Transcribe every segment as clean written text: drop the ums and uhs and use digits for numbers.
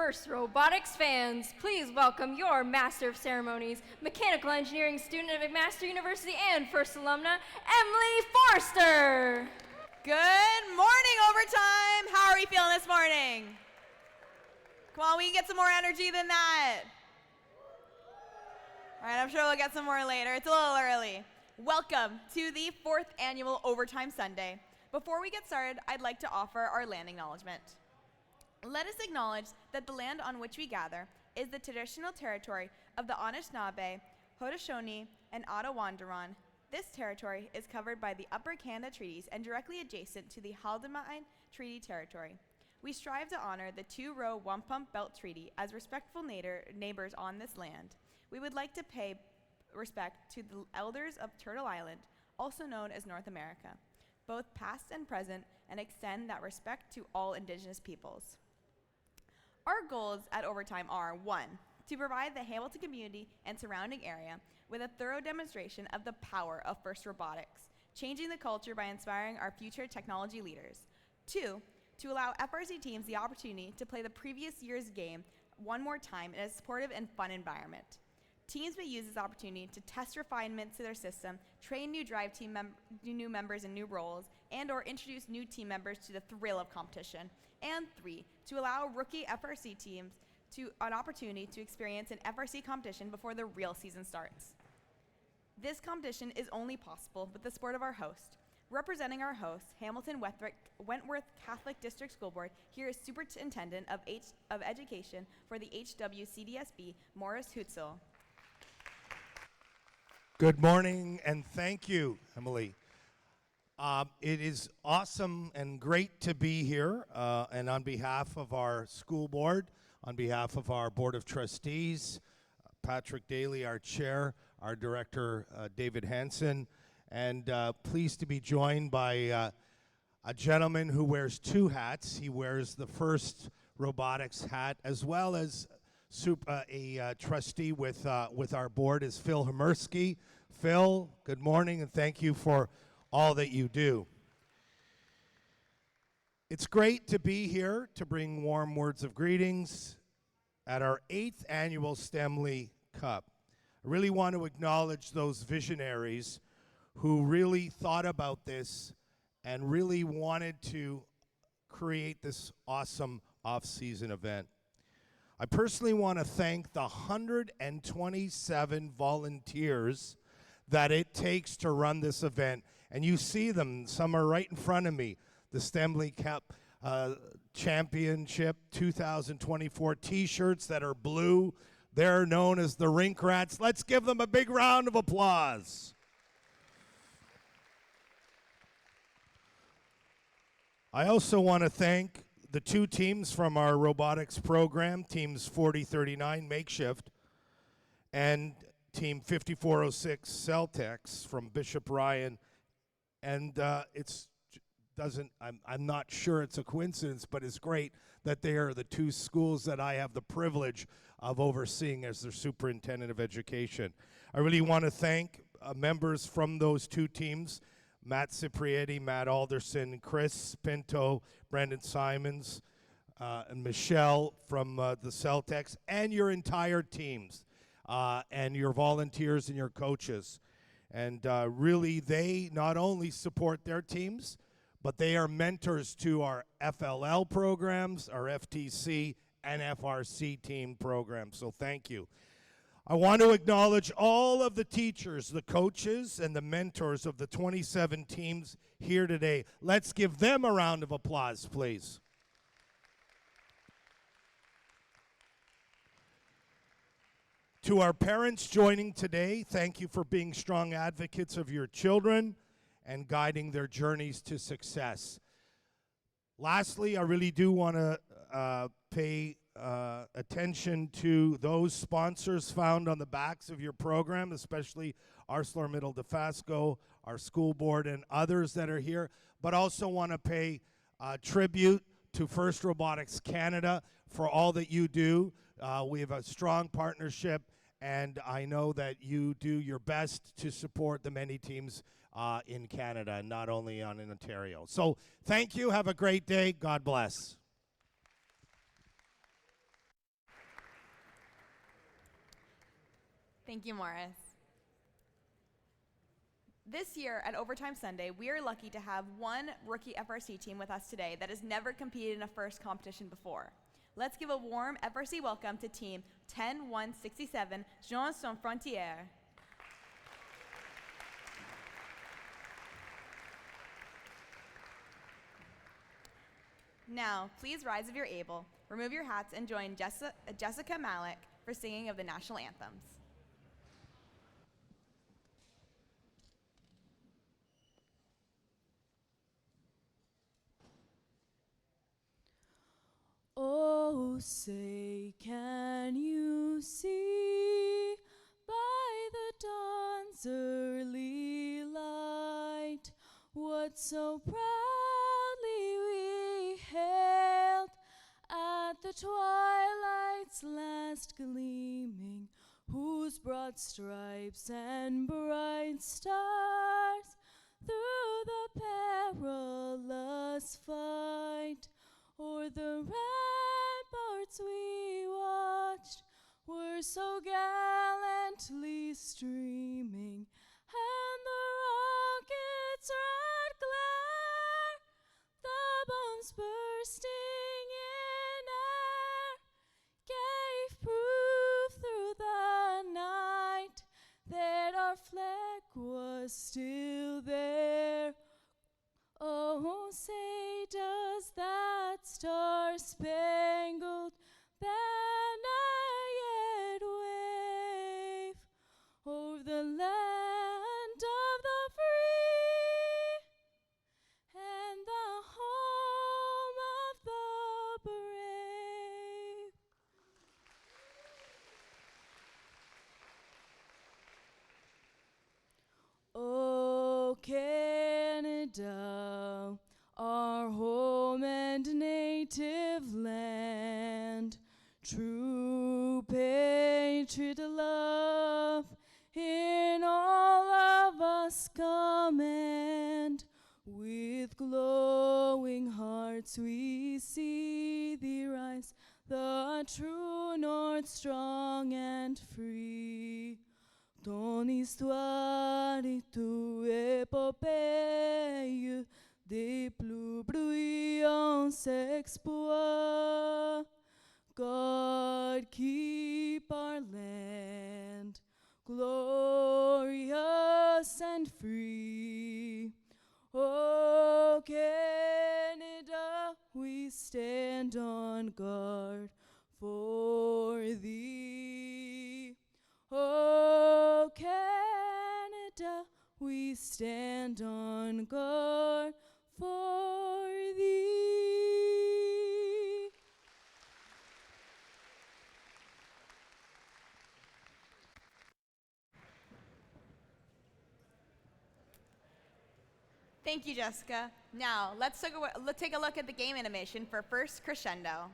First Robotics fans, please welcome your Master of Ceremonies, Mechanical Engineering student at McMaster University and First alumna, Emily Forster. Good morning, Overtime. How are we feeling this morning? Come on, we can get some more energy than that. All right, I'm sure we'll get some more later. It's a little early. Welcome to the 4th annual Overtime Sunday. Before we get started, I'd like to offer our land acknowledgement. Let us acknowledge that the land on which we gather is the traditional territory of the Anishinaabe, Haudenosaunee, and Ottawandaron. This territory is covered by the Upper Canada Treaties and directly adjacent to the Haldimand Treaty Territory. We strive to honor the Two-Row Wampum Belt Treaty as respectful neighbors on this land. We would like to pay respect to the elders of Turtle Island, also known as North America, both past and present, and extend that respect to all Indigenous peoples. Our goals at Overtime are 1. To provide the Hamilton community and surrounding area with a thorough demonstration of the power of FIRST Robotics, changing the culture by inspiring our future technology leaders. 2. To allow FRC teams the opportunity to play the previous year's game one more time in a supportive and fun environment. Teams may use this opportunity to test refinements to their system, train new drive team new members in new roles, and or introduce new team members to the thrill of competition. And 3, to allow rookie FRC teams an opportunity to experience an FRC competition before the real season starts. This competition is only possible with the support of our host. Representing our host, Hamilton Wentworth Catholic District School Board, here is Superintendent of Education for the HWCDSB, Morris Hutzel. Good morning, and thank you, Emily. It is awesome and great to be here, and on behalf of our school board, on behalf of our Board of Trustees, Patrick Daly, our chair, our director, David Hansen, and pleased to be joined by a gentleman who wears 2 hats. He wears the FIRST Robotics hat, as well as a trustee with our board is Phil Hemersky. Phil, good morning, and thank you for all that you do. It's great to be here to bring warm words of greetings at our 8th annual STEMLY Cup. I really want to acknowledge those visionaries who really thought about this and really wanted to create this awesome off-season event. I personally want to thank the 127 volunteers that it takes to run this event. And you see them, some are right in front of me. The STEMLY Cup Championship 2024 t-shirts that are blue. They're known as the Rink Rats. Let's give them a big round of applause. I also want to thank the 2 teams from our robotics program, teams 4039 Makeshift and team 5406 Celtex from Bishop Ryan. And I'm not sure it's a coincidence, but it's great that they are the 2 schools that I have the privilege of overseeing as their superintendent of education. I really want to thank members from those 2 teams, Matt Ciprietti, Matt Alderson, Chris Pinto, Brendan Simons, and Michelle from the Celtex, and your entire teams, and your volunteers and your coaches. And really, they not only support their teams, but they are mentors to our FLL programs, our FTC, and FRC team programs. So thank you. I want to acknowledge all of the teachers, the coaches, and the mentors of the 27 teams here today. Let's give them a round of applause, please. To our parents joining today, thank you for being strong advocates of your children and guiding their journeys to success. Lastly, I really do want to pay attention to those sponsors found on the backs of your program, especially ArcelorMittal Dofasco, our school board, and others that are here, but also want to pay tribute to FIRST Robotics Canada for all that you do. We have a strong partnership, and I know that you do your best to support the many teams in Canada, and not only in Ontario. So thank you. Have a great day. God bless. Thank you, Morris. This year at Overtime Sunday, we are lucky to have one rookie FRC team with us today that has never competed in a first competition before. Let's give a warm FRC welcome to Team 10167 Jean Sans Frontières. Now, please rise if you're able, remove your hats, and join Jessica Malik for singing of the national anthems. Oh, say, can you see by the dawn's early light what so proudly we hailed at the twilight's last gleaming, whose broad stripes and bright stars through the perilous fight o'er the ramparts we watched were so gallantly streaming, and the rocket's red glare, the bombs bursting in air, gave proof through the night that our flag was still there. Oh, say, does that star-spangled banner yet wave over the land of the free and the home of the brave? Oh, Canada, our home and native land, true patriot love in all of us command. With glowing hearts we see thee rise, the true North strong and free. Ton histoire et toute épopée des plus bruyants exploits. God keep our land glorious and free. Oh, Canada, we stand on guard for thee. Oh, Canada, we stand on guard for thee. Thank you, Jessica. Now, let's take a look at the game animation for First Crescendo.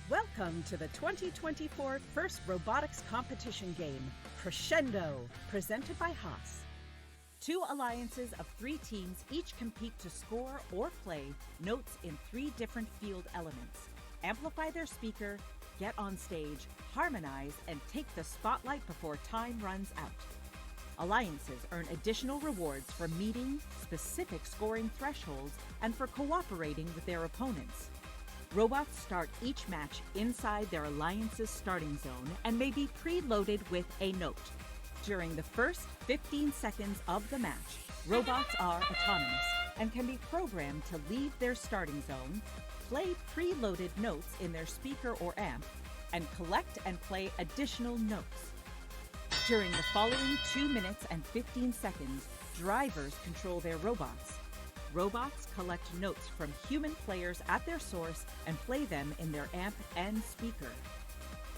Welcome to the 2024 First Robotics Competition game, Crescendo, presented by Haas. Two alliances of 3 teams each compete to score or play notes in 3 different field elements, amplify their speaker, get on stage, harmonize, and take the spotlight before time runs out. Alliances earn additional rewards for meeting specific scoring thresholds and for cooperating with their opponents. Robots start each match inside their alliance's starting zone and may be preloaded with a note. During the first 15 seconds of the match, robots are autonomous and can be programmed to leave their starting zone, play preloaded notes in their speaker or amp, and collect and play additional notes. During the following 2 minutes and 15 seconds, drivers control their robots. Robots collect notes from human players at their source and play them in their amp and speaker.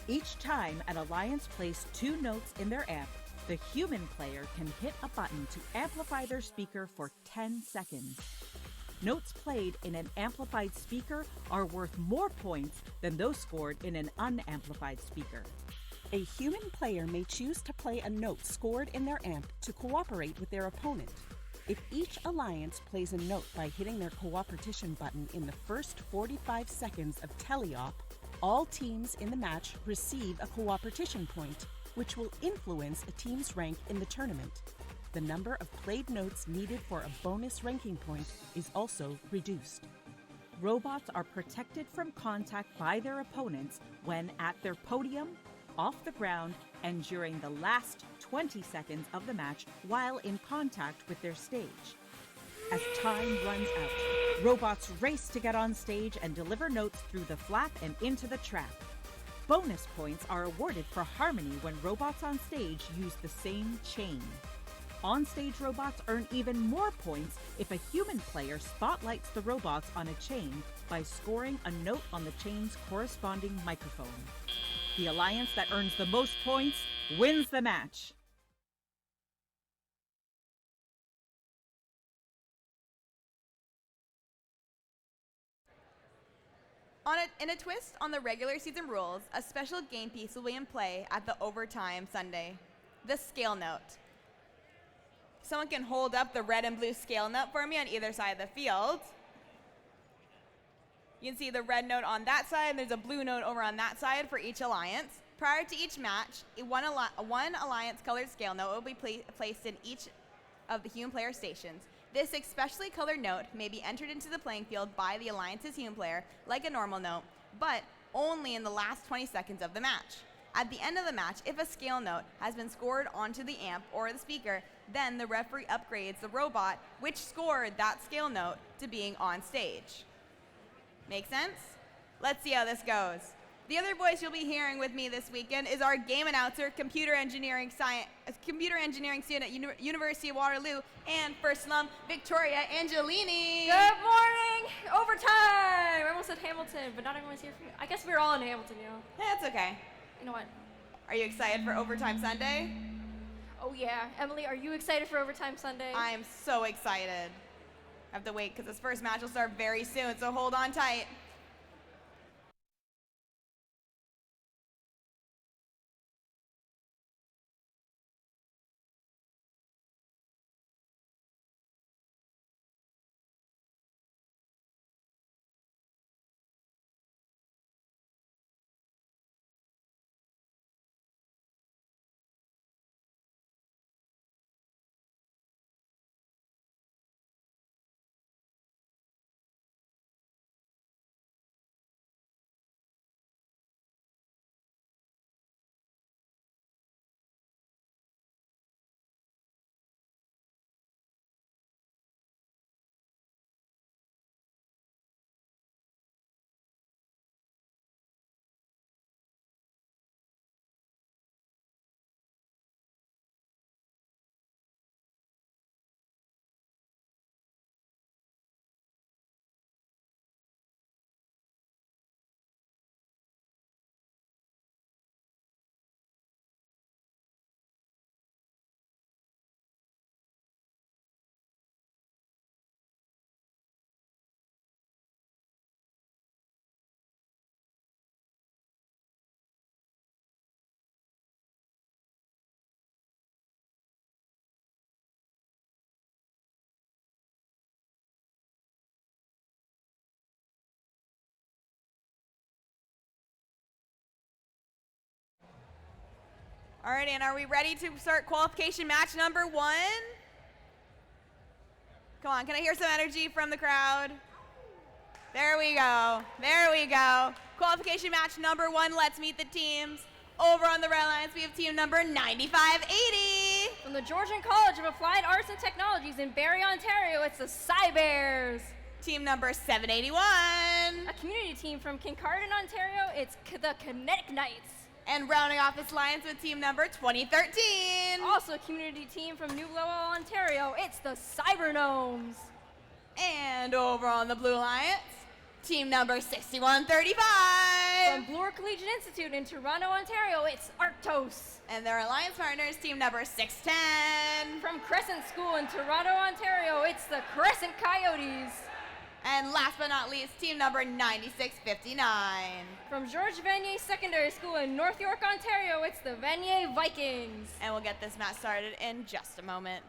Each time an alliance plays 2 notes in their amp, the human player can hit a button to amplify their speaker for 10 seconds. Notes played in an amplified speaker are worth more points than those scored in an unamplified speaker. A human player may choose to play a note scored in their amp to cooperate with their opponent. If each alliance plays a note by hitting their cooperation button in the first 45 seconds of teleop, all teams in the match receive a cooperation point, which will influence a team's rank in the tournament. The number of played notes needed for a bonus ranking point is also reduced. Robots are protected from contact by their opponents when at their podium, off the ground, and during the last 20 seconds of the match while in contact with their stage. As time runs out, robots race to get on stage and deliver notes through the flap and into the trap. Bonus points are awarded for harmony when robots on stage use the same chain. On-stage robots earn even more points if a human player spotlights the robots on a chain by scoring a note on the chain's corresponding microphone. The alliance that earns the most points wins the match. In a twist on the regular season rules, a special game piece will be in play at the Overtime Sunday, the scale note. Someone can hold up the red and blue scale note for me on either side of the field. You can see the red note on that side, and there's a blue note over on that side for each alliance. Prior to each match, one alliance colored scale note will be placed in each of the human player stations. This especially colored note may be entered into the playing field by the alliance's human player, like a normal note, but only in the last 20 seconds of the match. At the end of the match, if a scale note has been scored onto the amp or the speaker, then the referee upgrades the robot which scored that scale note to being on stage. Make sense? Let's see how this goes. The other voice you'll be hearing with me this weekend is our game announcer, computer engineering student at University of Waterloo, and first alum, Victoria Angelini. Good morning! Overtime! I almost said Hamilton, but not everyone's here for me. I guess we're all in Hamilton, you know. That's okay. You know what? Are you excited for Overtime Sunday? Oh yeah. Emily, are you excited for Overtime Sunday? I am so excited. I have to wait because this first match will start very soon, so hold on tight. Alrighty, and are we ready to start qualification match number 1? Come on, can I hear some energy from the crowd? There we go. There we go. Qualification match number 1. Let's meet the teams. Over on the red lines, we have team number 9580. From the Georgian College of Applied Arts and Technologies in Barrie, Ontario, it's the Cybears. Team number 781. A community team from Kincardine, Ontario, it's the Kinetic Knights. And rounding off this alliance with team number 2013. Also a community team from New Lowell, Ontario, it's the Cybergnomes. And over on the blue alliance, team number 6135. From Bloor Collegiate Institute in Toronto, Ontario, it's Arctos. And their alliance partners, team number 610. From Crescent School in Toronto, Ontario, it's the Crescent Coyotes. And last but not least, team number 9659. From George Vanier Secondary School in North York, Ontario, it's the Vanier Vikings. And we'll get this match started in just a moment.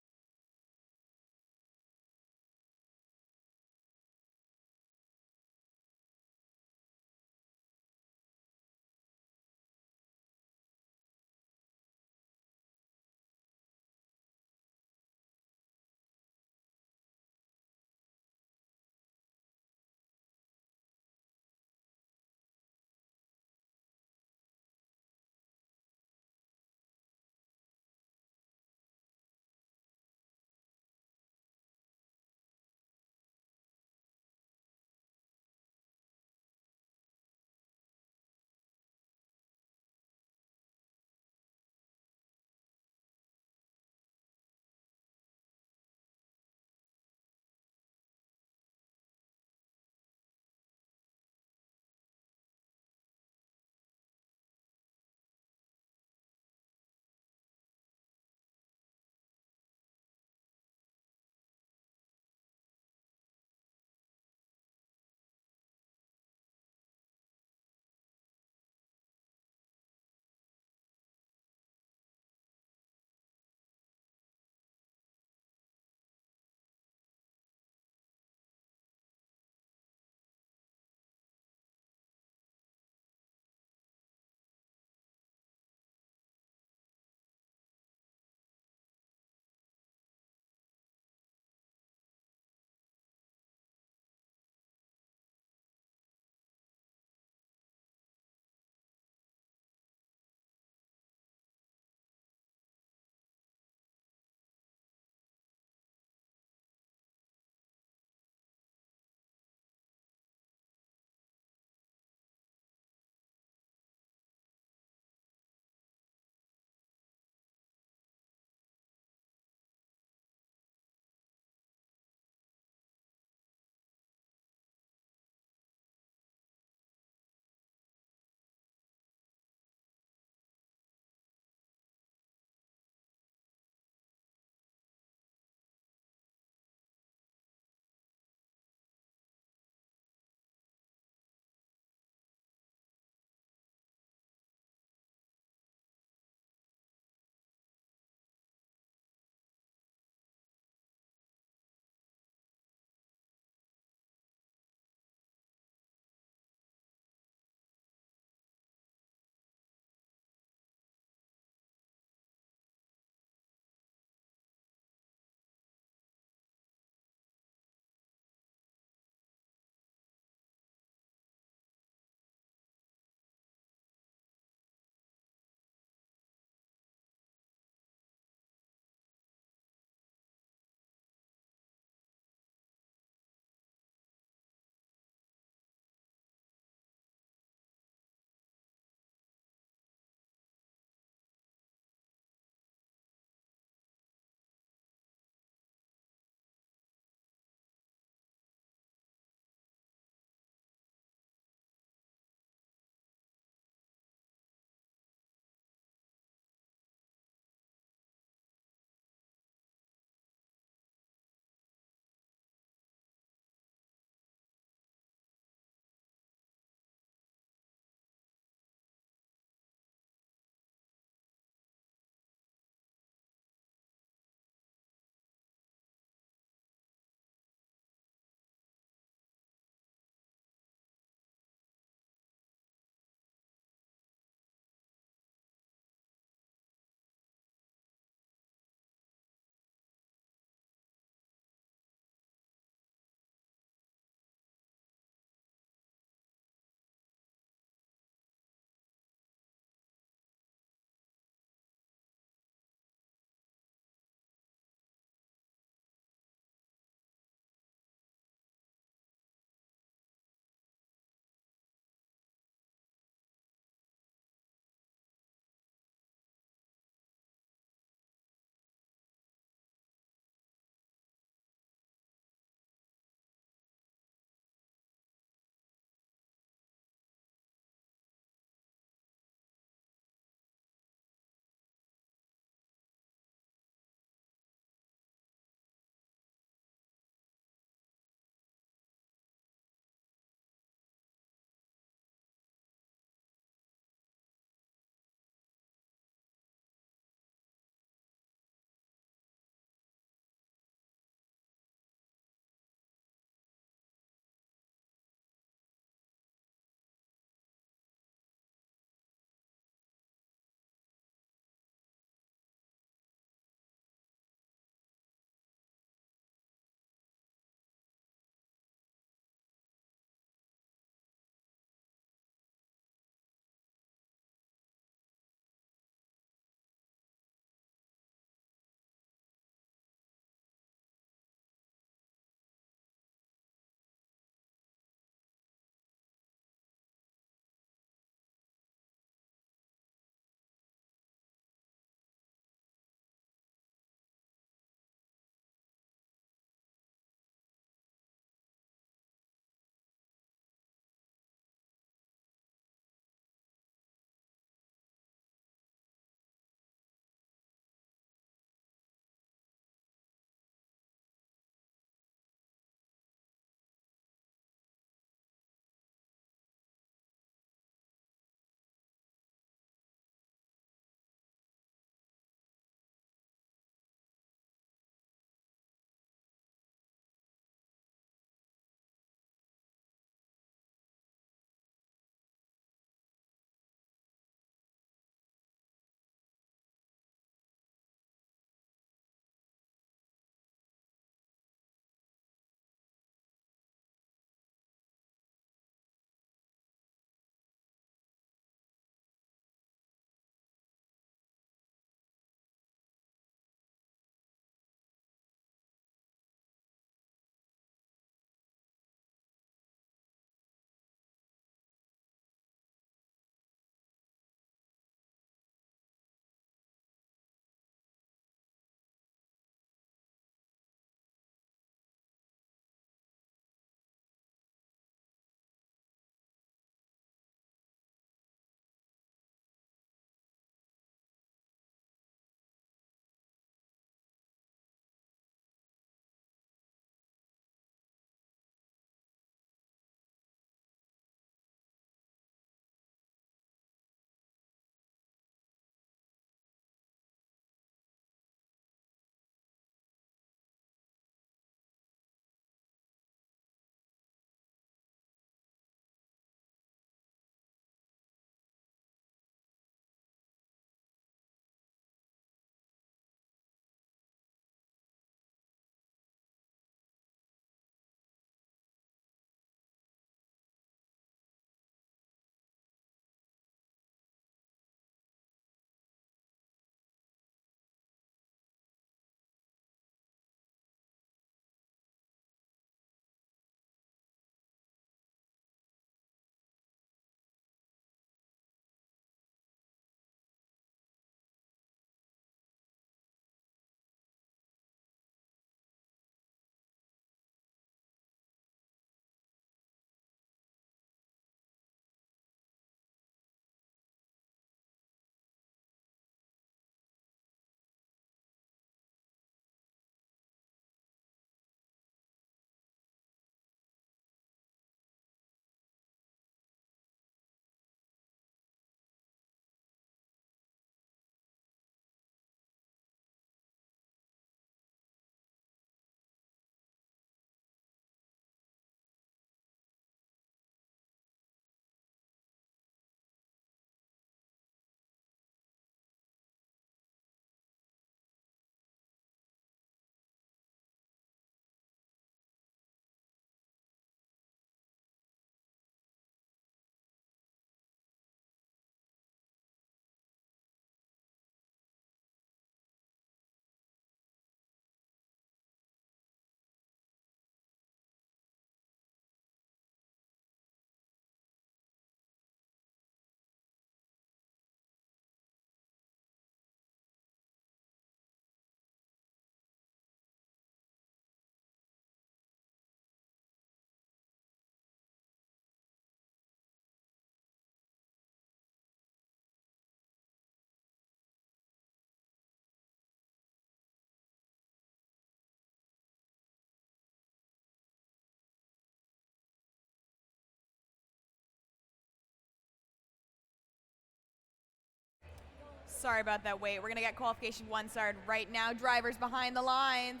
Sorry about that wait. We're going to get qualification 1 started right now. Drivers behind the lines.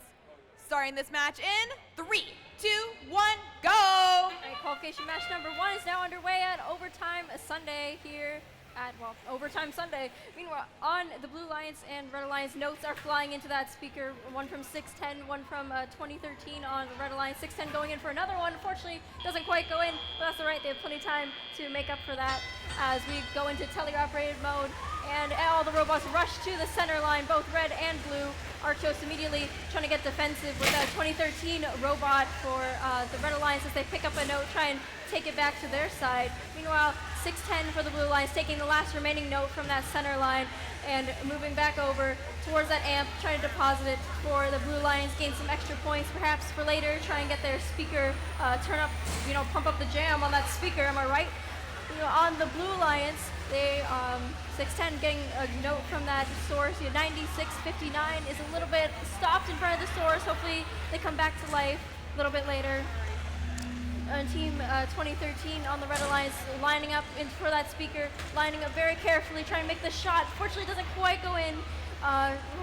Starting this match in 3, 2, 1, go! All right, qualification match number 1 is now underway at Overtime Sunday here at, well, Overtime Sunday. Meanwhile, on the Blue Lions and Red Alliance, notes are flying into that speaker. One from 610, one from 2013 on the Red Alliance. 610 going in for another one. Unfortunately, doesn't quite go in, but that's all right. They have plenty of time to make up for that as we go into teleoperated mode. And all the robots rush to the center line, both red and blue. Arctos immediately trying to get defensive with a 2013 robot for the Red Alliance as they pick up a note, try and take it back to their side. Meanwhile, 610 for the Blue Alliance, taking the last remaining note from that center line and moving back over towards that amp, trying to deposit it for the Blue Alliance, gain some extra points perhaps for later, try and get their speaker, turn up, pump up the jam on that speaker, am I right? On the Blue Alliance, they 610 getting a note from that source. 9659 is a little bit stopped in front of the source. Hopefully they come back to life a little bit later. Team 2013 on the Red Alliance lining up for that speaker, lining up very carefully, trying to make the shot. Fortunately, it doesn't quite go in.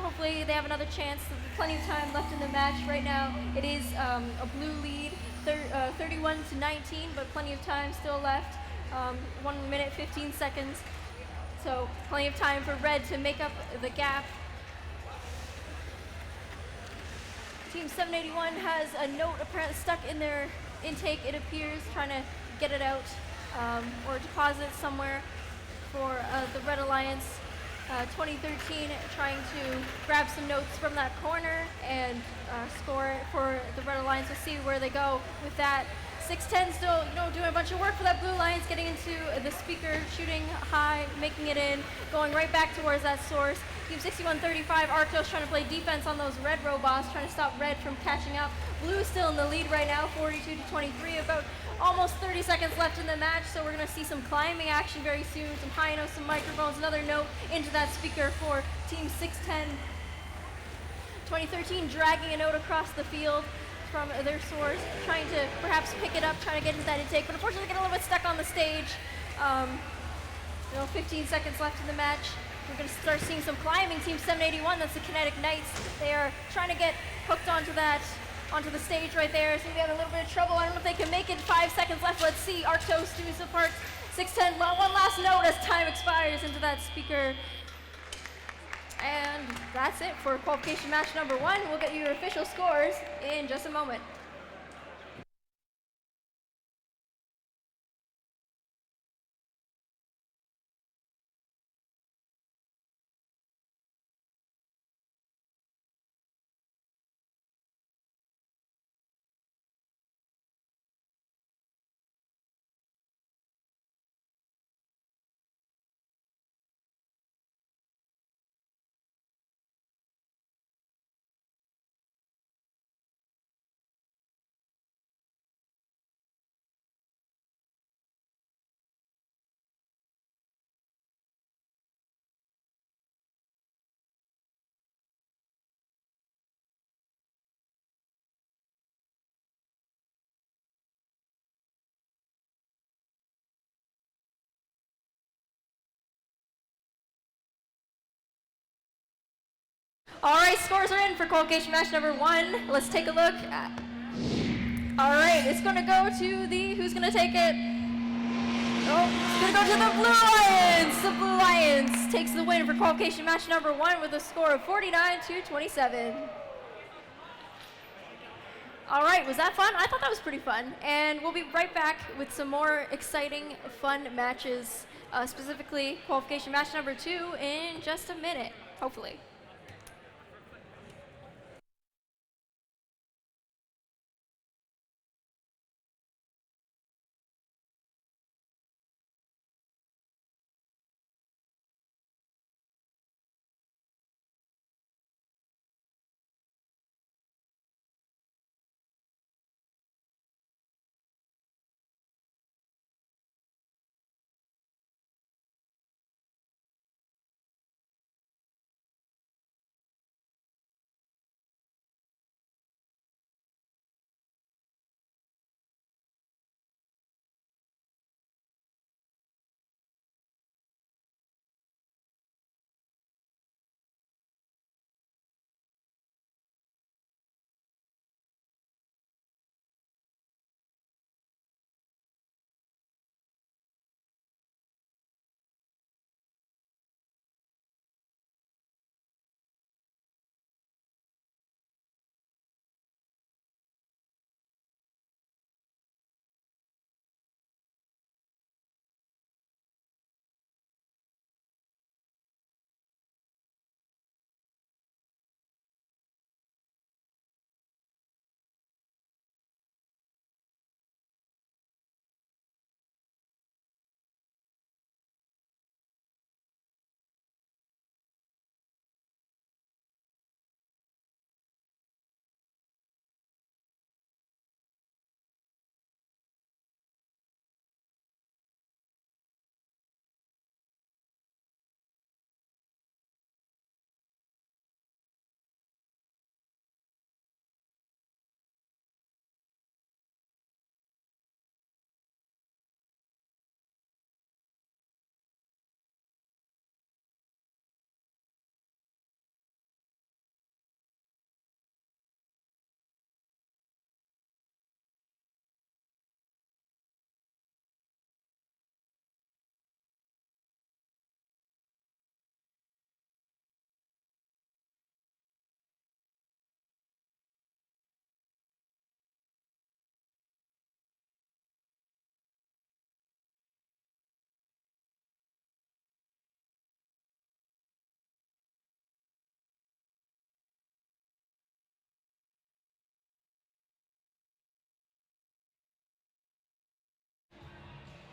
Hopefully they have another chance. There's plenty of time left in the match right now. It is a blue lead, 31 to 19, but plenty of time still left. 1 minute, 15 seconds. So plenty of time for red to make up the gap. Team 781 has a note apparently stuck in their intake, it appears, trying to get it out or deposit it somewhere for the Red Alliance. 2013 trying to grab some notes from that corner and score it for the Red Alliance. We'll see where they go with that. 610 still, doing a bunch of work for that Blue Alliance, getting into the speaker, shooting high, making it in, going right back towards that source. Team 6135, Arctos trying to play defense on those red robots, trying to stop red from catching up. Blue still in the lead right now, 42 to 23, about almost 30 seconds left in the match, so we're gonna see some climbing action very soon, some high notes, some microphones, another note into that speaker for Team 610. 2013 dragging a note across the field from their source, trying to perhaps pick it up, trying to get into that intake, but unfortunately get a little bit stuck on the stage. 15 seconds left in the match. We're going to start seeing some climbing. Team 781, that's the Kinetic Knights. They are trying to get hooked onto the stage right there. So we have a little bit of trouble. I don't know if they can make it. 5 seconds left. Let's see. Arctos doing some parts. 610, one last note as time expires into that speaker. And that's it for qualification match number 1. We'll get your official scores in just a moment. All right, scores are in for qualification match number 1. Let's take a look. All right, it's going to go to who's going to take it? Oh, it's going to go to the Blue Lions. The Blue Lions takes the win for qualification match number 1 with a score of 49 to 27. All right, was that fun? I thought that was pretty fun. And we'll be right back with some more exciting, fun matches, specifically qualification match number 2 in just a minute, hopefully.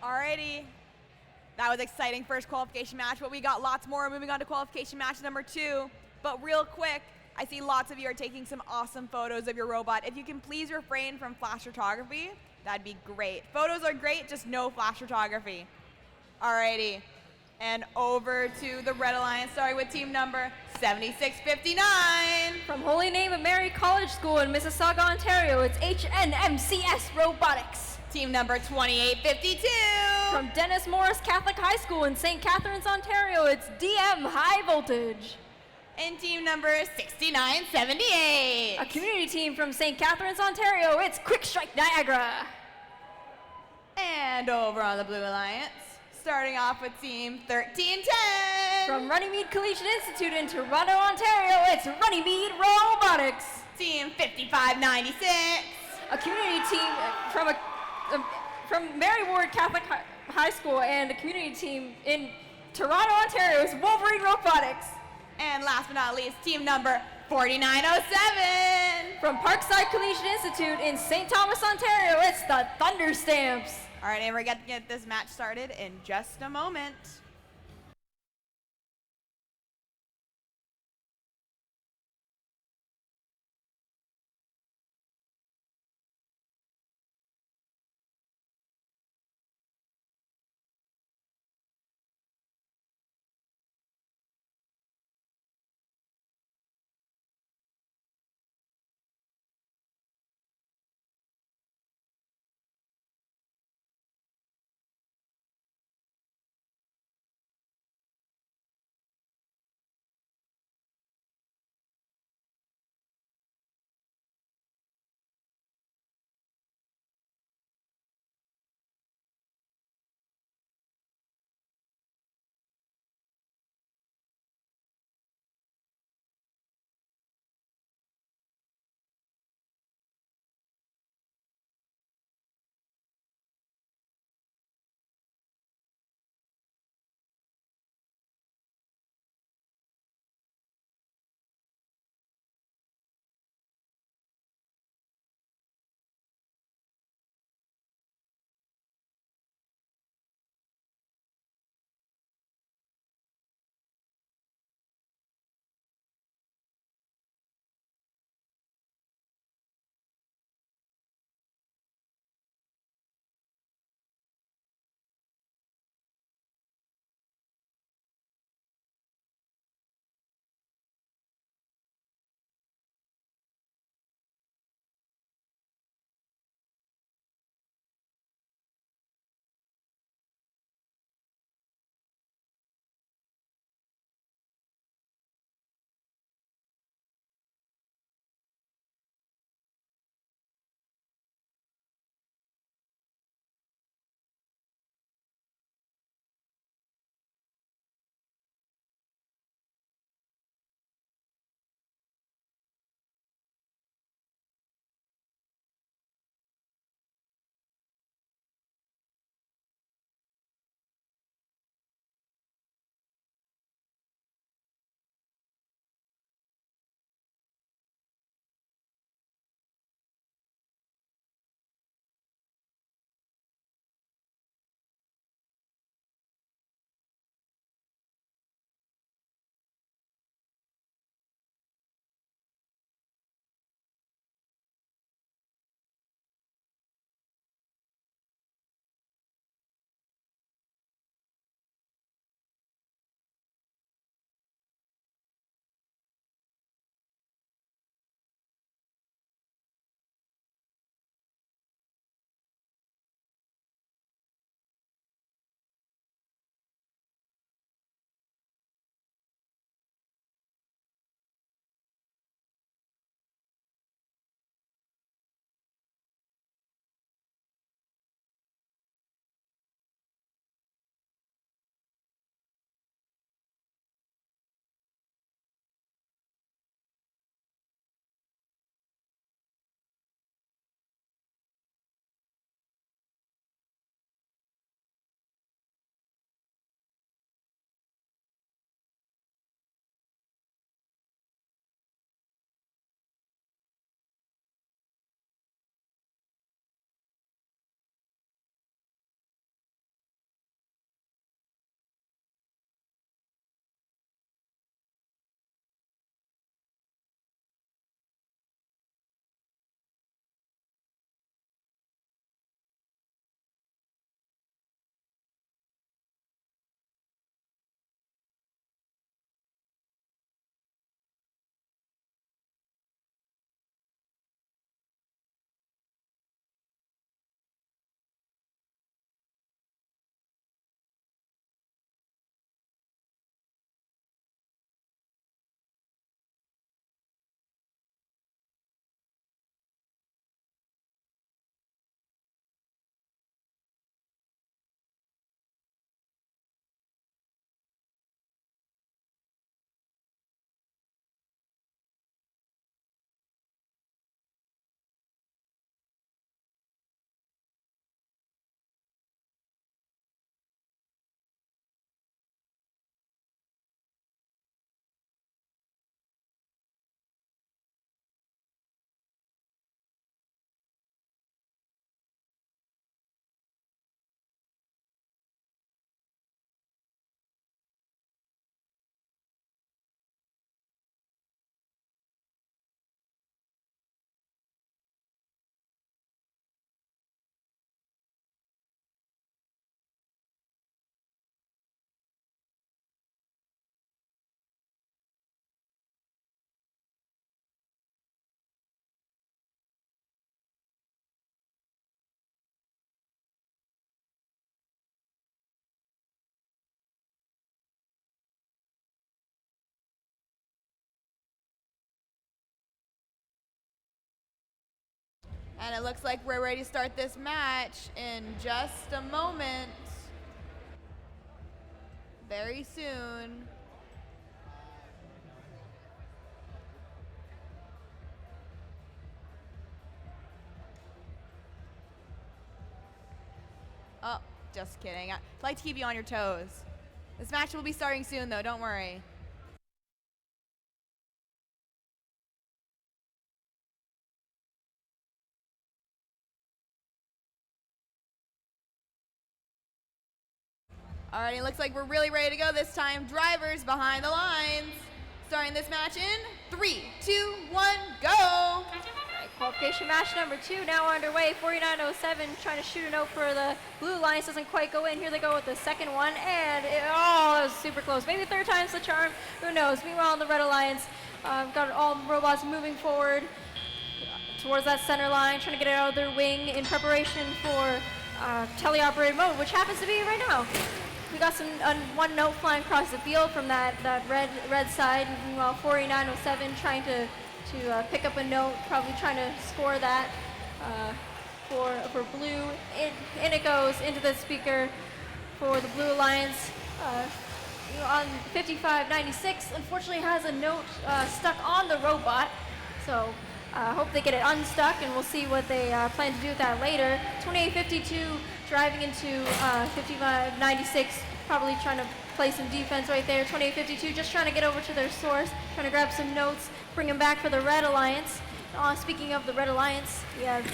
Alrighty. That was exciting first qualification match, but we got lots more moving on to qualification match number 2. But real quick, I see lots of you are taking some awesome photos of your robot. If you can please refrain from flash photography, that'd be great. Photos are great, just no flash photography. Alrighty. And over to the Red Alliance, starting with team number 7659. From Holy Name of Mary College School in Mississauga, Ontario, it's HNMCS Robotics. Team number 2852. From Dennis Morris Catholic High School in St. Catharines, Ontario, it's DM High Voltage. And team number 6978. A community team from St. Catharines, Ontario, it's Quick Strike Niagara. And over on the Blue Alliance, starting off with team 1310. From Runnymede Collegiate Institute in Toronto, Ontario, it's Runnymede Robotics. Team 5596. A community team from Mary Ward Catholic High School and a community team in Toronto, Ontario, is Wolverine Robotics. And last but not least, team number 4907. From Parkside Collegiate Institute in St. Thomas, Ontario, it's the Thunder Stamps. All right, and we're going to get this match started in just a moment. And it looks like we're ready to start this match in just a moment. Very soon. Oh, just kidding. I'd like to keep you on your toes. This match will be starting soon, though. Don't worry. Alright, it looks like we're really ready to go this time. Drivers behind the lines. Starting this match in 3, 2, 1, go! Qualification match number 2 now underway. 4907 trying to shoot a note for the Blue Lions, doesn't quite go in. Here they go with the second one, and that was super close. Maybe third time's the charm, who knows. Meanwhile, on the Red Alliance, got all the robots moving forward towards that center line, trying to get it out of their wing in preparation for teleoperated mode, which happens to be right now. We got some one note flying across the field from that red side. Meanwhile, 4907 trying to pick up a note, probably trying to score that for blue. In it goes into the speaker for the Blue Alliance. On 5596, unfortunately has a note stuck on the robot, so hope they get it unstuck, and we'll see what they plan to do with that later. 2852 driving into 5596, probably trying to play some defense right there. 2852 just trying to get over to their source, trying to grab some notes, bring them back for the Red Alliance. Speaking of the Red Alliance, we have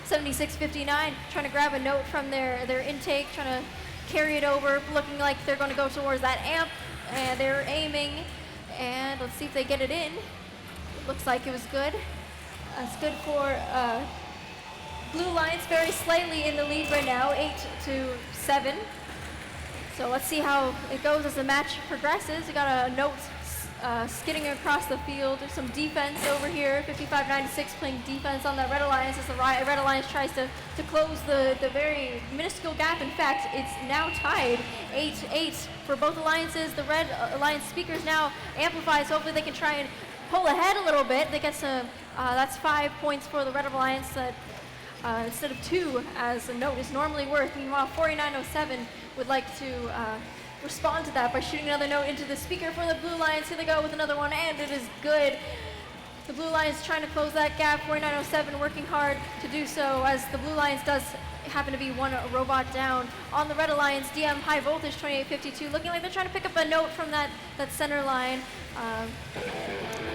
7659 trying to grab a note from their intake, trying to carry it over, looking like they're going to go towards that amp, and they're aiming, and let's see if they get it in. It looks like it was good. It's good for Blue Lions, very slightly in the lead right now, 8-7. So let's see how it goes as the match progresses. We got a note skidding across the field. There's some defense over here. 5596 playing defense on that Red Alliance as the Red Alliance tries to close the very minuscule gap. In fact, it's now tied 8-8 for both alliances. The Red Alliance speakers now amplifies. Hopefully they can try and pull ahead a little bit. They get some, that's 5 points for the Red Alliance that instead of 2 as a note is normally worth. Meanwhile, 4907 would like to respond to that by shooting another note into the speaker for the Blue Lions. Here they go with another one, and it is good. The Blue Lions trying to close that gap. 4907 working hard to do so, as the Blue Lions does happen to be one robot down. On the Red Alliance, DM High Voltage 2852 looking like they're trying to pick up a note from that center line.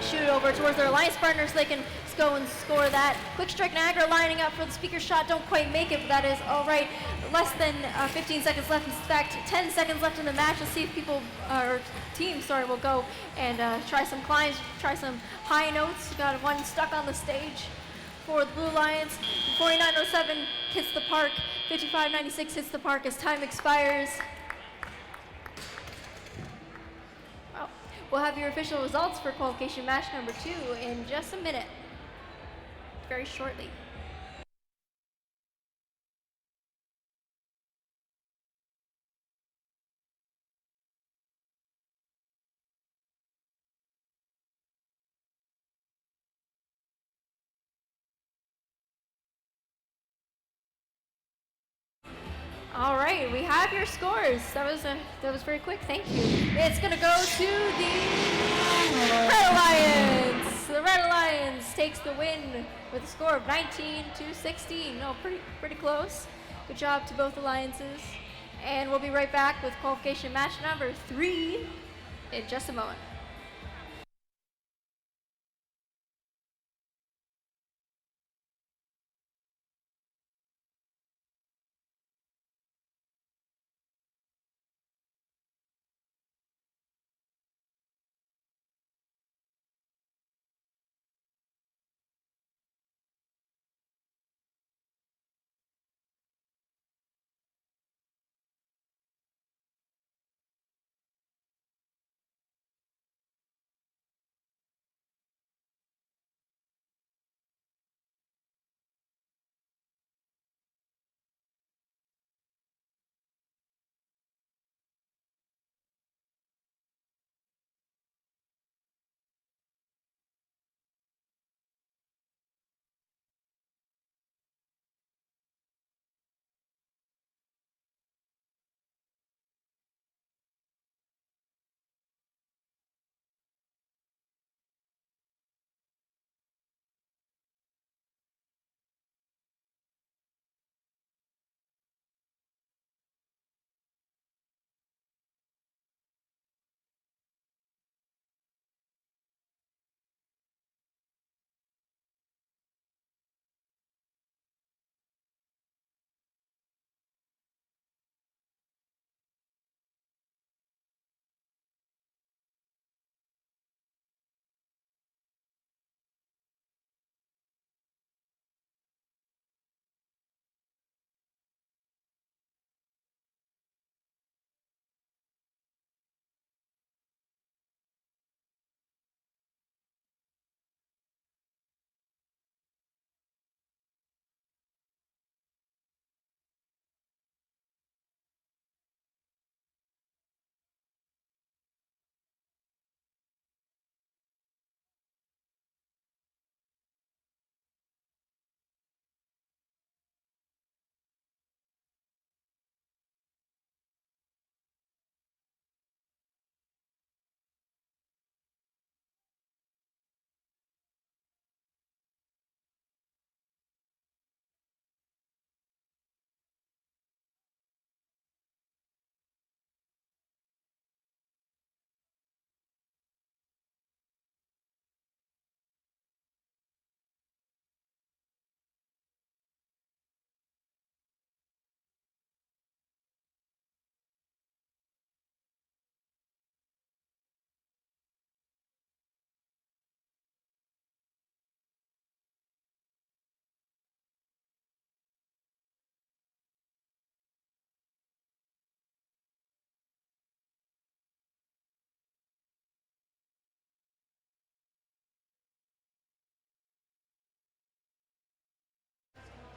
Shoot it over towards their alliance partners so they can go and score that. Quick Strike Niagara lining up for the speaker shot, don't quite make it, but that is all right. Less than 15 seconds left. In fact, 10 seconds left in the match. Let's see if people, or teams, sorry, will go and try some climbs, try some high notes. We got one stuck on the stage for the Blue Lions. 4907 hits the park. 5596 hits the park as time expires. Well, we'll have your official results for qualification match number 2 in just a minute. Very shortly. All right, we have your scores. That was very quick. Thank you. It's gonna go to the Red Alliance. The Red Alliance takes the win with a score of 19-16. No, pretty close. Good job to both alliances. And we'll be right back with qualification match number 3 in just a moment.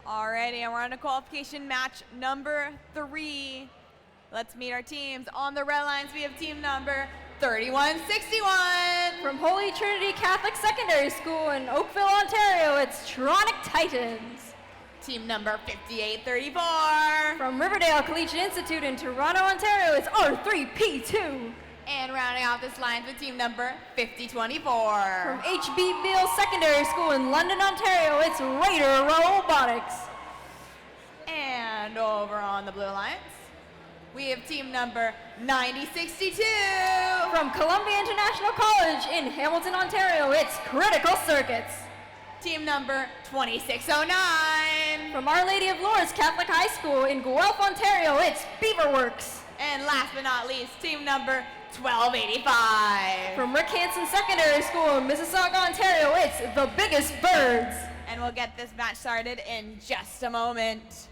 Alrighty, and we're on to qualification match number 3. Let's meet our teams. On the red lines, we have team number 3161. From Holy Trinity Catholic Secondary School in Oakville, Ontario, it's Tronic Titans. Team number 5834. From Riverdale Collegiate Institute in Toronto, Ontario, it's R3P2. And rounding off this line with team number 5024. From HB Beale Secondary School in London, Ontario, it's Raider Robotics. And over on the blue lines, we have team number 9062. From Columbia International College in Hamilton, Ontario, it's Critical Circuits. Team number 2609. From Our Lady of Lourdes Catholic High School in Guelph, Ontario, it's Beaverworks. And last but not least, team number 1285. From Rick Hansen Secondary School in Mississauga, Ontario, it's The Biggest Birds. And we'll get this match started in just a moment.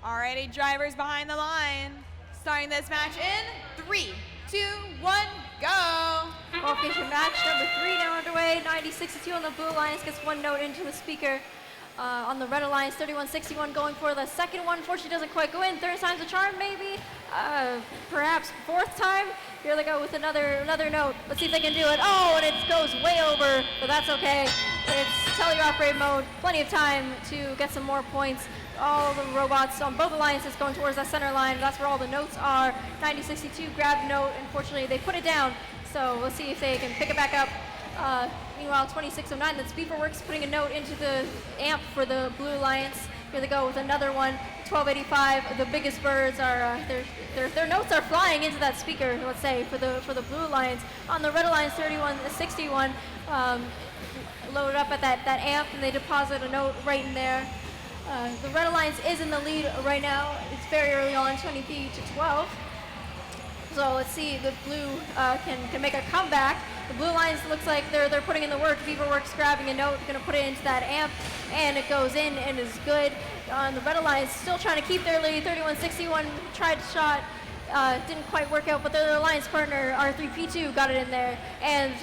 Alrighty, drivers behind the line. Starting this match in 3, 2, 1, go. Qualification match number 3 now underway. 9062 on the blue lines gets one note into the speaker. On the red alliance, 3161 going for the second one. Unfortunately, doesn't quite go in. Third time's a charm, maybe. Perhaps fourth time. Here they go with another note. Let's see if they can do it. Oh, and it goes way over, but that's okay. It's teleoperated mode. Plenty of time to get some more points. All the robots on both alliances going towards that center line. That's where all the notes are. 9062 grabbed a note. Unfortunately, they put it down. So let's see if they can pick it back up. Meanwhile, 2609, that's Beaverworks putting a note into the amp for the Blue Alliance. Here they go with another one. 1285, the biggest birds are, their notes are flying into that speaker, let's say, for the Blue Alliance. On the Red Alliance, 3161, loaded up at that amp, and they deposit a note right in there. The Red Alliance is in the lead right now. It's very early on, 20 to 12. So let's see, the blue can make a comeback. The blue Lions looks like they're putting in the work. Beaverworks grabbing a note, gonna put it into that amp, and it goes in and is good. The Red Alliance still trying to keep their lead. 31-61 tried shot. Didn't quite work out, but their alliance partner, R3P2, got it in there. And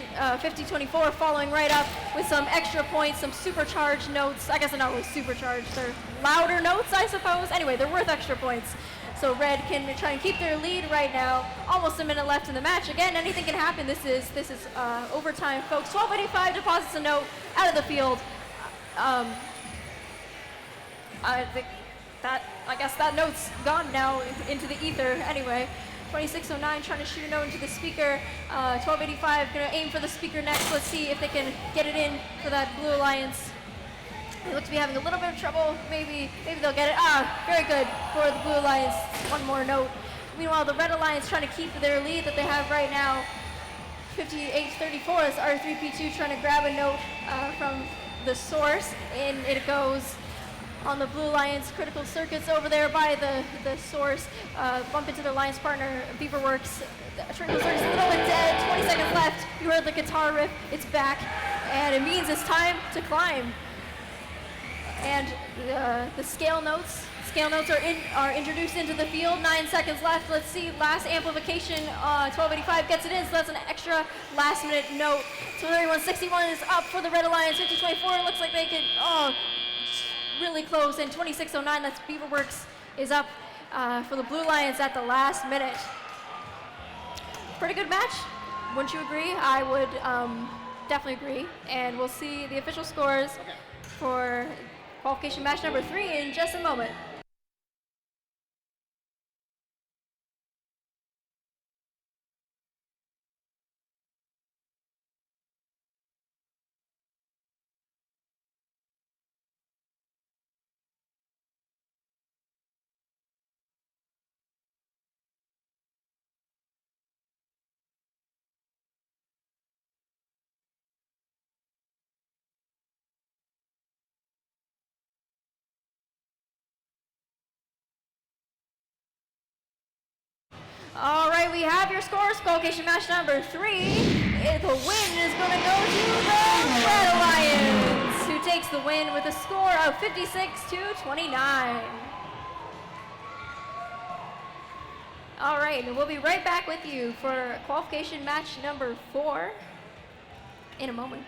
50-24 following right up with some extra points, some supercharged notes. I guess they're not really supercharged, they're louder notes, I suppose. Anyway, they're worth extra points. So Red can try and keep their lead right now. Almost a minute left in the match. Again, anything can happen. This is overtime, folks. 12:85 deposits a note out of the field. I guess that note's gone now into the ether. Anyway, 2609 trying to shoot a note into the speaker. 1285 gonna aim for the speaker next. Let's see if they can get it in for that Blue Alliance. They look to be having a little bit of trouble. Maybe they'll get it. Very good for the Blue Alliance. One more note. Meanwhile, the Red Alliance trying to keep their lead that they have right now. 58-34 is R3P2 trying to grab a note from the source. In it goes. On the Blue Alliance critical circuits over there by the source. Bump into their alliance partner, Beaverworks. Critical circuit's a little bit dead, 20 seconds left. You heard the guitar riff, it's back. And it means it's time to climb. And the scale notes are introduced into the field. 9 seconds left. Let's see, last amplification, 1285 gets it in, so that's an extra last minute note. So 31-61 is up for the Red Alliance. 50-24, looks like they could, really close, and 2609, that's Beaverworks, is up for the Blue Lions at the last minute. Pretty good match, wouldn't you agree? I would definitely agree, and we'll see the official scores for qualification match number 3 in just a moment. All right, we have your scores. Qualification match number 3. The win is going to go to the Red Alliance, who takes the win with a score of 56-29. All right, and we'll be right back with you for qualification match number 4 in a moment.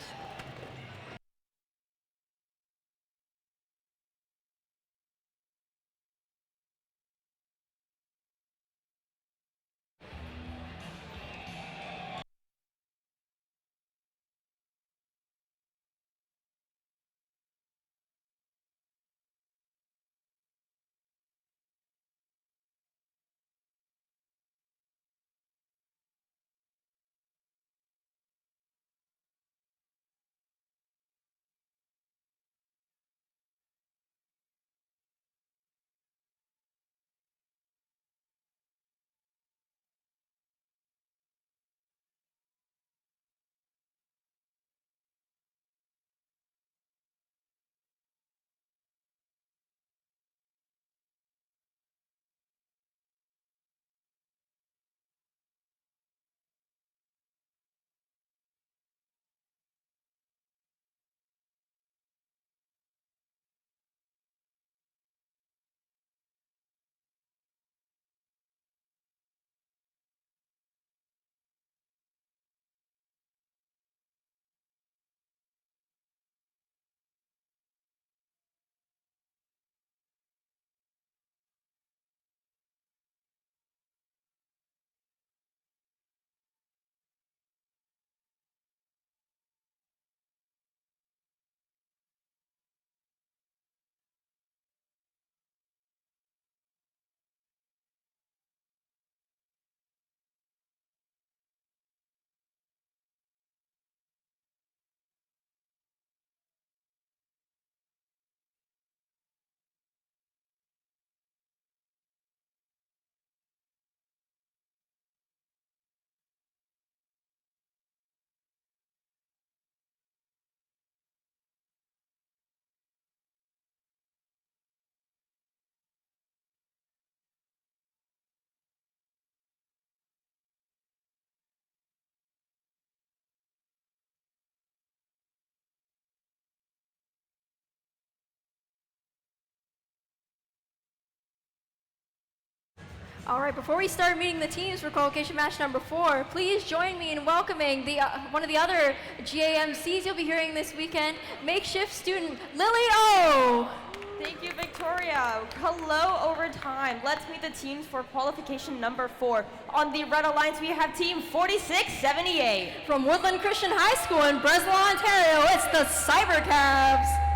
All right, before we start meeting the teams for qualification match number 4, please join me in welcoming the one of the other GAMCs you'll be hearing this weekend, makeshift student Lily O. Thank you, Victoria. Hello, Overtime. Let's meet the teams for qualification number 4. On the Red Alliance, we have team 4678. From Woodland Christian High School in Breslau, Ontario, it's the Cybercabs.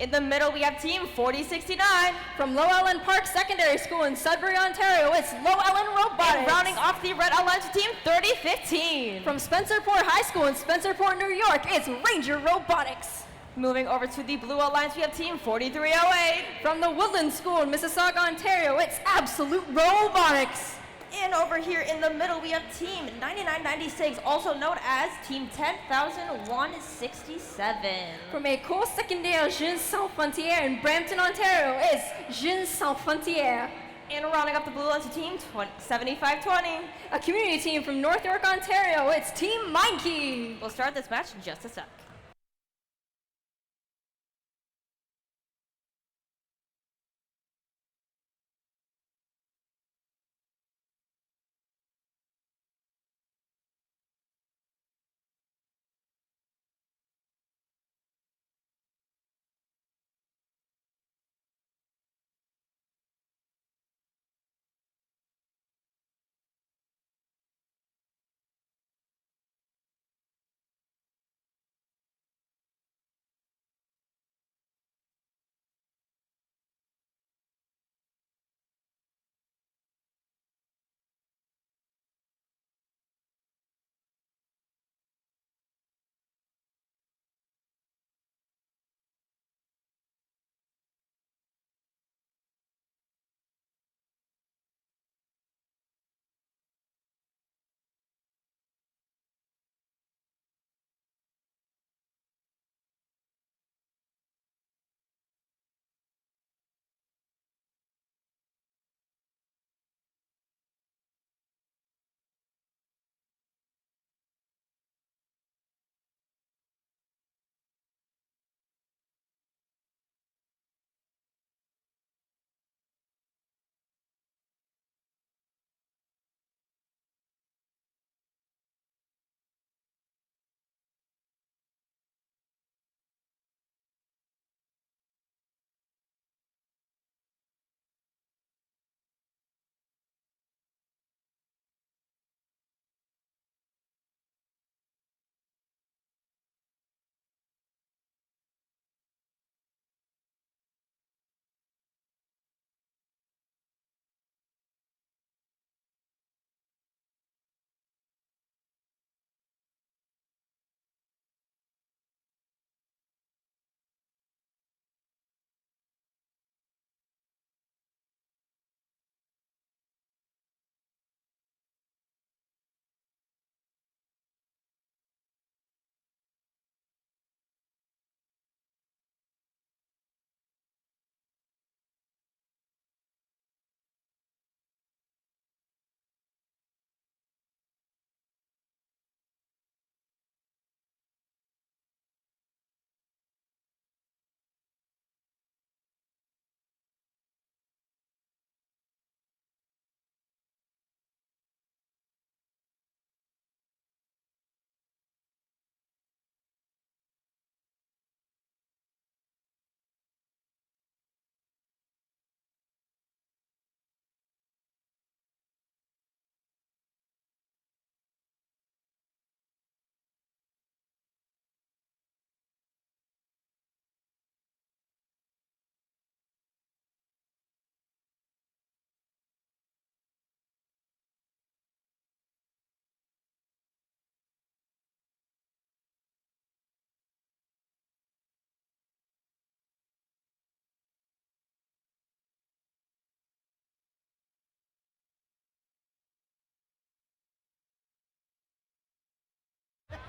In the middle, we have team 4069. From Low Ellen Park Secondary School in Sudbury, Ontario, it's Low Ellen Robotics. And rounding off the Red Alliance, team 3015. From Spencerport High School in Spencerport, New York, it's Ranger Robotics. Moving over to the Blue Alliance, we have team 4308. From the Woodland School in Mississauga, Ontario, it's Absolute Robotics. And over here in the middle, we have team 9996, also known as team 10167. From École Secondaire Jeunes Sans Frontières in Brampton, Ontario, it's Jeunes Sans Frontières. And rounding up the Blue Alliance, team 7520. A community team from North York, Ontario, it's Team Mikey. We'll start this match in just a sec.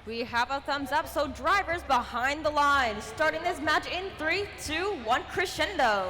We have a thumbs up, so drivers behind the line. Starting this match in 3, 2, 1, crescendo.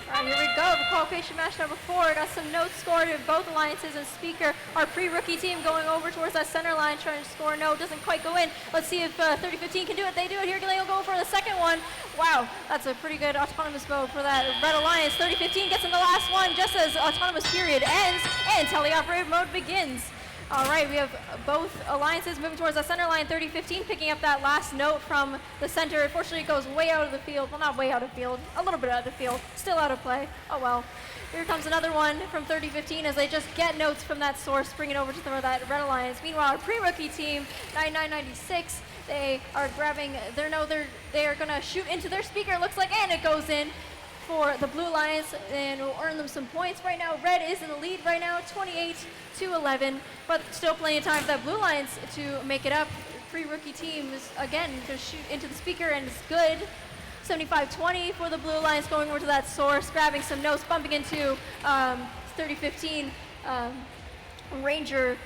All right, here we go. The qualification match number 4. Got some notes scored in both alliances and speaker. Our pre-rookie team going over towards that center line, trying to score a note. Doesn't quite go in. Let's see if 3015 can do it. They do it here. They'll go for the second one. Wow, that's a pretty good autonomous mode for that Red Alliance. 3015 gets in the last one just as autonomous period ends and teleoperated mode begins. All right, we have both alliances moving towards the center line. 3015 picking up that last note from the center. Unfortunately, it goes way out of the field. Well, not way out of field, a little bit out of the field. Still out of play. Oh well. Here comes another one from 3015 as they just get notes from that source, bring it over to that Red Alliance. Meanwhile, our pre-rookie team, 9996, they are grabbing their note. They are going to shoot into their speaker, it looks like, and it goes in for the Blue Lions and will earn them some points. Right now, Red is in the lead right now, 28-11, but still plenty of time for that Blue Lions to make it up. Pre-rookie team is, again, going to shoot into the speaker, and it's good. 75-20 for the Blue Lions, going over to that source, grabbing some notes, bumping into 3015 Ranger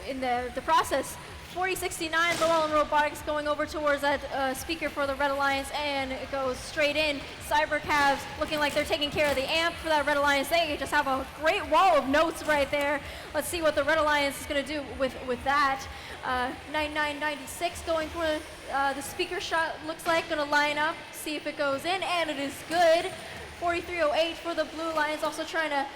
in the process. 4069 Llewellyn Robotics going over towards that speaker for the Red Alliance, and it goes straight in. Cybercavs looking like they're taking care of the amp for that Red Alliance. They just have a great wall of notes right there. Let's see what the Red Alliance is going to do with that. 9996 going for the speaker shot, looks like, going to line up, see if it goes in, and it is good. 4308 for the Blue Lions, also trying to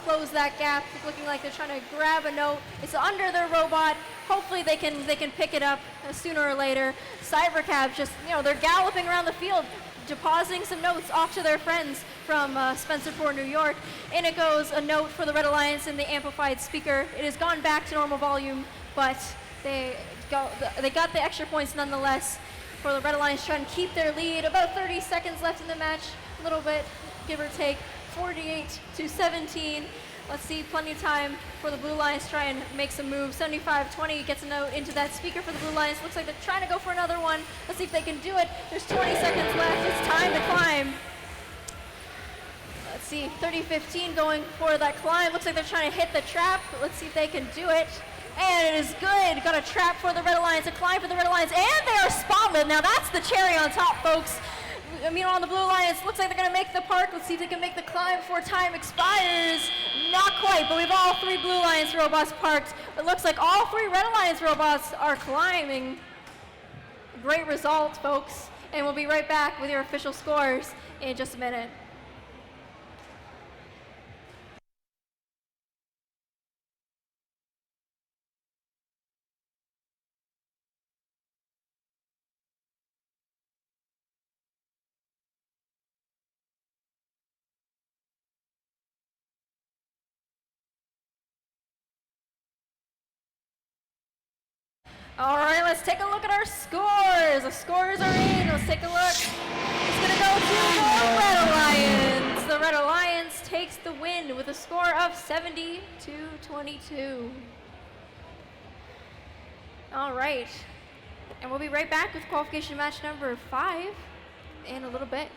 close that gap, looking like they're trying to grab a note. It's under their robot. Hopefully they can pick it up sooner or later. Cybercab just, they're galloping around the field, depositing some notes off to their friends from Spencerport, New York. In it goes a note for the Red Alliance in the amplified speaker. It has gone back to normal volume, but they got the extra points nonetheless for the Red Alliance, trying to keep their lead. About 30 seconds left in the match, a little bit, give or take. 48-17. Let's see, plenty of time for the Blue Lions, try and make some moves. 75-20 gets a note into that speaker for the Blue Lions. Looks like they're trying to go for another one. Let's see if they can do it. There's 20 seconds left. It's time to climb. Let's see, 3015 going for that climb. Looks like they're trying to hit the trap. Let's see if they can do it. And it is good. Got a trap for the Red Alliance, a climb for the Red Alliance, and they are spotted. Now that's the cherry on top, folks. Meanwhile, on the Blue Lions, looks like they're going to make the park. Let's see if they can make the climb before time expires. Not quite, but we have all 3 Blue Lions robots parked. It looks like all 3 Red Alliance robots are climbing. Great result, folks. And we'll be right back with your official scores in just a minute. All right, let's take a look at our scores. The scores are in. Let's take a look. It's going to go to the Red Alliance. The Red Alliance takes the win with a score of 70-22. All right. And we'll be right back with qualification match number 5 in a little bit.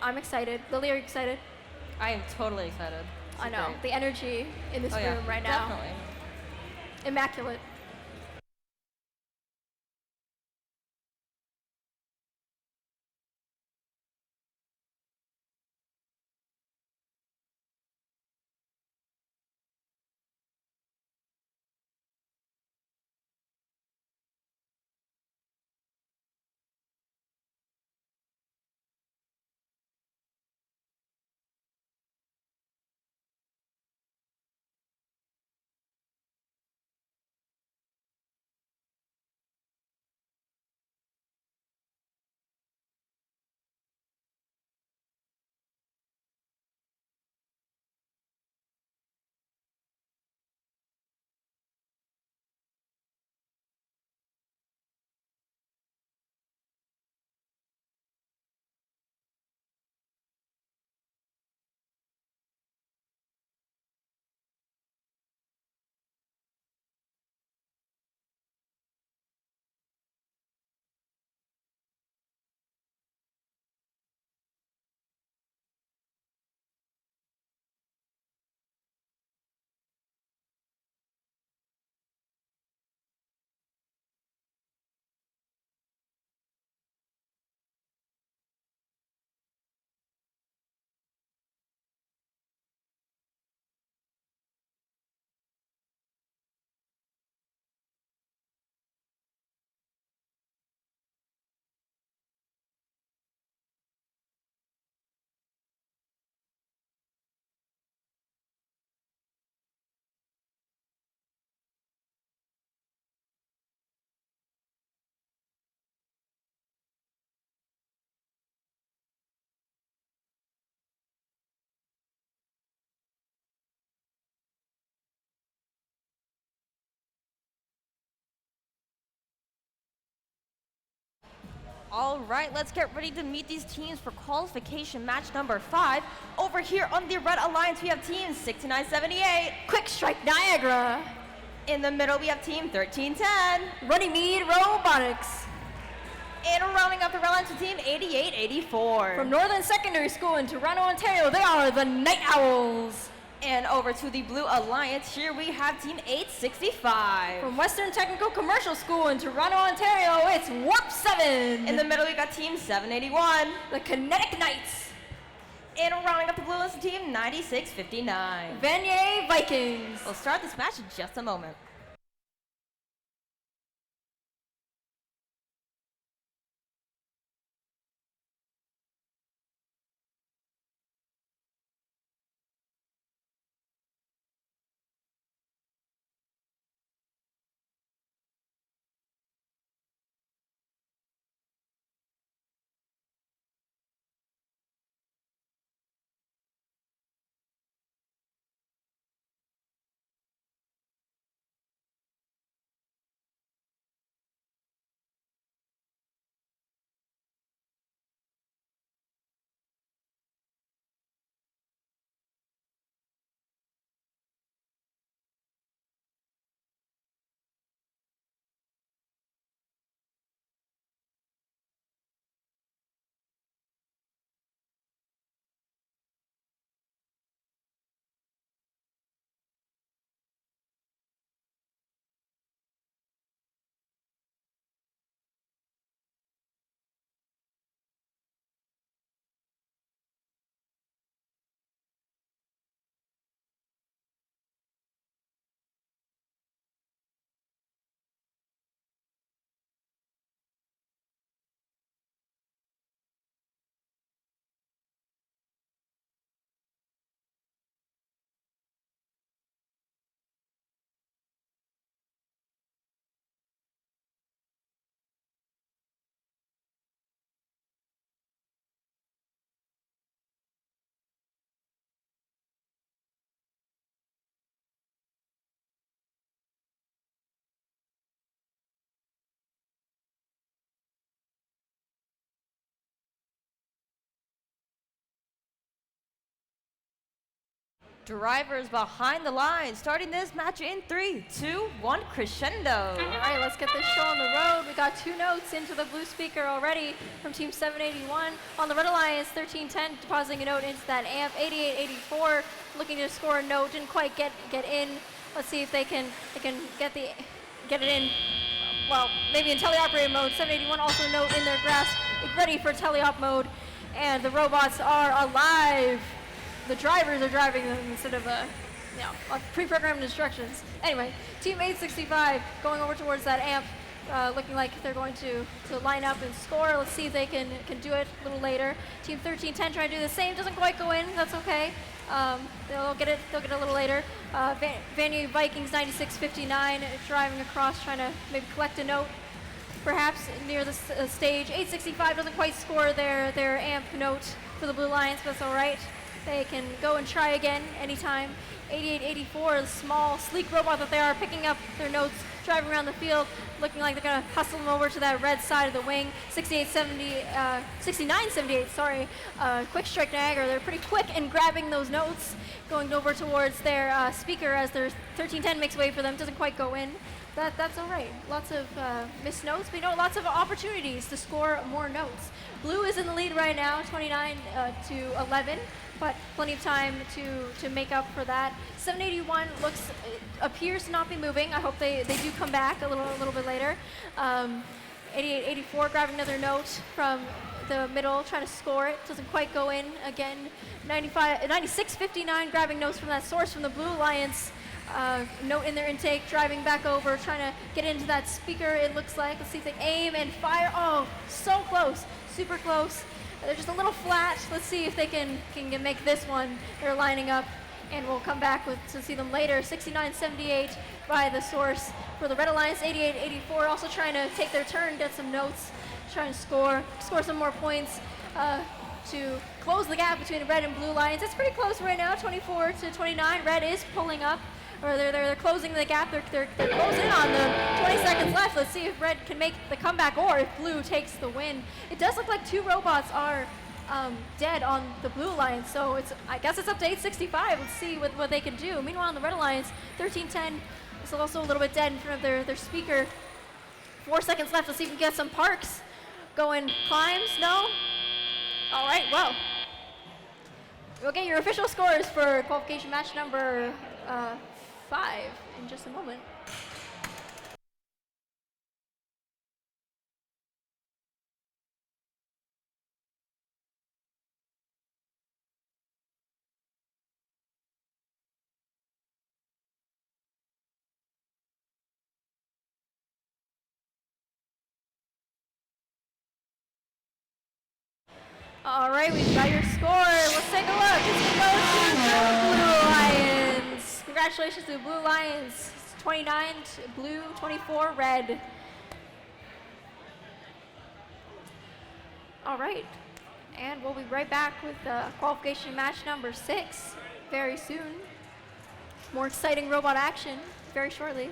I'm excited. Lily, are you excited? I am totally excited. I know. The energy in this room right now. Definitely. Immaculate. All right, let's get ready to meet these teams for qualification match number 5. Over here on the Red Alliance, we have team 6978. Quick Strike Niagara. In the middle, we have team 1310. Runnymede Robotics. And rounding up the Red Alliance with team 8884. From Northern Secondary School in Toronto, Ontario, they are the Night Owls. And over to the Blue Alliance, here we have team 865. From Western Technical Commercial School in Toronto, Ontario, it's Warp 7. In the middle, we got team 781. The Kinetic Knights. And rounding up the Blue Alliance, team 9659. Vanier Vikings. We'll start this match in just a moment. Drivers behind the line, starting this match in 3, 2, 1, crescendo. All right, let's get this show on the road. We got 2 notes into the blue speaker already from Team 781. On the Red Alliance, 1310 depositing a note into that amp. 8884 looking to score a note, didn't quite get in. Let's see if they can get it in. Well, maybe in teleoperator mode. 781 also a note in their grasp, ready for teleop mode, and the robots are alive. The drivers are driving them instead of pre-programmed instructions. Anyway, Team 865 going over towards that amp, looking like they're going to line up and score. Let's see if they can do it a little later. Team 1310 trying to do the same, doesn't quite go in. That's okay. They'll get it a little later. Vanier Vikings 9659 driving across, trying to maybe collect a note, perhaps near the stage. 865 doesn't quite score their amp note for the Blue Lions, but that's all right. They can go and try again anytime. 8884, the small, sleek robot that they are, picking up their notes, driving around the field, looking like they're going to hustle them over to that red side of the wing. 6978, Quick Strike Niagara, they're pretty quick in grabbing those notes, going over towards their speaker as their 1310 makes way for them, doesn't quite go in. That's all right. Lots of missed notes, but lots of opportunities to score more notes. Blue is in the lead right now, 29 to 11, but plenty of time to make up for that. 781 appears to not be moving. I hope they do come back a little bit later. 8884 grabbing another note from the middle, trying to score it, doesn't quite go in again. 9659 grabbing notes from that source from the Blue Alliance. Note in their intake, driving back over, trying to get into that speaker, it looks like. Let's see if they aim and fire. Oh, so close, super close. They're just a little flat. Let's see if they can make this one. They're lining up, and we'll come back to see them later. 6978 by the source for the Red Alliance. 8884 also trying to take their turn, get some notes, trying to score some more points to close the gap between Red and Blue Lions. It's pretty close right now, 24 to 29. Red is pulling up. or they're closing the gap. They're closing in on them. 20 seconds left. Let's see if red can make the comeback or if blue takes the win. It does look like 2 robots are dead on the blue alliance, so I guess it's up to 865. Let's see what they can do. Meanwhile, on the red alliance, 1310 is also a little bit dead in front of their speaker. 4 seconds left. Let's see if we can get some parks going. Climbs, no? All right, well, we'll get your official scores for qualification match number 5 in just a moment. All right, we've got your score. Let's take a look. It's going to go to the Blue Lions. Congratulations to the Blue Lions. 29 to blue, 24 red. All right, and we'll be right back with qualification match number 6 very soon. More exciting robot action very shortly.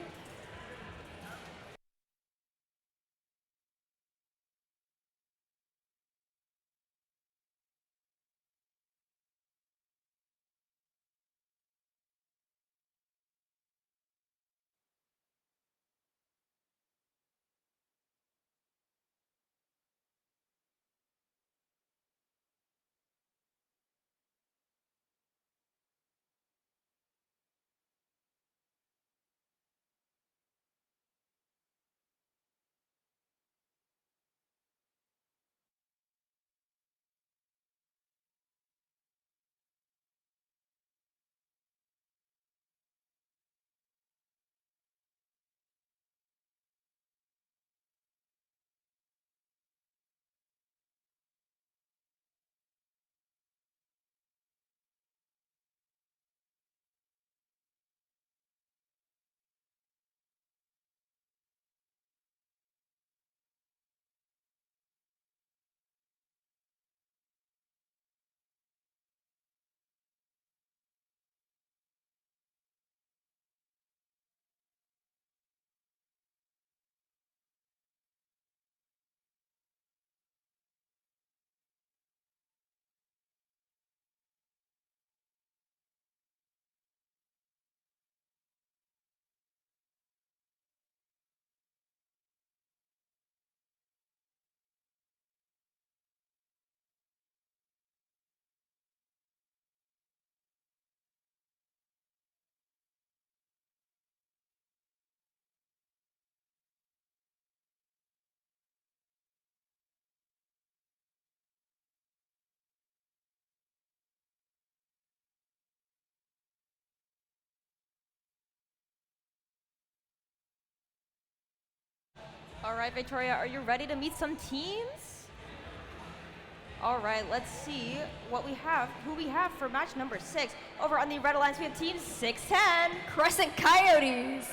All right, Victoria, are you ready to meet some teams? All right, let's see who we have for match number 6. Over on the red alliance, we have team 610. Crescent Coyotes.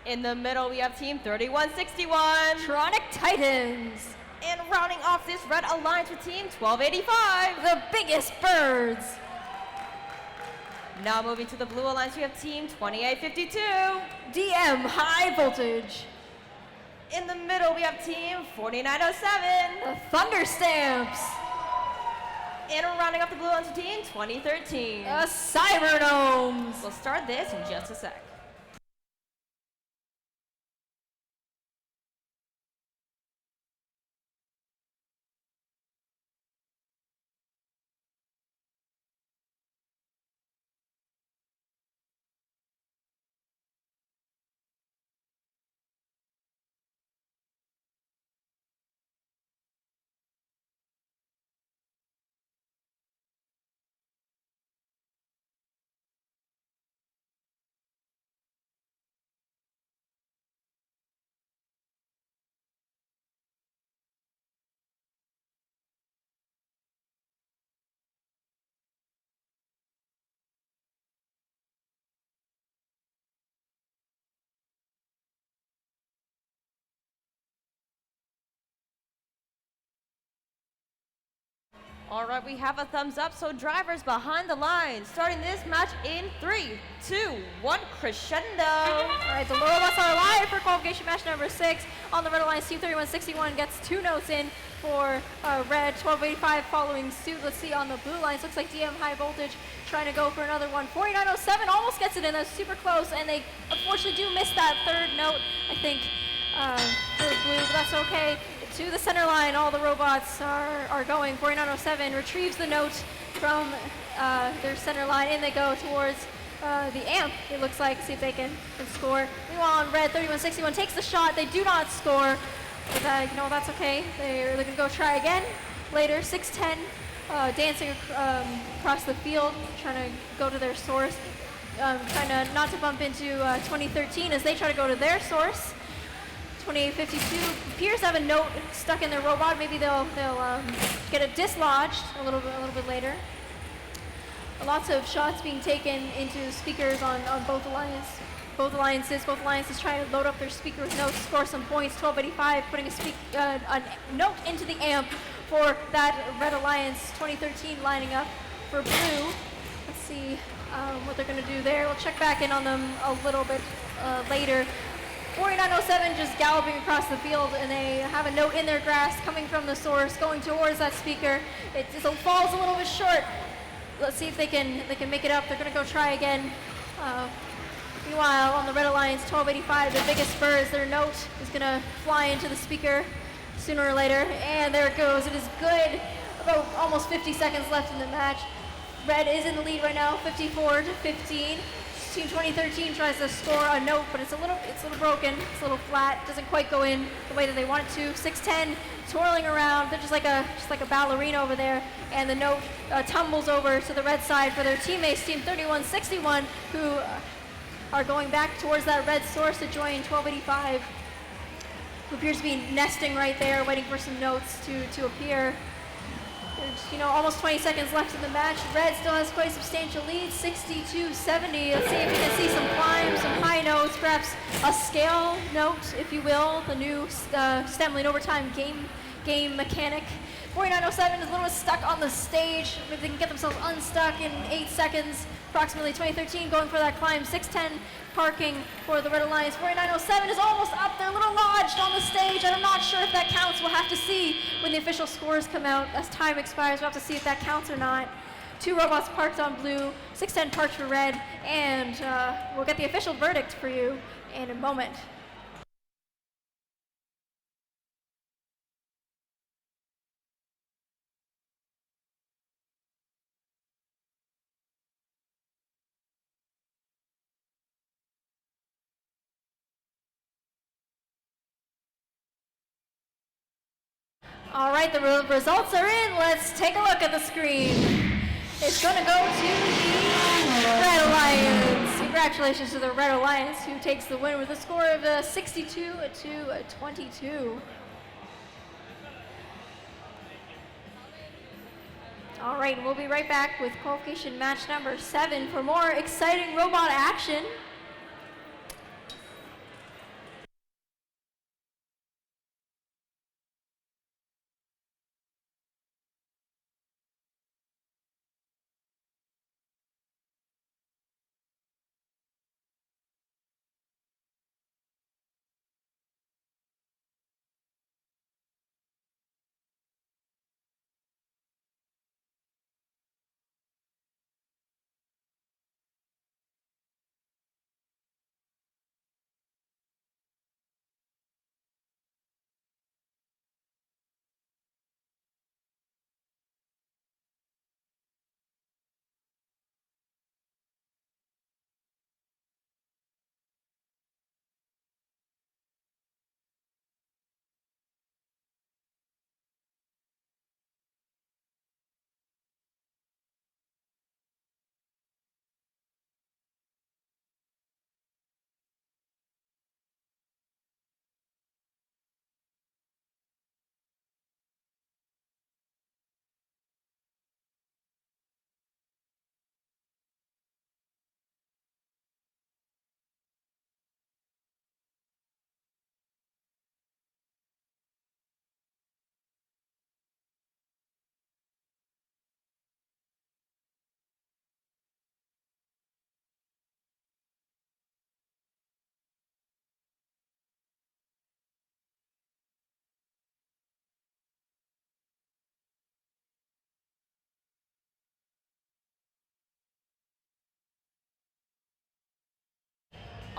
In the middle, we have team 3161. Tronic Titans. And rounding off this red alliance with team 1285. The Biggest Birds. Now moving to the blue alliance, we have team 2852. DM High Voltage. In the middle, we have team 4907. The Thunder Stamps. And rounding off the blue alliance with team 2013. The Cybergnomes. We'll start this in just a sec. All right, we have a thumbs up, so drivers behind the line, starting this match in 3, 2, 1, crescendo. All right, the robots are live for qualification match number 6. On the Red Alliance, Team 3161 gets 2 notes in for Red, 1285 following suit. Let's see on the blue lines, looks like DM High Voltage trying to go for another one. 4907 almost gets it in, that's super close, and they unfortunately do miss that third note, I think, for blue, but that's okay. To the center line, all the robots are going. 4907 retrieves the note from their center line, and they go towards the amp, it looks like, see if they can score. Meanwhile, on Red, 3161 takes the shot. They do not score, but that's okay. They're going to go try again later. 610 dancing across the field, trying to go to their source, trying to not to bump into 2013 as they try to go to their source. 2852 appears to have a note stuck in their robot. Maybe they'll get it dislodged a little bit later. Lots of shots being taken into speakers on both alliances. Both alliances trying to load up their speaker with notes, score some points. 1285 putting a note into the amp for that Red Alliance. 2013 lining up for blue. Let's see what they're going to do there. We'll check back in on them a little bit later. 4907 just galloping across the field, and they have a note in their grasp coming from the source, going towards that speaker. It falls a little bit short. Let's see if they can make it up. They're going to go try again. Meanwhile, on the Red Alliance, 1285, the biggest spurs, their note is going to fly into the speaker sooner or later, and there it goes. It is good. About almost 50 seconds left in the match. Red is in the lead right now, 54-15. Team 2013 tries to score a note, but it's a little broken. It's a little flat. Doesn't quite go in the way that they want it to. 610 twirling around. They're just like a ballerina over there, and the note tumbles over to the red side for their teammates, Team 3161, who are going back towards that red source to join 1285, who appears to be nesting right there, waiting for some notes to appear. There's, almost 20 seconds left in the match. Red still has quite a substantial lead, 62-70. Let's see if we can see some climbs, some high notes, perhaps a scale note, if you will, the new STEM Lane Overtime game mechanic. 4907 is a little bit stuck on the stage. Maybe they can get themselves unstuck in 8 seconds. Approximately 2013 going for that climb. 610 parking for the Red Alliance. 4907 is almost up. They're a little lodged on the stage. I'm not sure if that counts. We'll have to see when the official scores come out. As time expires, we'll have to see if that counts or not. 2 robots parked on blue, 610 parked for red, and we'll get the official verdict for you in a moment. All right, the results are in. Let's take a look at the screen. It's going to go to the Red Alliance. Congratulations to the Red Alliance, who takes the win with a score of 62-22. All right, we'll be right back with qualification match number 7 for more exciting robot action.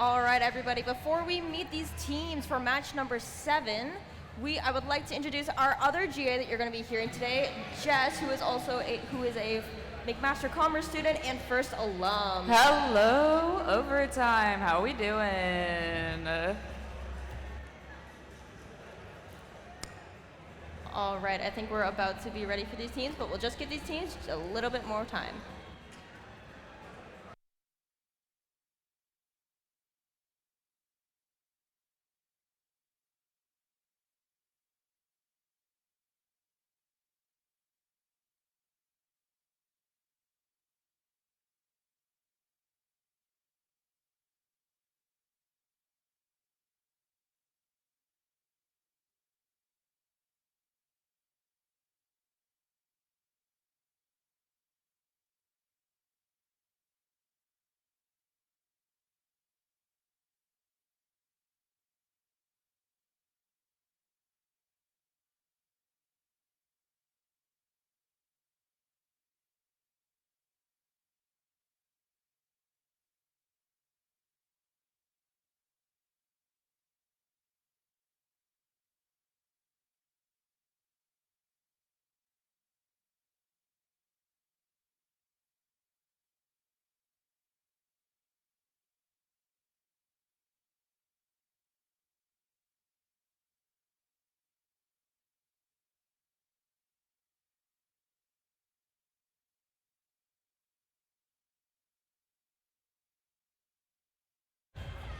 All right, everybody. Before we meet these teams for match number 7, I would like to introduce our other GA that you're going to be hearing today, Jess, who is a McMaster Commerce student and first alum. Hello, Overtime. How we doing? All right, I think we're about to be ready for these teams, but we'll just give these teams just a little bit more time.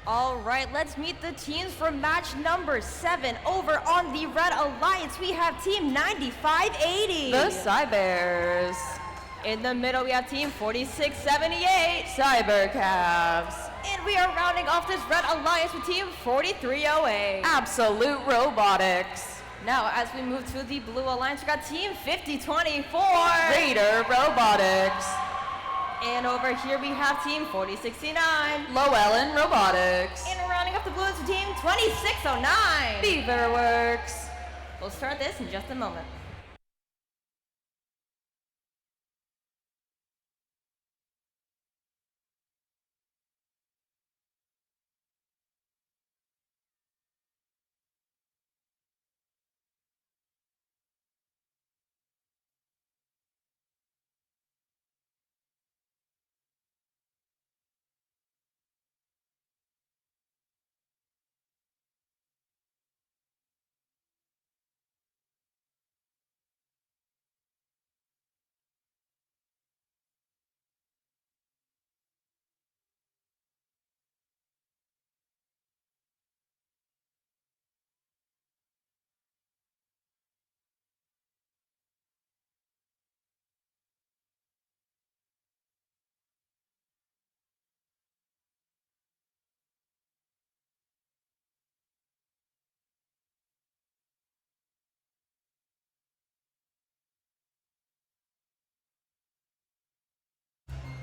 All right, let's meet the teams for match number 7. Over on the Red Alliance, we have Team 9580. The Cybers. In the middle, we have Team 4678. Cybercavs. And we are rounding off this Red Alliance with Team 4308. Absolute Robotics. Now, as we move to the Blue Alliance, we got Team 5024. Raider Robotics. And over here, we have Team 4069. Llewellyn Robotics. And rounding up the Blues with Team 2609. Beaverworks. We'll start this in just a moment.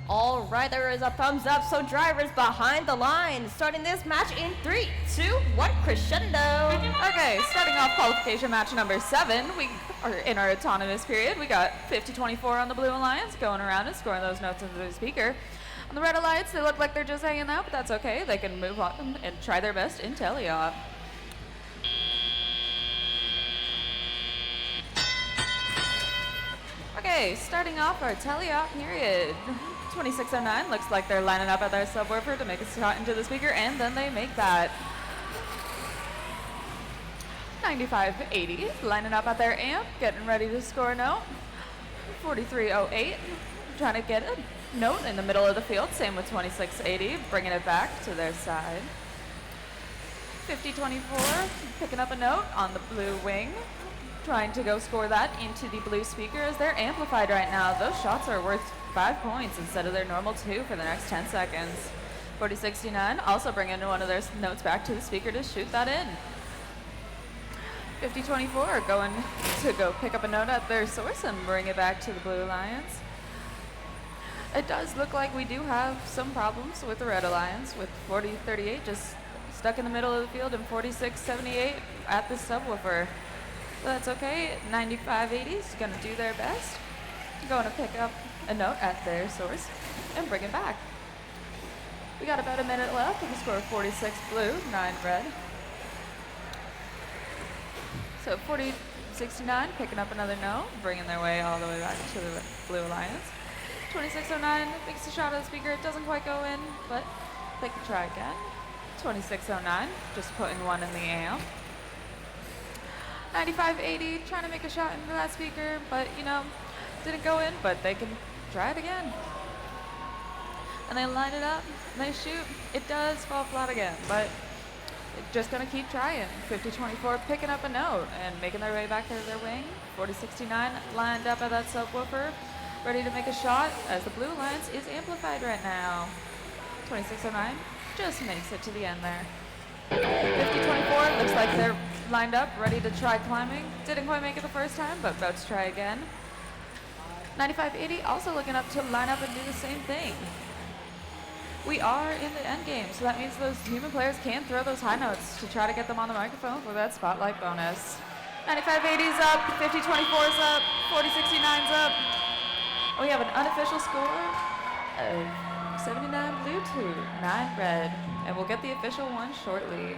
All right, there is a thumbs up, so drivers behind the line. Starting this match in 3, 2, 1, crescendo. Okay, starting off qualification match number 7. We are in our autonomous period. We got 50-24 on the Blue Alliance going around and scoring those notes into the speaker. On the Red Alliance, they look like they're just hanging out, but that's okay. They can move on and try their best in teleop. Okay, starting off our teleop period. 2609 looks like they're lining up at their subwoofer to make a shot into the speaker, and then they make that. 9580 lining up at their amp, getting ready to score a note. 4308 trying to get a note in the middle of the field, same with 2680, bringing it back to their side. 5024 picking up a note on the blue wing, trying to go score that into the blue speaker as they're amplified right now. Those shots are worth 5 points instead of their normal 2 for the next 10 seconds. 4069 also bringing one of their notes back to the speaker to shoot that in. 5024 going to go pick up a note at their source and bring it back to the Blue Alliance. It does look like we do have some problems with the Red Alliance, with 4038 just stuck in the middle of the field and 4678 at the subwoofer. But that's okay. 9580 is going to do their best. Going to pick up a note at their source and bring it back. We got about a minute left with a score of 46 blue, 9 red. So 40-69 picking up another no, bringing their way all the way back to the Blue Alliance. 2609 makes a shot at the speaker. It doesn't quite go in, but they can try again. 2609, just putting one in the amp. 9580 trying to make a shot into that speaker, but you know, didn't go in, but they can try it again. And they line it up, and they shoot. It does fall flat again, but just gonna keep trying. 5024 picking up a note and making their way back to their wing. 4069 lined up at that subwoofer, ready to make a shot as the Blue Alliance is amplified right now. 2609 just makes it to the end there. 5024 looks like they're lined up, ready to try climbing. Didn't quite make it the first time, but about to try again. 9580 also looking up to line up and do the same thing. We are in the end game, so that means those human players can throw those high notes to try to get them on the microphone for that spotlight bonus. 9580's up, 5024's up, 4069's up. We have an unofficial score of 79 blue to 9 red, and we'll get the official one shortly.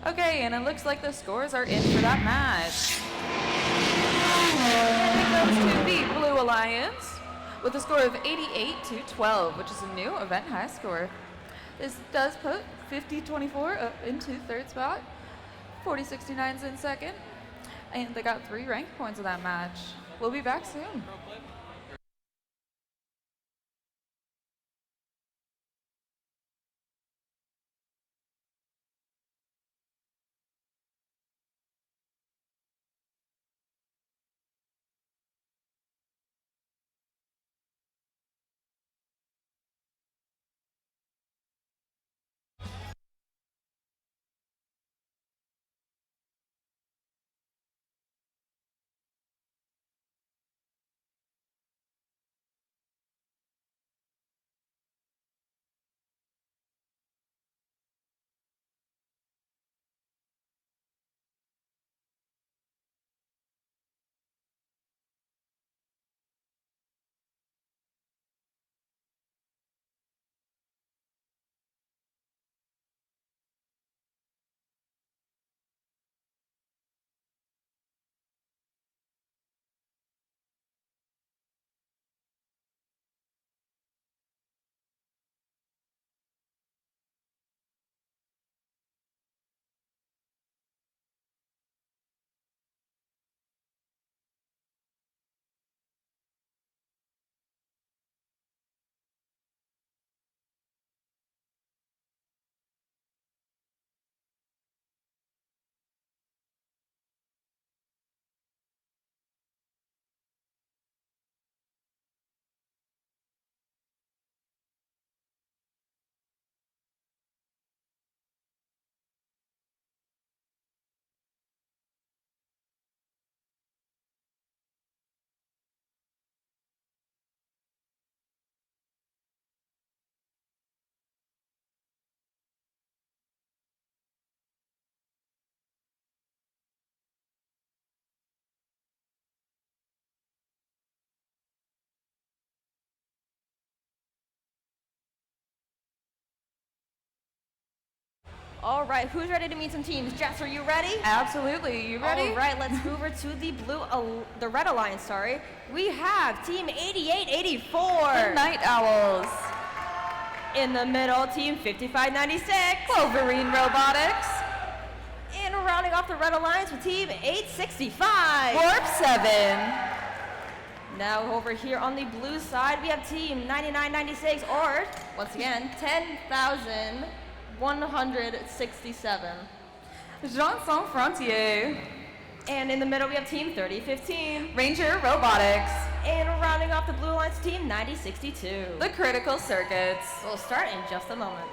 Okay, and it looks like the scores are in for that match. And it goes to the Blue Alliance with a score of 88-12, which is a new event high score. This does put 5024 up into third spot, 4069's in second, and they got 3 rank points in that match. We'll be back soon. All right, who's ready to meet some teams? Jess, are you ready? Absolutely, you ready? All right, let's move over to the Red Alliance, sorry. We have Team 8884. The Night Owls. In the middle, Team 5596. Wolverine Robotics. And rounding off the Red Alliance with Team 865. Warp 7. Now over here on the blue side, we have Team 9996, or, once again, 10,167. Jean Sans Frontier. And in the middle, we have Team 3015. Ranger Robotics. And rounding off the Blue Alliance team 9062. The critical circuits. We'll start in just a moment.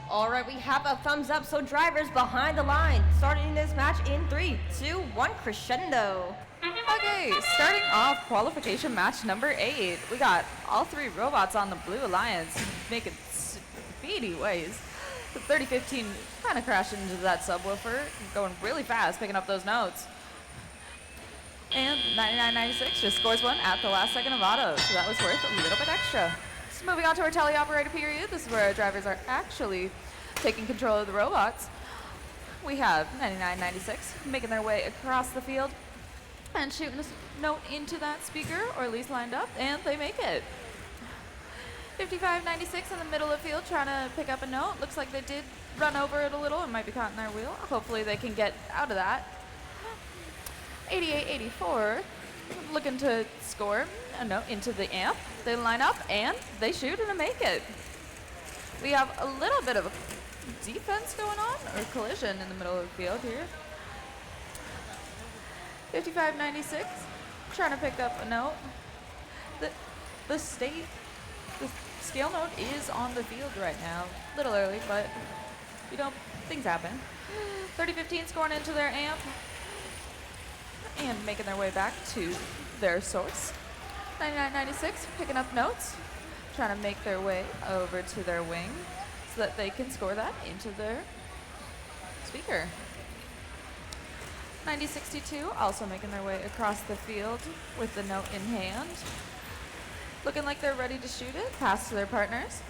All right, we have a thumbs up, so drivers behind the line. Starting this match in 3, 2, 1, crescendo. Okay, starting off qualification match number 8. We got all 3 robots on the Blue Alliance making speedy ways. The 3015 kind of crashed into that subwoofer, going really fast, picking up those notes. And 9996 just scores one at the last second of auto, so that was worth a little bit extra. So moving on to our teleoperator period, this is where our drivers are actually taking control of the robots. We have 9996 making their way across the field and shooting a note into that speaker, or at least lined up, and they make it. 5596 in the middle of the field trying to pick up a note. Looks like they did run over it a little and might be caught in their wheel. Hopefully they can get out of that. 8884 looking to score a note into the amp. They line up and they shoot and make it. We have a little bit of a defense going on, or collision in the middle of the field here. 5596 trying to pick up a note. The scale note is on the field right now. A little early, but things happen. 3015 scoring into their amp and making their way back to their source. 9996 picking up notes, trying to make their way over to their wing so that they can score that into their speaker. 9062 also making their way across the field with the note in hand. Looking like they're ready to shoot it, pass to their partners.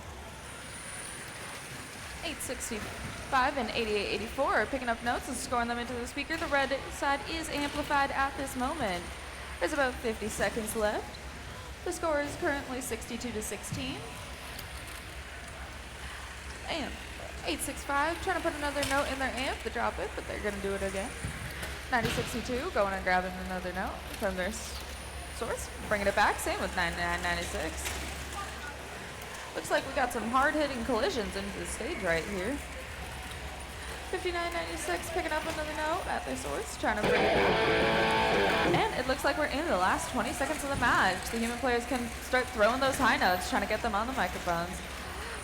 865 and 8884 are picking up notes and scoring them into the speaker. The red side is amplified at this moment. There's about 50 seconds left. The score is currently 62-16. And 865 trying to put another note in their amp to drop it, but they're going to do it again. 9062 going and grabbing another note from their source, bringing it back. Same with 9996. Looks like we got some hard-hitting collisions into the stage right here. 5996 picking up another note at their source, trying to bring it back. And it looks like we're in the last 20 seconds of the match. The human players can start throwing those high notes, trying to get them on the microphones.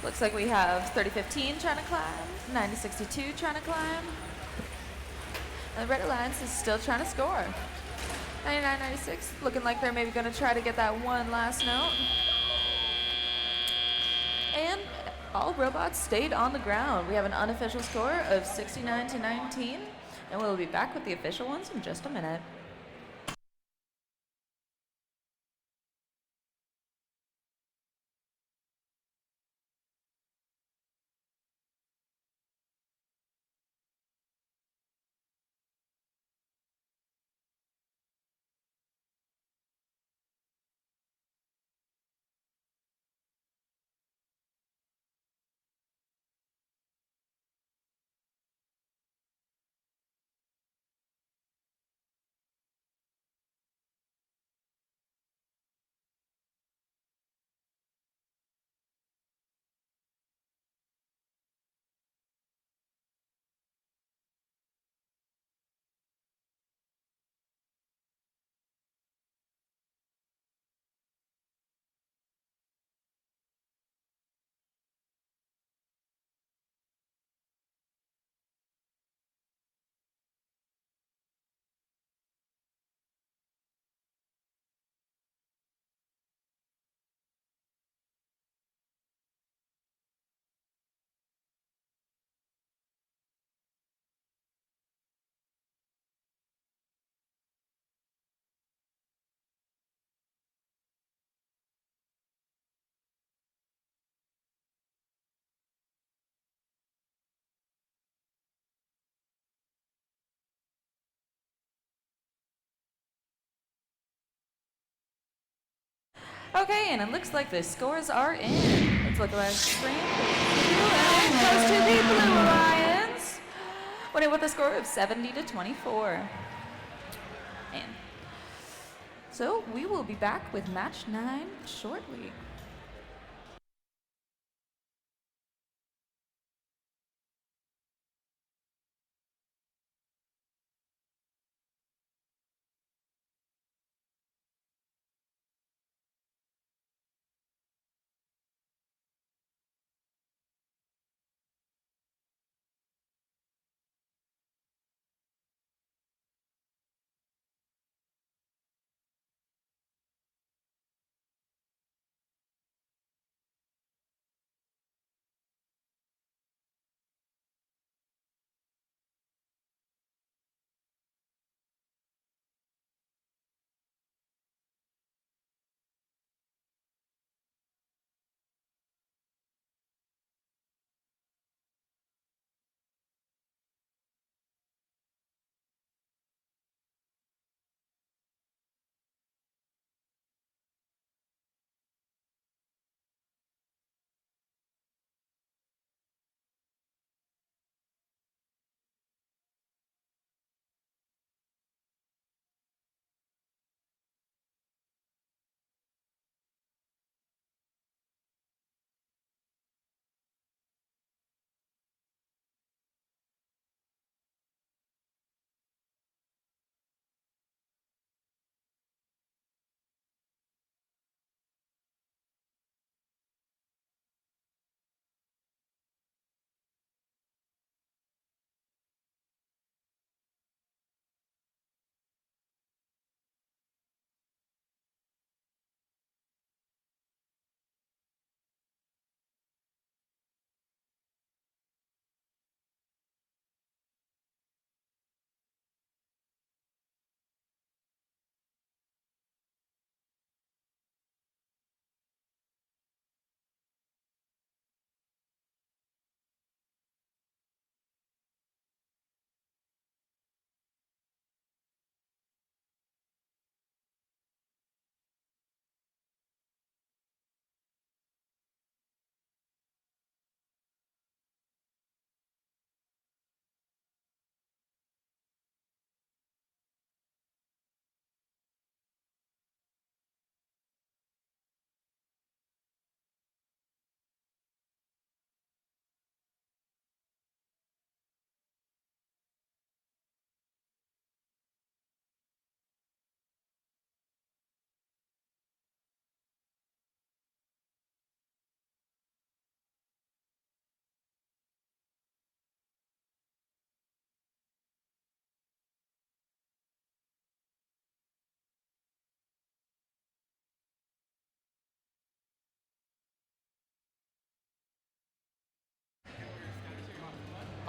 Looks like we have 3015 trying to climb, 9062 trying to climb. And the Red Alliance is still trying to score. 9996 looking like they're maybe going to try to get that one last note. And all robots stayed on the ground. We have an unofficial score of 69-19, and we'll be back with the official ones in just a minute. Okay, and it looks like the scores are in. Let's look at our screen. And it goes to the Blue Alliance, winning with a score of 70-24. And so we will be back with match 9 shortly.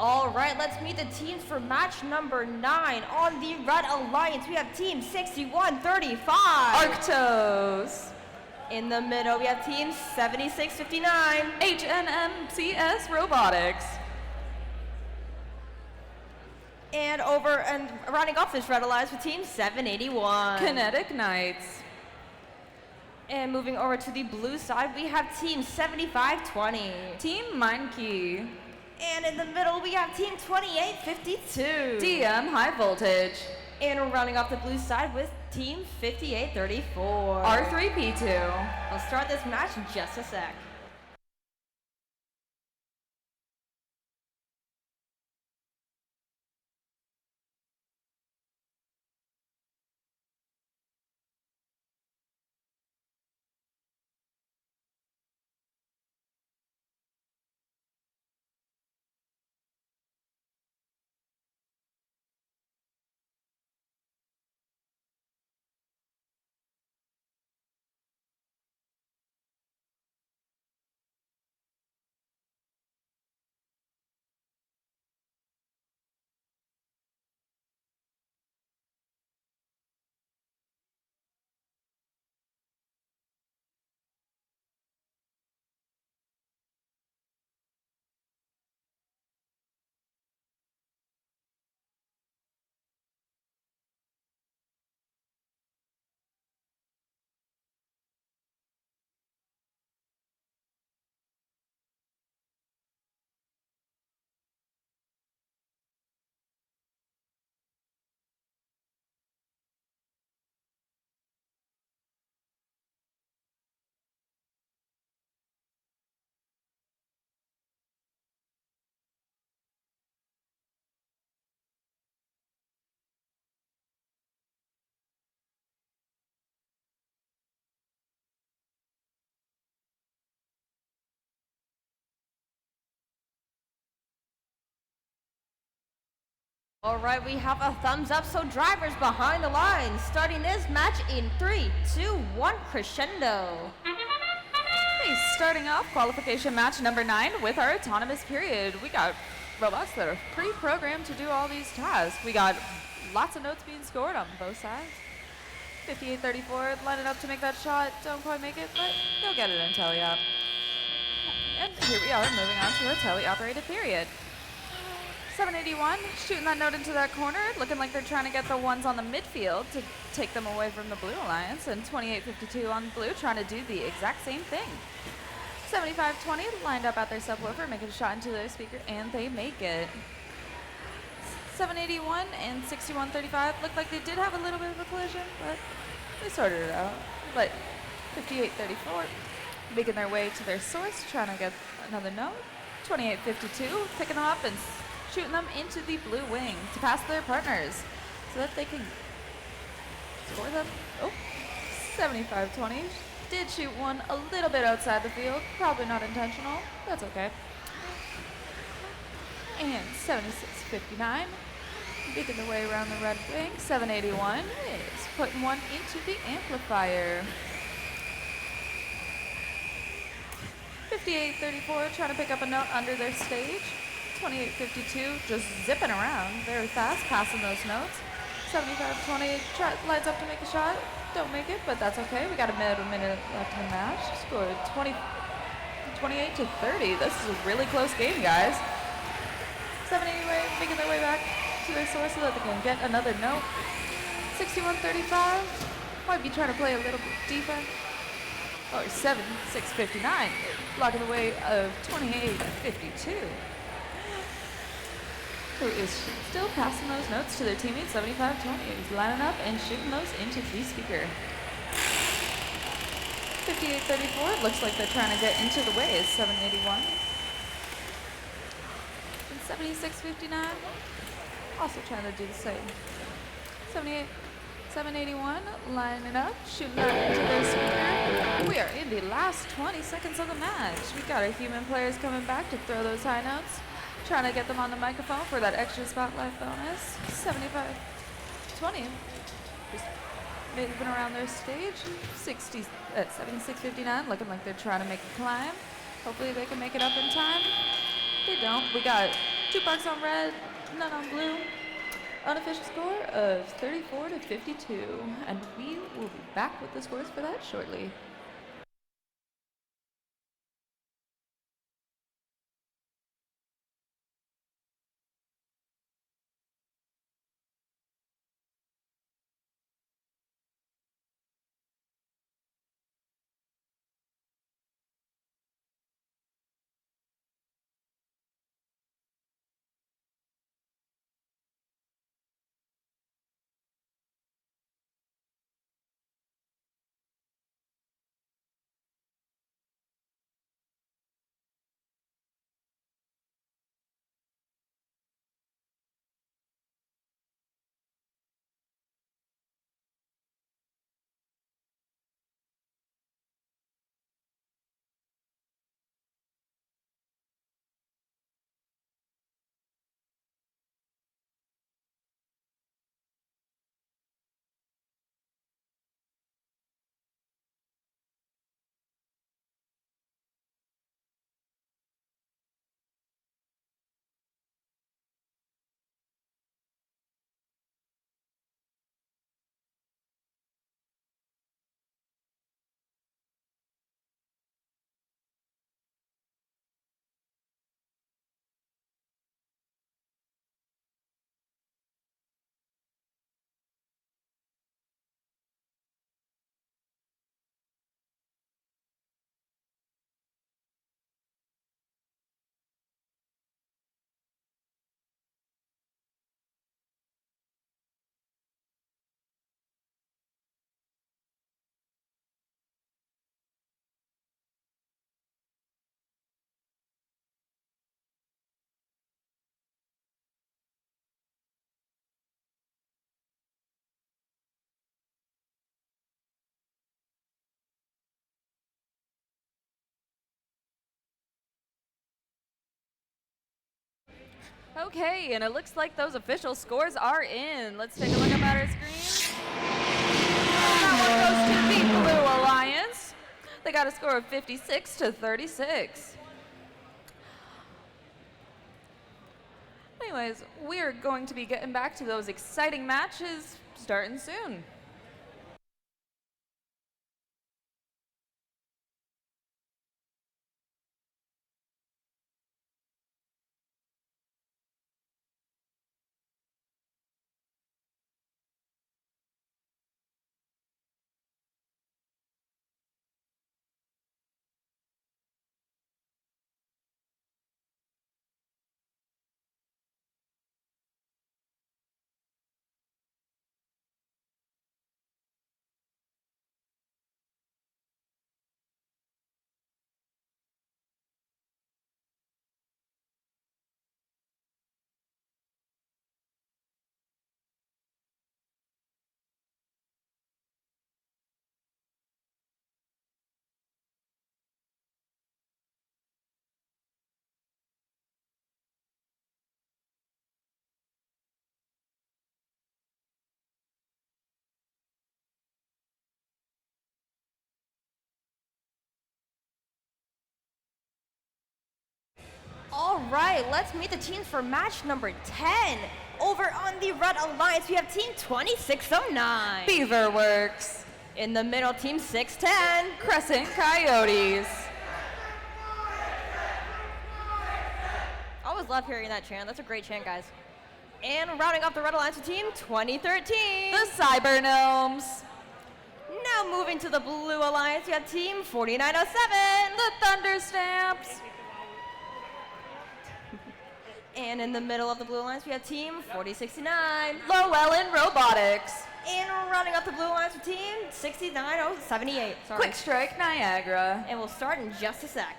All right, let's meet the teams for match number 9. On the Red Alliance, we have Team 6135. Arctos. In the middle, we have Team 7659. HNMCS Robotics. And rounding off this Red Alliance with Team 781. Kinetic Knights. And moving over to the blue side, we have Team 7520. Team Mindkey. And in the middle, we have Team 2852. DM High Voltage. And rounding off the blue side with Team 5834. R3P2. We'll start this match in just a sec. All right, we have a thumbs up, so drivers behind the lines. Starting this match in 3, 2, 1, crescendo. Hey, starting off qualification match number 9 with our autonomous period. We got robots that are pre-programmed to do all these tasks. We got lots of notes being scored on both sides. 5834 lining up to make that shot. Don't quite make it, but they'll get it in teleop. And here we are moving on to a tele-operated period. 781 shooting that note into that corner, looking like they're trying to get the ones on the midfield to take them away from the Blue Alliance, and 2852 on blue trying to do the exact same thing. 7520 lined up at their subwoofer, making a shot into their speaker, and they make it. 781 and 6135 looked like they did have a little bit of a collision, but they sorted it out. But 5834 making their way to their source, trying to get another note. 2852 picking them up and shooting them into the blue wing to pass their partners so that they can score them. Oh, 7520 did shoot one a little bit outside the field. Probably not intentional. That's okay. And 7659 making their way around the red wing. 781 is putting one into the amplifier. 5834 trying to pick up a note under their stage. 2852 just zipping around very fast, passing those notes. 7520 lines up to make a shot. Don't make it, but that's okay. We got a minute left in the match. Scored 28 to 30. This is a really close game, guys. 780 making their way back to their source so that they can get another note. 6135 might be trying to play a little bit defense. Or 7659 blocking the way of 2852. Who is still passing those notes to their teammate 7520, who's lining up and shooting those into the speaker. 5834, looks like they're trying to get into the way is 781. And 7659, also trying to do the same. 781, lining up, shooting that into their speaker. We are in the last 20 seconds of the match. We got our human players coming back to throw those high notes. Trying to get them on the microphone for that extra spotlight bonus. 7520 just moving around their stage. 7659 looking like they're trying to make a climb. Hopefully they can make it up in time. They don't. We got 2 pucks on red, none on blue. Unofficial score of 34 to 52. And we will be back with the scores for that shortly. Okay, and it looks like those official scores are in. Let's take a look up at our screen. That one goes to the Blue Alliance. They got a score of 56 to 36. Anyways, we're going to be getting back to those exciting matches starting soon. All right, let's meet the teams for match number 10. Over on the Red Alliance, we have Team 2609. Beaverworks. In the middle, Team 610. Crescent Coyotes. Always love hearing that chant. That's a great chant, guys. And rounding off the Red Alliance with Team 2013. The Cyber Gnomes. Now moving to the Blue Alliance, we have Team 4907. The Thunder Stamps. And in the middle of the Blue Alliance, we have Team 4069. Llewellyn Robotics. And rounding up the Blue Alliance with Team 69078. Sorry. Quick Strike Niagara. And we'll start in just a sec.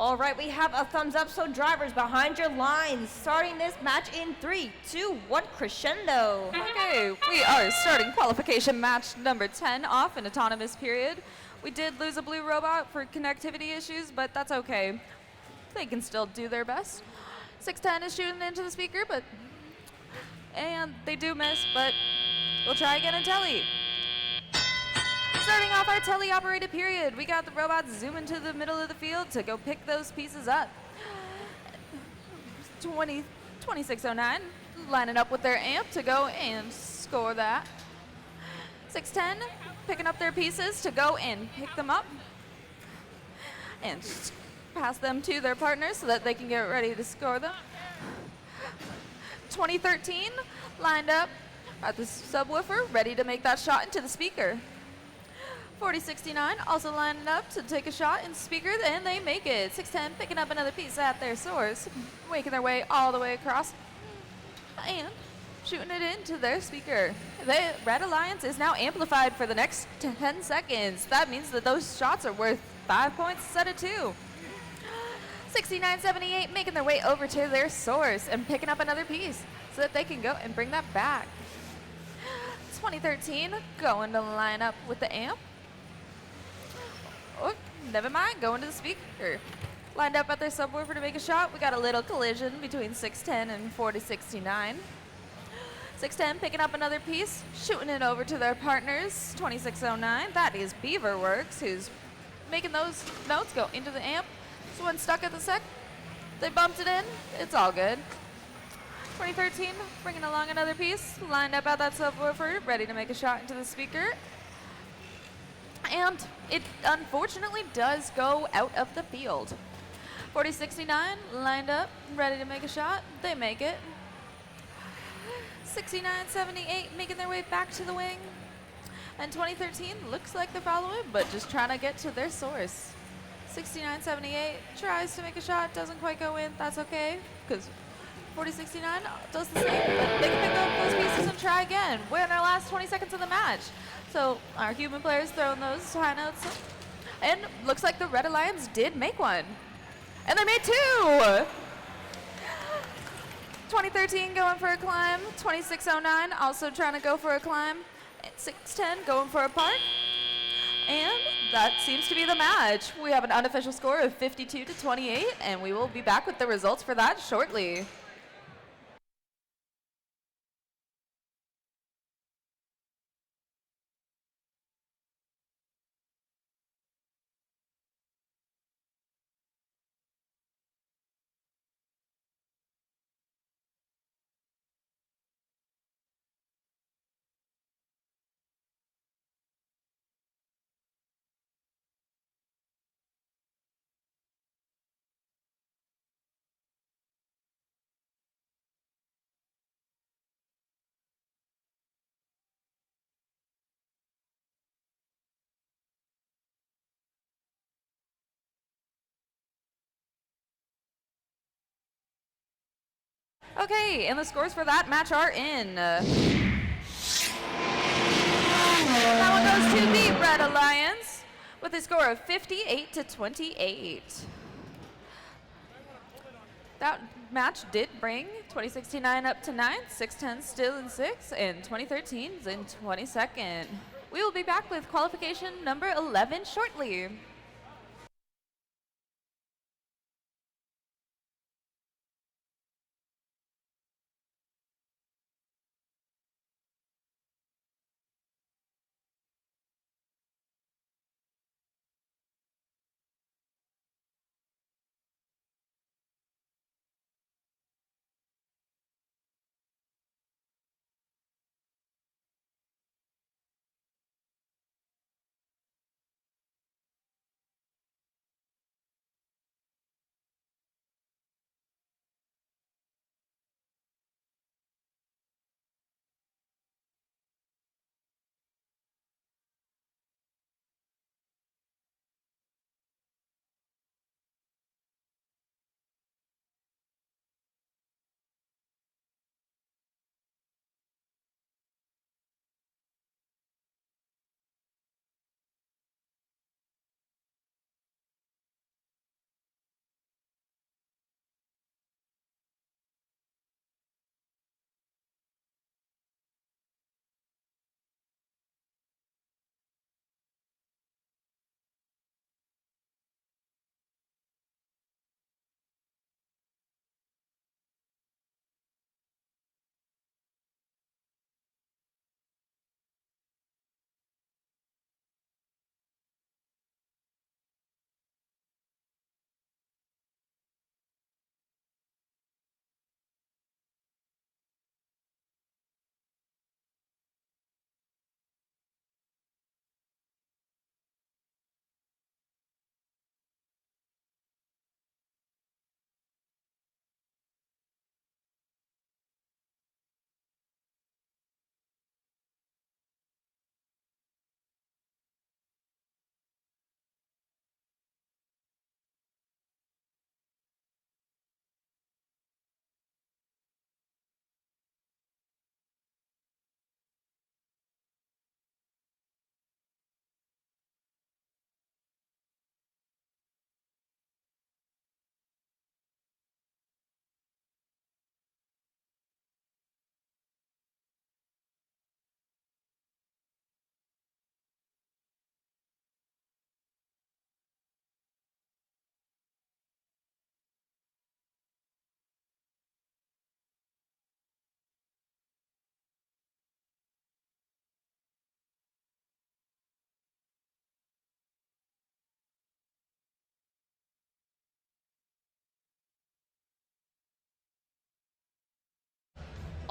All right, we have a thumbs up, so drivers behind your lines. Starting this match in 3, 2, 1, crescendo. Okay, we are starting qualification match number 10 off in autonomous period. We did lose a blue robot for connectivity issues, but that's okay. They can still do their best. 610 is shooting into the speaker, and they do miss, but we'll try again in telly. Starting off our tele-operated period, we got the robots zooming to the middle of the field to go pick those pieces up. 2609 lining up with their amp to go and score that. 610 picking up their pieces to go and pick them up and pass them to their partners so that they can get ready to score them. 2013 lined up at the subwoofer, ready to make that shot into the speaker. 4069 also lining up to take a shot in speaker, and they make it. 610 picking up another piece at their source, making their way all the way across and shooting it into their speaker. The Red Alliance is now amplified for the next 10 seconds. That means that those shots are worth 5 points instead of 2. 6978 making their way over to their source and picking up another piece so that they can go and bring that back. 2013 going to line up with the amp. Oh, never mind, going to the speaker. Lined up at their subwoofer to make a shot. We got a little collision between 610 and 4069. 610 picking up another piece, shooting it over to their partners. 2609, that is Beaverworks, who's making those notes go into the amp. This one stuck at the sec. They bumped it in. It's all good. 2013 bringing along another piece, lined up at that subwoofer, ready to make a shot into the speaker. And it unfortunately does go out of the field. 4069 lined up, ready to make a shot. They make it. 6978 making their way back to the wing. And 2013 looks like they're following, but just trying to get to their source. 6978 tries to make a shot, doesn't quite go in. That's okay, because 4069 does the same, but they can pick up those pieces and try again. We're in our last 20 seconds of the match. So our human players throwing those high notes. And looks like the Red Alliance did make one. And they made 2! 2013 going for a climb. 2609 also trying to go for a climb. 610 going for a park. And that seems to be the match. We have an unofficial score of 52-28, and we will be back with the results for that shortly. Okay, and the scores for that match are in. That one goes to the Red Alliance with a score of 58-28. That match did bring 2069 up to 9th, 610 still in 6th, and 2013's in 22nd. We will be back with qualification number 11 shortly.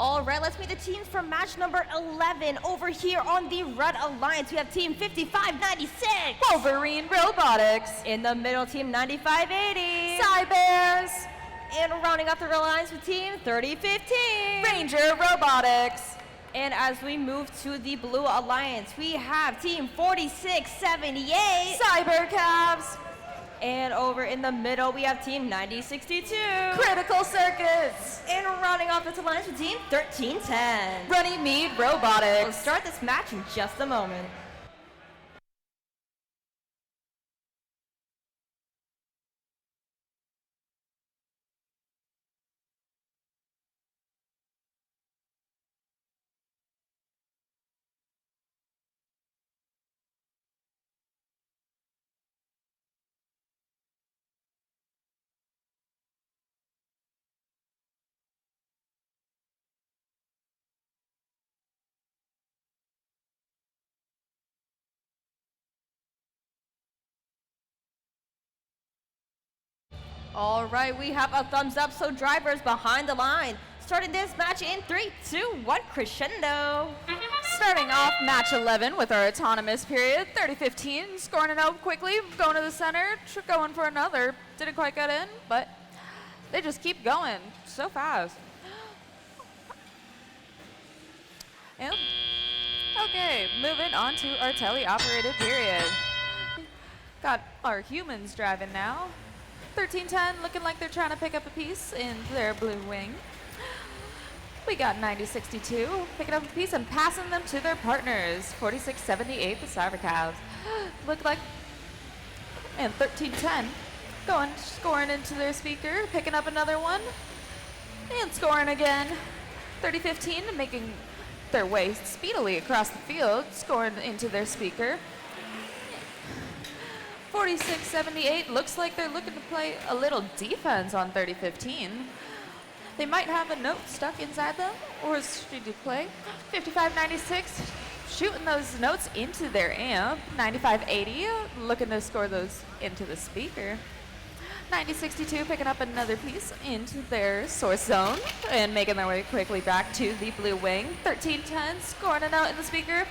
All right, let's meet the teams from match number 11. Over here on the Red Alliance, we have team 5596. Wolverine Robotics. In the middle, team 9580. Cybears. And rounding off the Red Alliance with team 3015. Ranger Robotics. And as we move to the Blue Alliance, we have team 4678. Cybercabs. And over in the middle, we have team 9062. Critical Circuits. And rounding off this alliance with team 1310. Runnymede We'll Robotics. start this match in just a moment. All right, we have a thumbs up, so drivers behind the line. Starting this match in 3, 2, 1, crescendo. Starting off match 11 with our autonomous period, 30-15, scoring it out quickly, going to the center, going for another. Didn't quite get in, but they just keep going so fast. And, okay, moving on to our tele-operated period. Got our humans driving now. 1310 looking like they're trying to pick up a piece in their blue wing. We got 9062 picking up a piece and passing them to their partners. 4678 the Cybercabs. Look like, and 1310 scoring into their speaker, picking up another one, and scoring again. 3015 making their way speedily across the field, scoring into their speaker. 4678 looks like they're looking to play a little defense on 3015. They might have a note stuck inside them, or a strategic play. 5596 shooting those notes into their amp. 9580 looking to score those into the speaker. 9062 picking up another piece into their source zone and making their way quickly back to the blue wing. 1310 scoring a note in the speaker.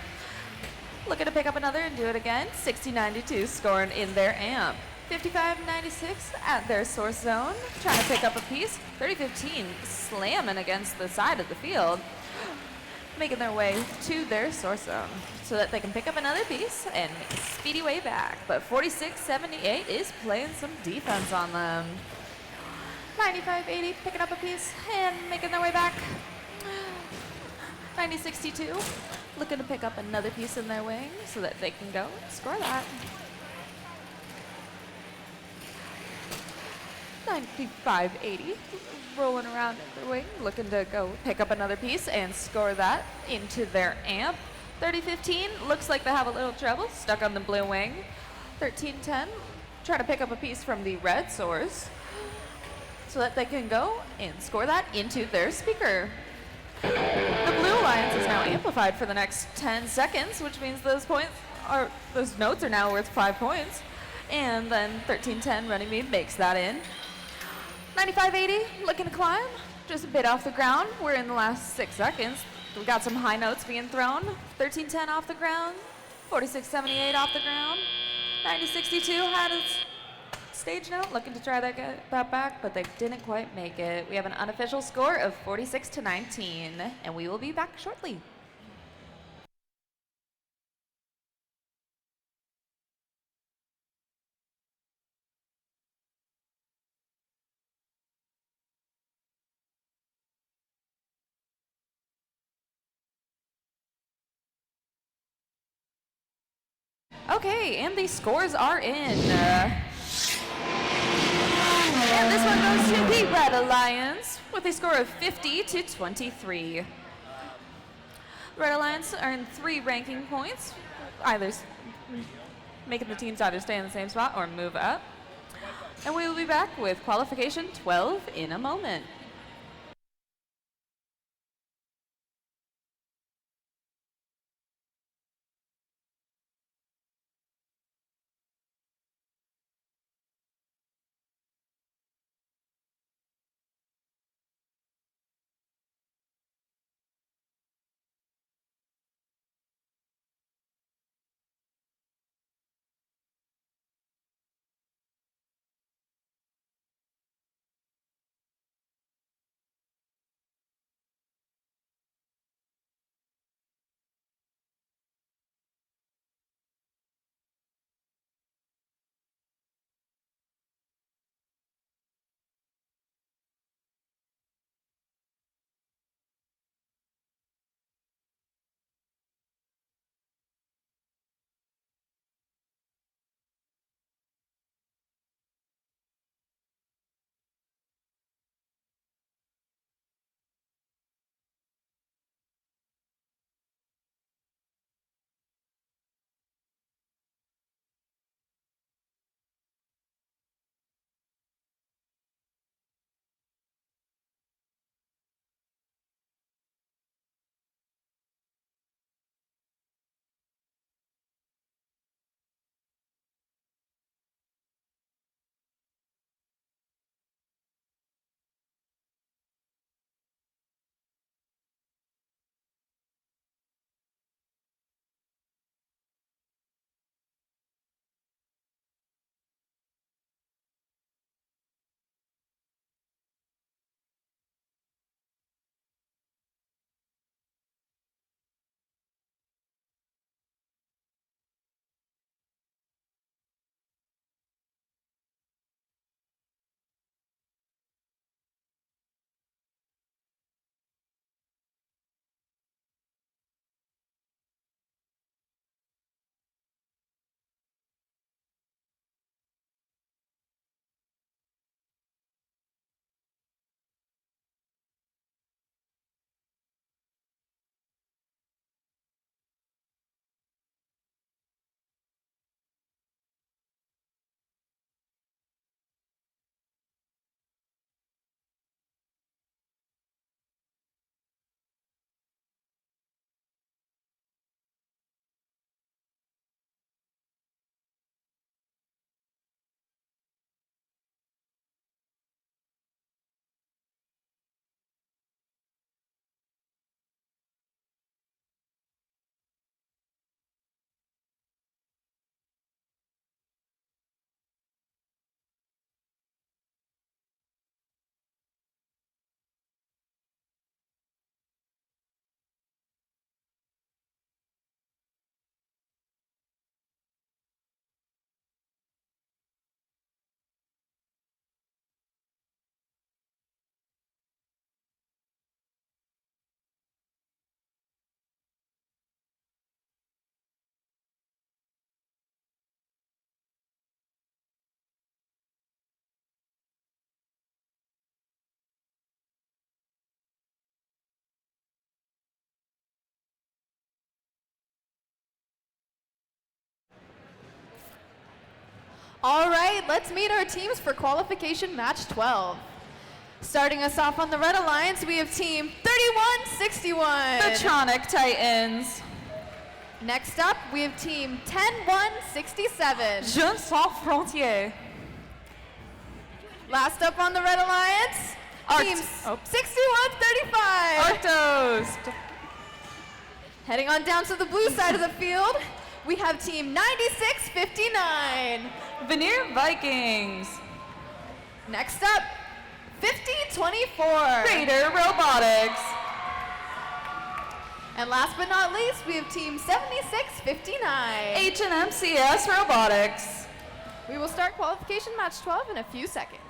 Looking to pick up another and do it again. 6092 scoring in their amp. 5596 at their source zone, trying to pick up a piece. 3015 slamming against the side of the field, making their way to their source zone so that they can pick up another piece and make a speedy way back. But 4678 is playing some defense on them. 9580 picking up a piece and making their way back. 9062 looking to pick up another piece in their wing so that they can go score that. 9580 rolling around in their wing, looking to go pick up another piece and score that into their amp. 3015 looks like they have a little trouble, stuck on the blue wing. 1310 trying to pick up a piece from the red source so that they can go and score that into their speaker. The Blue Alliance is now amplified for the next 10 seconds, which means those notes are now worth 5 points. And then 1310 Runnymede makes that in. 9580 looking to climb, just a bit off the ground. We're in the last 6 seconds. We got some high notes being thrown. 1310 off the ground, 4678 off the ground. 9062 had its stage note, looking to try that back, but they didn't quite make it. We have an unofficial score of 46-19, and we will be back shortly. Okay, and the scores are in. And this one goes to the Red Alliance with a score of 50-23. Red Alliance earned 3 ranking points, making the teams either stay in the same spot or move up. And we will be back with qualification 12 in a moment. All right, let's meet our teams for qualification match 12. Starting us off on the Red Alliance, we have team 3161. The Tronic Titans. Next up, we have team 10167. Jeunes Sans Frontières. Last up on the Red Alliance, team 6135. Arctos. Heading on down to the blue side of the field, we have team 9659. Veneer Vikings. Next up, 5024. Raider Robotics. And last but not least, we have team 7659. H&MCS Robotics. We will start qualification match 12 in a few seconds.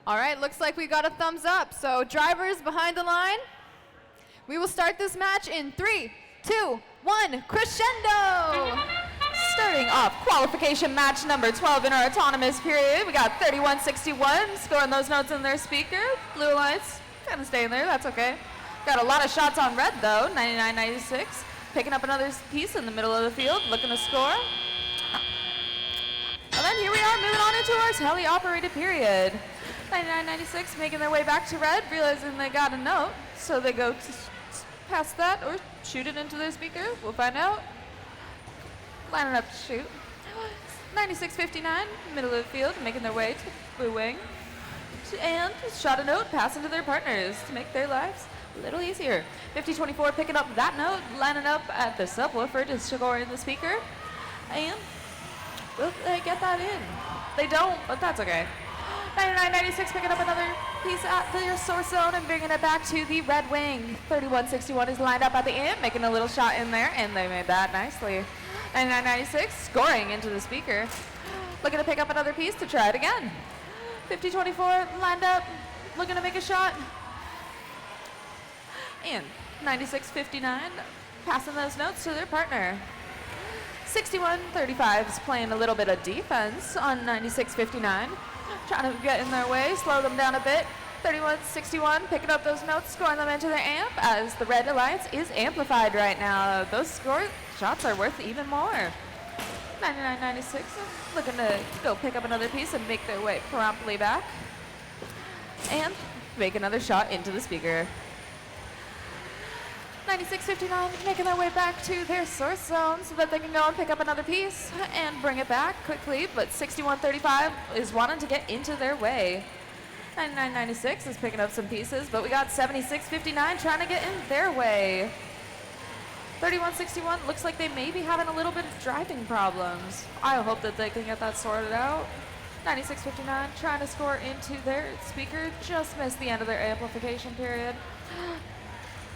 All right, looks like we got a thumbs up. So drivers behind the line, we will start this match in 3, 2, 1, crescendo! Starting off qualification match number 12 in our autonomous period. We got 3161 scoring those notes in their speaker. Blue Alliance kind of staying there, that's okay. Got a lot of shots on red though, 99-96. Picking up another piece in the middle of the field, looking to score. And then here we are moving on into our tele-operated period. 99-96 making their way back to red, realizing they got a note. So they go past that or shoot it into their speaker. We'll find out. Lining up to shoot. 96-59, middle of the field, making their way to blue wing. And shot a note, passing to their partners to make their lives a little easier. 50-24 picking up that note, lining up at the subwoofer to score in the speaker. And will they get that in? They don't, but that's okay. 99-96 picking up another piece at their source zone and bringing it back to the red wing. 31-61 is lined up at the end, making a little shot in there, and they made that nicely. 99-96 scoring into the speaker. Looking to pick up another piece to try it again. 50-24 lined up, looking to make a shot. And 96-59 passing those notes to their partner. 61-35 is playing a little bit of defense on 96-59. Trying to get in their way, slow them down a bit. 31-61 picking up those notes, scoring them into their amp as the Red Alliance is amplified right now. Those shots are worth even more. 99-96 looking to go pick up another piece and make their way promptly back. And make another shot into the speaker. 96-59 making their way back to their source zone so that they can go and pick up another piece and bring it back quickly, but 61-35 is wanting to get into their way. 99-96 is picking up some pieces, but we got 76-59 trying to get in their way. 31-61 looks like they may be having a little bit of driving problems. I hope that they can get that sorted out. 96-59 trying to score into their speaker, just missed the end of their amplification period.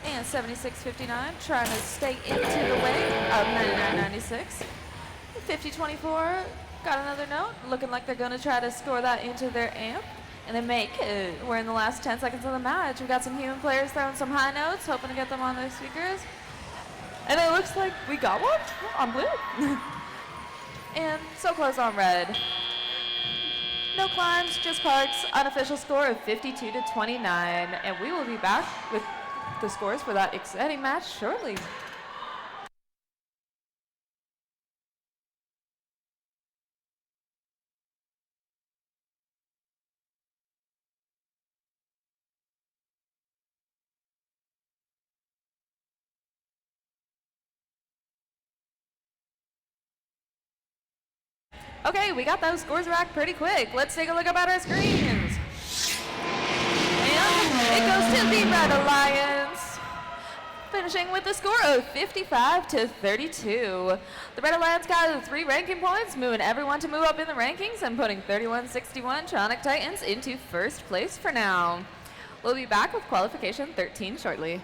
And 76-59 trying to stay into the way of 99-96. 50-24 got another note, looking like they're going to try to score that into their amp. And they make it. We're in the last 10 seconds of the match. We've got some human players throwing some high notes, hoping to get them on their speakers. And it looks like we got one on blue. And so close on red. No climbs, just parks. Unofficial score of 52-29. And we will be back with the scores for that exciting match shortly. Okay, we got those scores back pretty quick. Let's take a look up at our screens. And it goes to the Red Alliance, finishing with a score of 55-32. The Red Alliance got 3 ranking points, moving everyone to move up in the rankings and putting 3161 Tronic Titans into first place for now. We'll be back with qualification 13 shortly.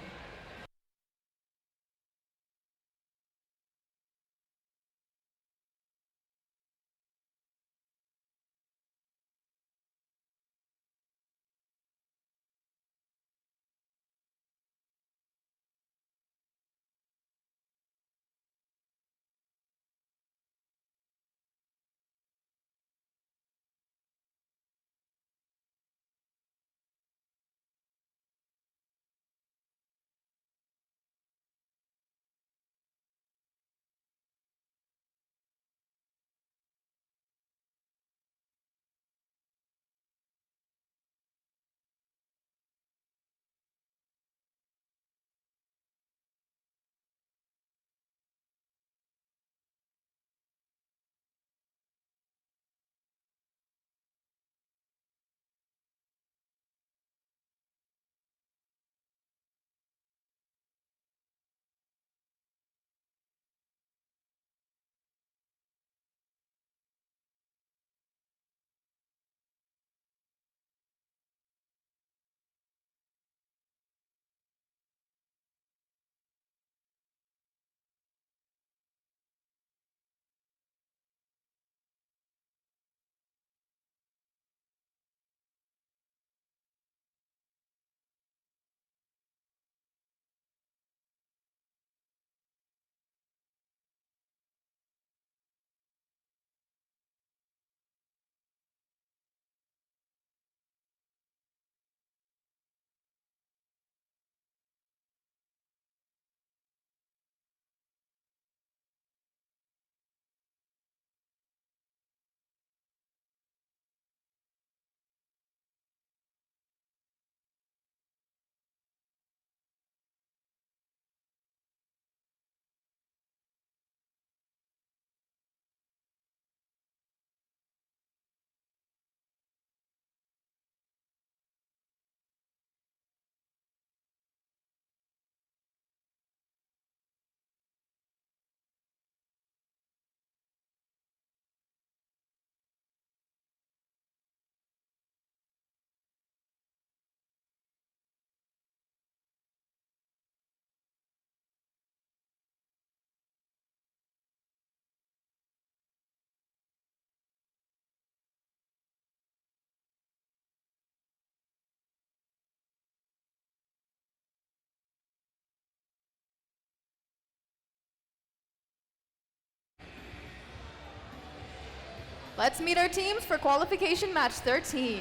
Let's meet our teams for qualification match 13.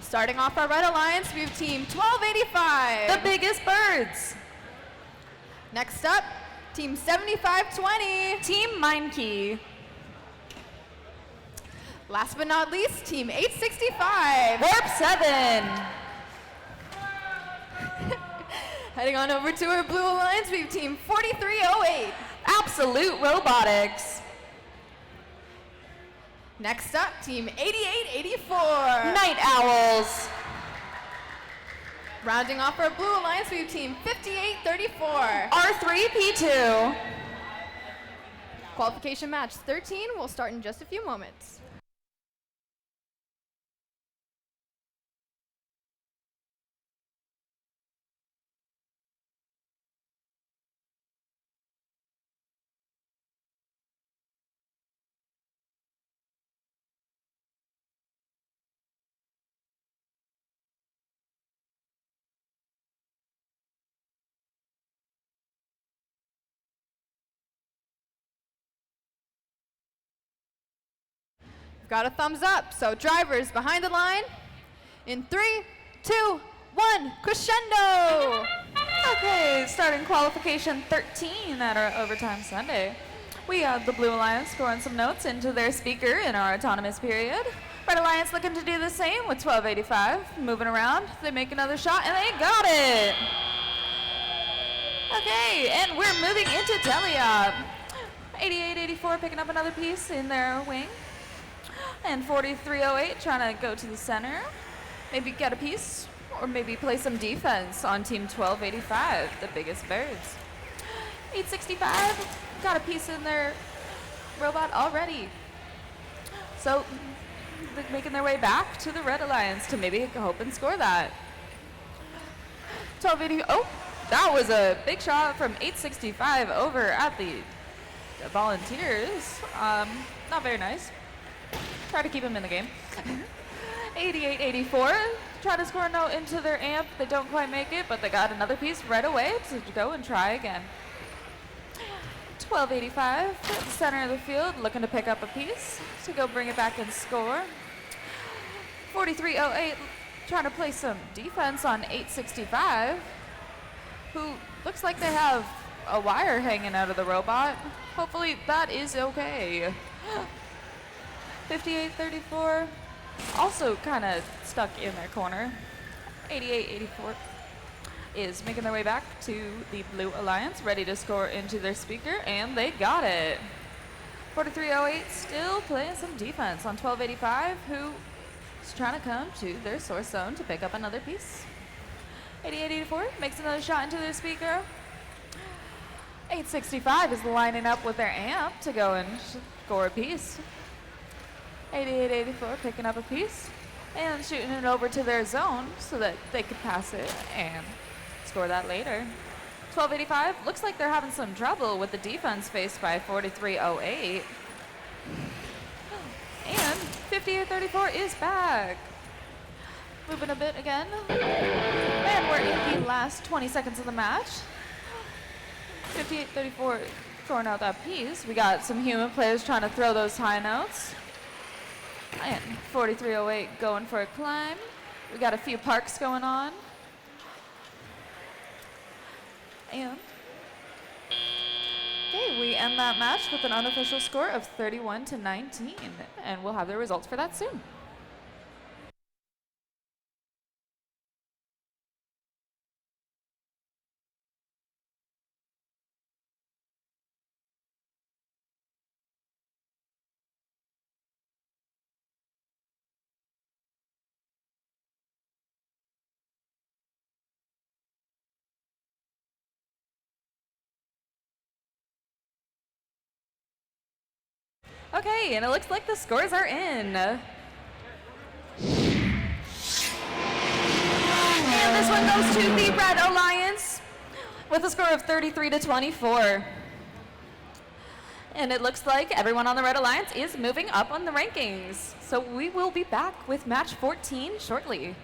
Starting off our Red Alliance, we have team 1285. The biggest birds. Next up, team 7520. Team Meinke. Last but not least, team 865. Warp 7. Heading on over to our Blue Alliance, we have team 4308. Absolute Robotics. Next up, team 8884. Night Owls. Rounding off our Blue Alliance, we have team 5834. R3P2. Qualification match 13 will start in just a few moments. We've got a thumbs up, so drivers behind the line. In 3, 2, 1, crescendo! Okay, starting qualification 13 at our Overtime Sunday. We have the Blue Alliance scoring some notes into their speaker in our autonomous period. Red Alliance looking to do the same with 1285. Moving around, they make another shot and they got it! Okay, and we're moving into Teleop. 8884 picking up another piece in their wing. And 4308 trying to go to the center, maybe get a piece, or maybe play some defense on team 1285, the biggest birds. 865 got a piece in their robot already. So they're making their way back to the Red Alliance to maybe hope and score that. 1280, oh, that was a big shot from 865 over at the Volunteers. Not very nice. Try to keep him in the game. 8884, try to score a note into their amp. They don't quite make it, but they got another piece right away to go and try again. 1285, center of the field, looking to pick up a piece to go bring it back and score. 4308, trying to play some defense on 865, who looks like they have a wire hanging out of the robot. Hopefully that is okay. 5834, also kind of stuck in their corner. 8884 is making their way back to the Blue Alliance, ready to score into their speaker, and they got it. 4308 still playing some defense on 1285, who is trying to come to their source zone to pick up another piece. 8884 makes another shot into their speaker. 865 is lining up with their amp to go and score a piece. 8884 picking up a piece and shooting it over to their zone so that they could pass it and score that later. 1285 looks like they're having some trouble with the defense faced by 4308. And 5834 is back. Moving a bit again. And we're in the last 20 seconds of the match. 5834 throwing out that piece. We got some human players trying to throw those high notes. And 4308 going for a climb. We got a few parks going on. And okay, we end that match with an unofficial score of 31-19, and we'll have the results for that soon. Okay, and it looks like the scores are in. And this one goes to the Red Alliance with a score of 33-24. And it looks like everyone on the Red Alliance is moving up on the rankings. So we will be back with match 14 shortly.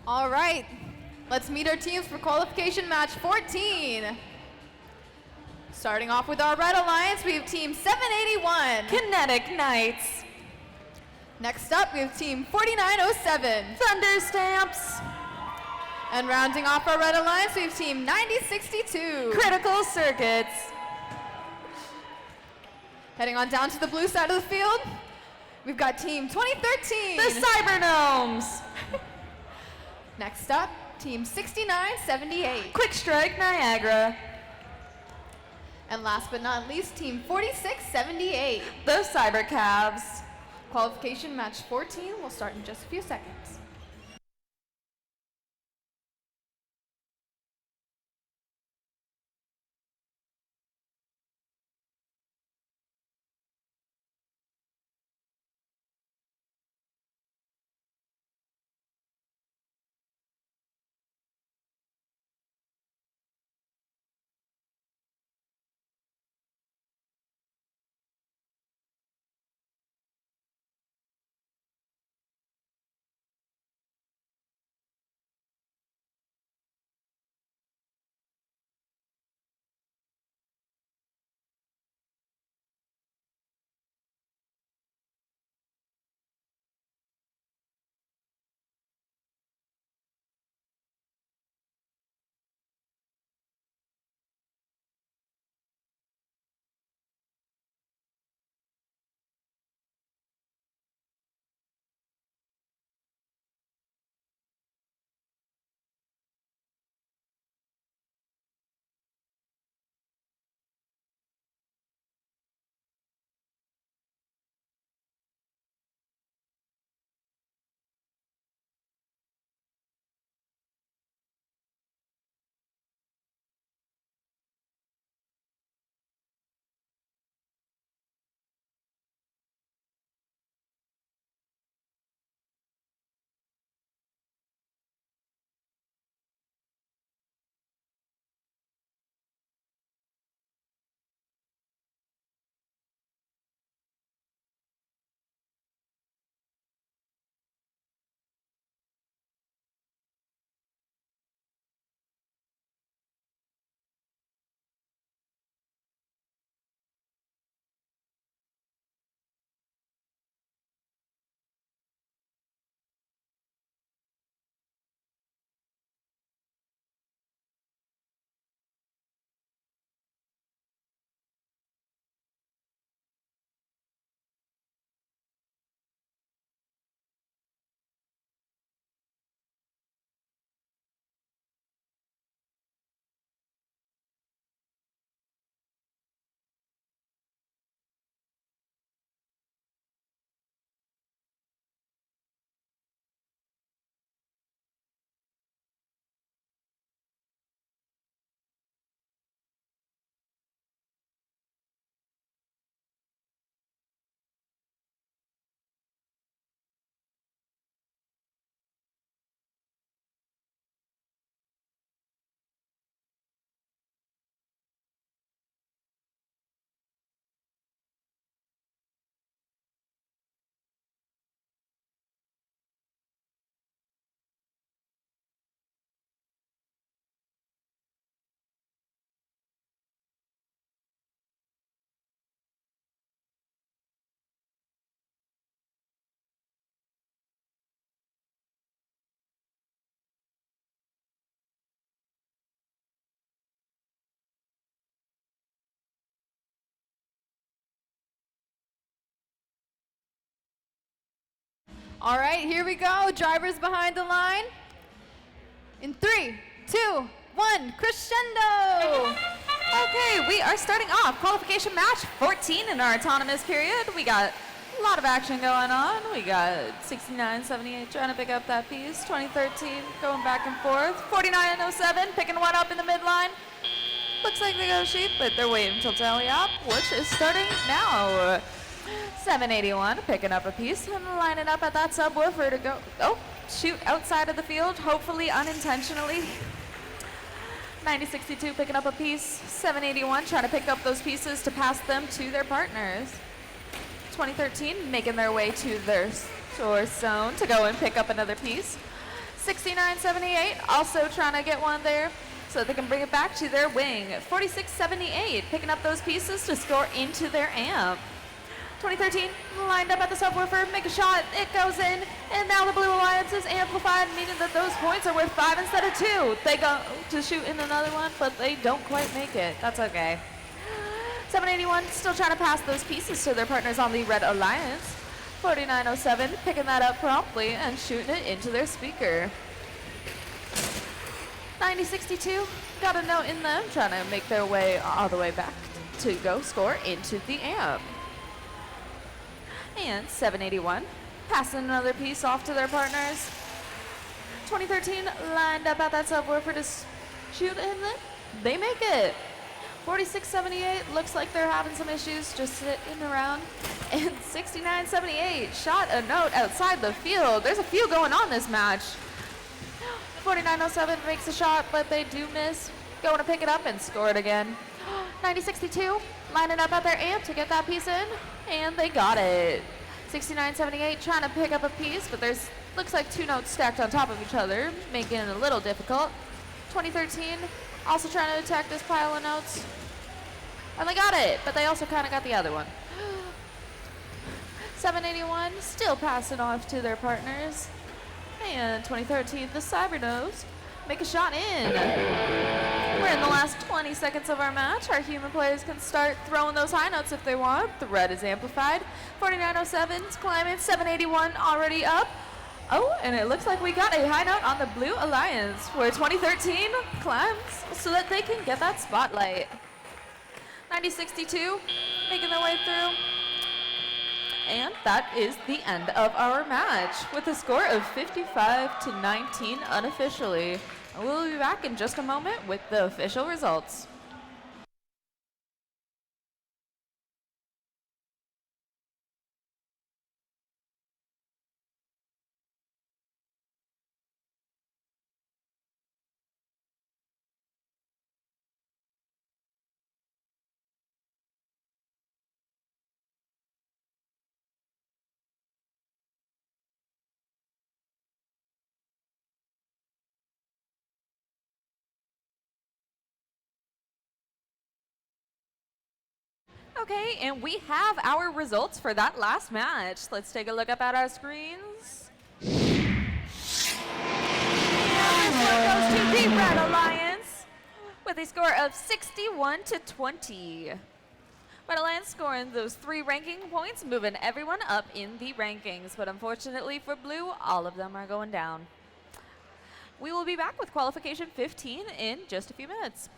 All right, let's meet our teams for qualification match 14. Starting off with our Red Alliance, we have Team 781. Kinetic Knights. Next up, we have Team 4907. Thunder Stamps. And rounding off our Red Alliance, we have Team 9062. Critical Circuits. Heading on down to the blue side of the field, we've got Team 2013. The Cyber Gnomes. Next up, Team 6978. Quick Strike Niagara. And last but not least, Team 4678. The Cyber Cavs. Qualification match 14 will start in just a few seconds. All right, here we go. Drivers behind the line. In 3, 2, 1, crescendo! Okay, we are starting off qualification match 14 in our autonomous period. We got a lot of action going on. We got 6978 trying to pick up that piece. 2013 going back and forth. 4907 picking one up in the midline. Looks like they got a sheep, but they're waiting until tally up, which is starting now. 781 picking up a piece and lining up at that subwoofer to go. Oh, shoot outside of the field, hopefully unintentionally. 9062 picking up a piece. 781 trying to pick up those pieces to pass them to their partners. 2013 making their way to their source zone to go and pick up another piece. 69-78, also trying to get one there so that they can bring it back to their wing. 46-78, picking up those pieces to score into their amp. 2013 lined up at the subwoofer, make a shot, it goes in, and now the Blue Alliance is amplified, meaning that those points are worth 5 instead of 2. They go to shoot in another one, but they don't quite make it. That's okay. 781 still trying to pass those pieces to their partners on the Red Alliance. 4907 picking that up promptly and shooting it into their speaker. 9062 got a note in them, trying to make their way all the way back to go score into the amp. And 781 passing another piece off to their partners. 2013 lined up at that subwoofer to shoot, and they make it. 46-78 looks like they're having some issues just sitting around. And 69-78 shot a note outside the field. There's a few going on this match. 4907 makes a shot, but they do miss. Going to pick it up and score it again. 9062 lining up at their amp to get that piece in, and they got it. 69-78 trying to pick up a piece, but there's looks like 2 notes stacked on top of each other, making it a little difficult. 2013 also trying to attack this pile of notes, and they got it, but they also kind of got the other one. 781 still passing off to their partners, and 2013 the Cybernose make a shot in. We're in the last 20 seconds of our match. Our human players can start throwing those high notes if they want. The red is amplified. 4907's climbing. 781 already up. Oh, and it looks like we got a high note on the Blue Alliance, where 2013 climbs so that they can get that spotlight. 9062 making their way through. And that is the end of our match with a score of 55-19 unofficially. We'll be back in just a moment with the official results. Okay, and we have our results for that last match. Let's take a look up at our screens. And this one goes to the Red Alliance with a score of 61-20. Red Alliance scoring those 3 ranking points, moving everyone up in the rankings. But unfortunately for Blue, all of them are going down. We will be back with qualification 15 in just a few minutes.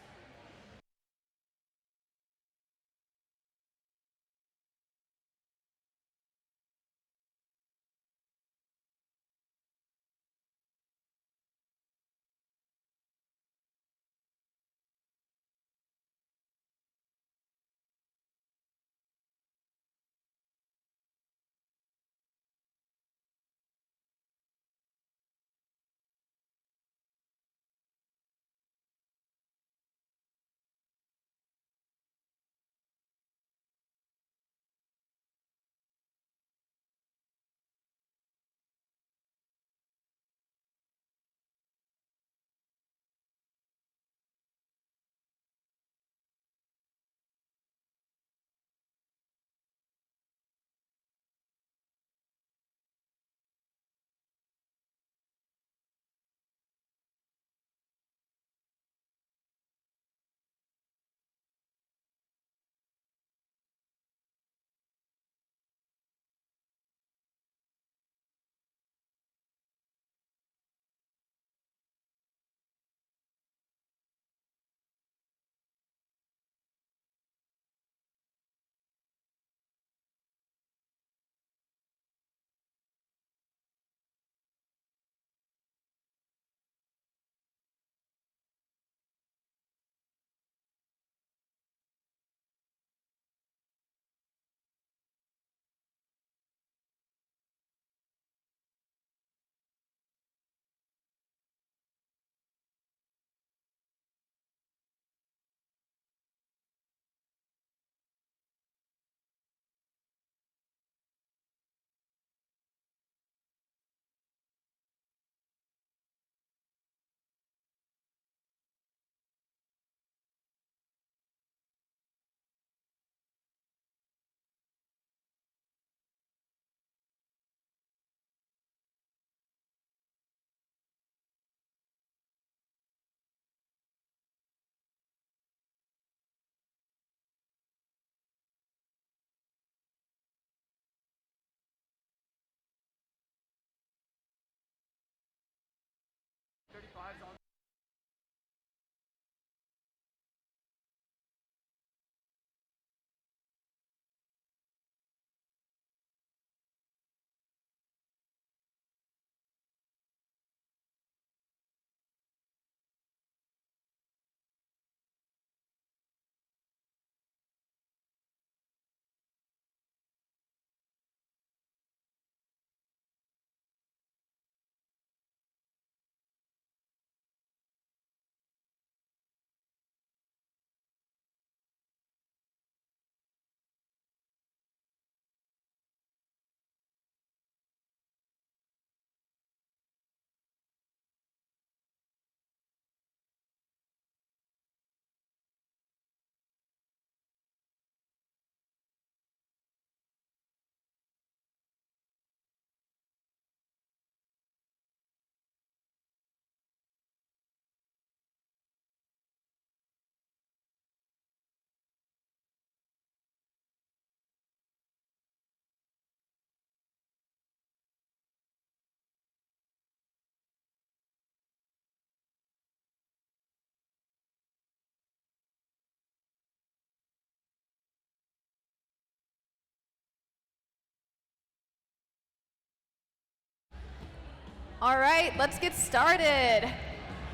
All right, let's get started.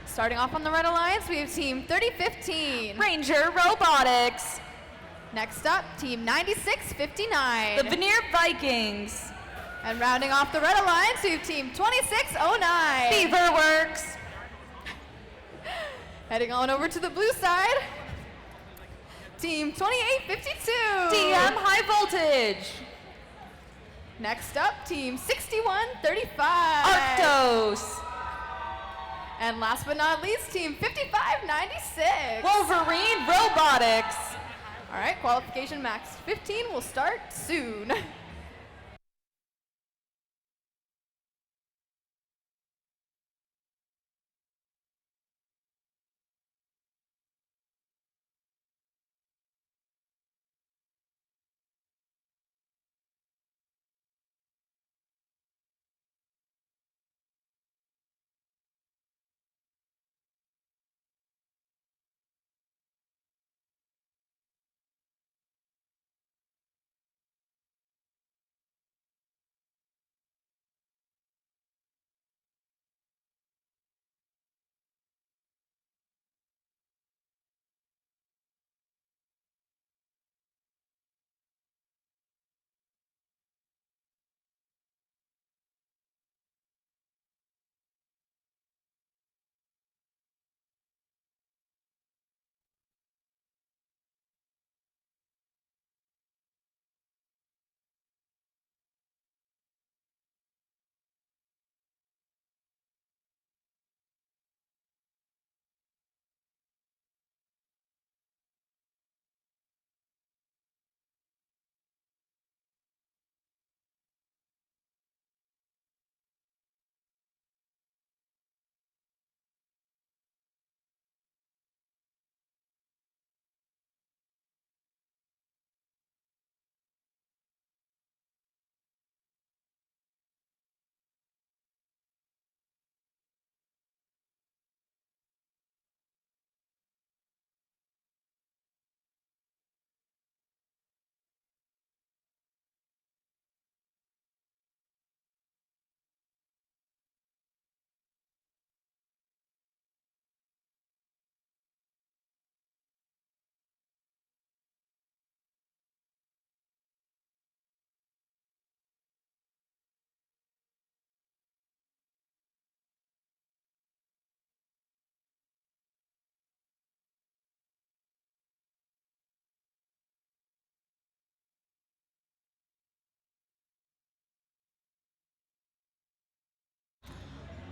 Starting off on the Red Alliance, we have Team 3015. Ranger Robotics. Next up, Team 9659. The Veneer Vikings. And rounding off the Red Alliance, we have Team 2609. Beaverworks. Heading on over to the blue side, Team 2852. DM High Voltage. Next up, Team 6135. Arctos. And last but not least, Team 5596. Wolverine Robotics. All right, qualification max 15 will start soon.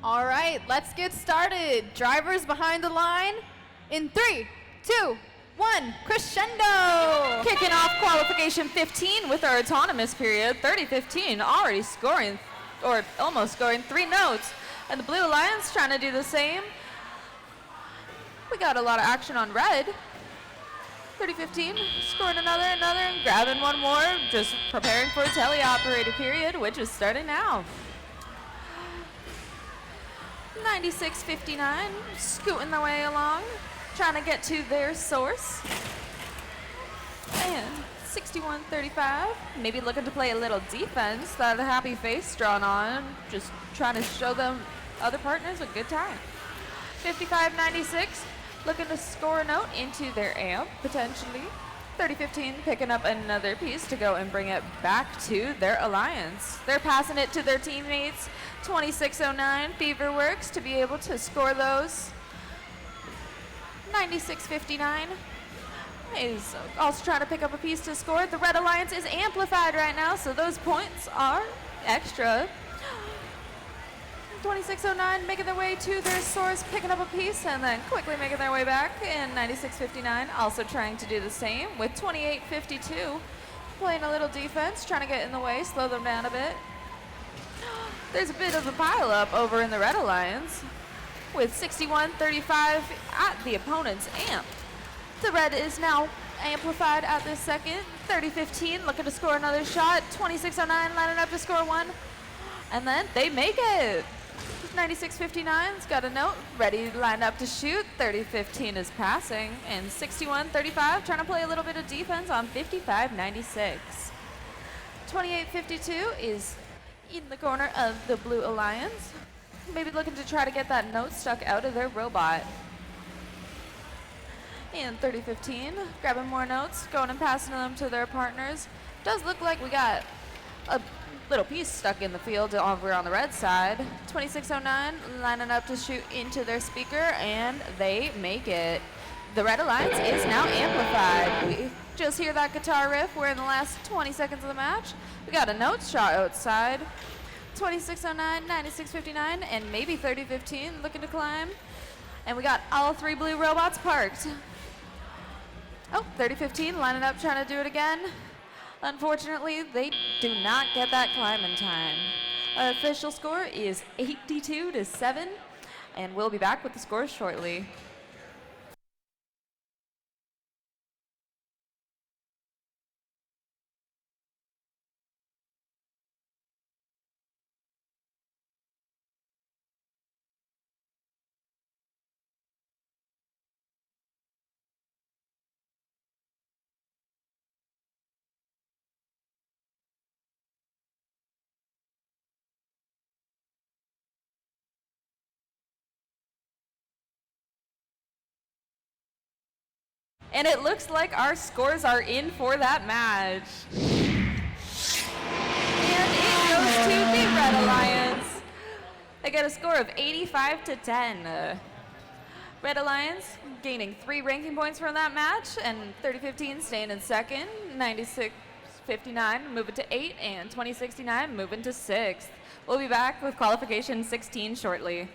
All right, let's get started. Drivers behind the line in 3, 2, 1, crescendo! Kicking off qualification 15 with our autonomous period. 3015 already scoring, or almost scoring 3 notes. And the Blue Alliance trying to do the same. We got a lot of action on red. 3015 scoring another, and grabbing one more. Just preparing for a teleoperated period, which is starting now. 9659 scooting their way along, trying to get to their source. And 6135 maybe looking to play a little defense, that happy face drawn on, just trying to show them other partners a good time. 5596 looking to score a note into their amp, potentially. 3015 picking up another piece to go and bring it back to their alliance. They're passing it to their teammates. 2609 Beaverworks to be able to score those. 9659 is also trying to pick up a piece to score. The Red Alliance is amplified right now, so those points are extra. 2609 making their way to their source, picking up a piece, and then quickly making their way back. And 9659 also trying to do the same with 2852 playing a little defense, trying to get in the way, slow them down a bit. There's a bit of a pileup over in the Red Alliance with 6135 at the opponent's amp. The red is now amplified at this second. 3015 looking to score another shot. 2609 lining up to score one. And then they make it. 9659's got a note, ready lined up to shoot. 3015 is passing. And 6135 trying to play a little bit of defense on 5596. 2852 is in the corner of the Blue Alliance. maybe looking to try to get that note stuck out of their robot. And 30-15, grabbing more notes, going and passing them to their partners. Does look like we got a little piece stuck in the field over on the red side. 2609 lining up to shoot into their speaker, and they make it. The Red Alliance is now amplified. We just hear that guitar riff. We're in the last 20 seconds of the match. We got a note shot outside. 2609, 9659, and maybe 3015 looking to climb. And we got all three blue robots parked. Oh, 3015 lining up trying to do it again. Unfortunately, they do not get that climb in time. Official score is 82-7, and we'll be back with the scores shortly. And it looks like our scores are in for that match. And it goes to the Red Alliance. They get a score of 85-10. Red Alliance gaining 3 ranking points from that match, and 3015 staying in second, 9659 moving to 8, and 2069 moving to 6th. We'll be back with qualification 16 shortly.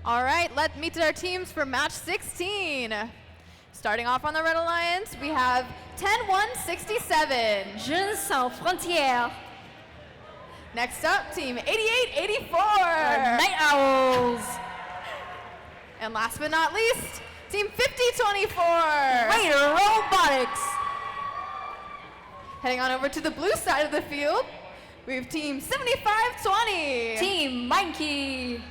All right, let's meet our teams for match 16. Starting off on the Red Alliance, we have 10-1-67. Jeunes Sans Frontières. Next up, team 88-84. Night Owls. And last but not least, team 50-24. Raider Robotics. Heading on over to the blue side of the field, we have team 75-20. Team Monkey.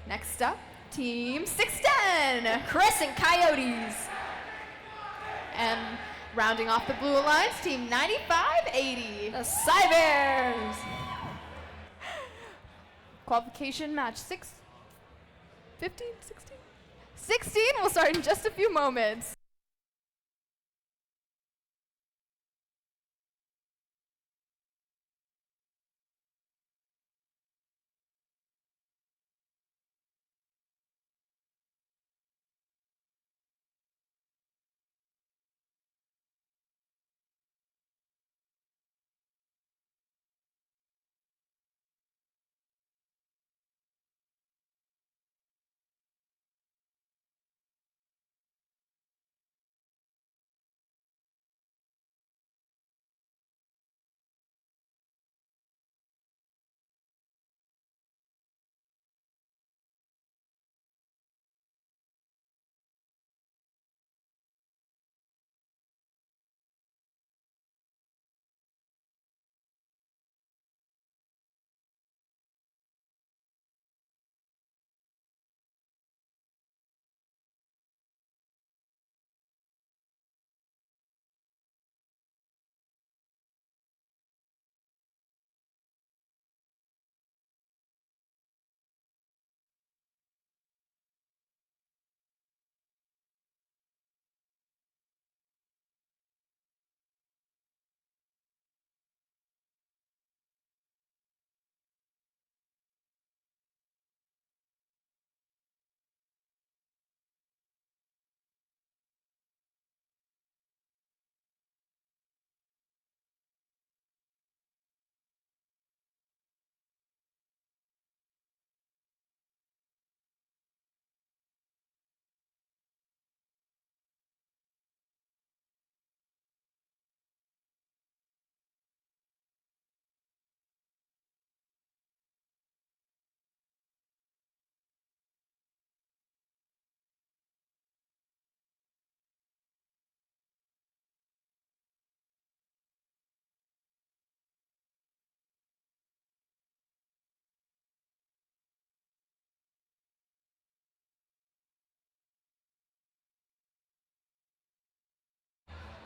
Next up, team 610. Crescent Coyotes. And rounding off the blue alliance, team 95-80. The Cybers. Qualification match 16 will start in just a few moments.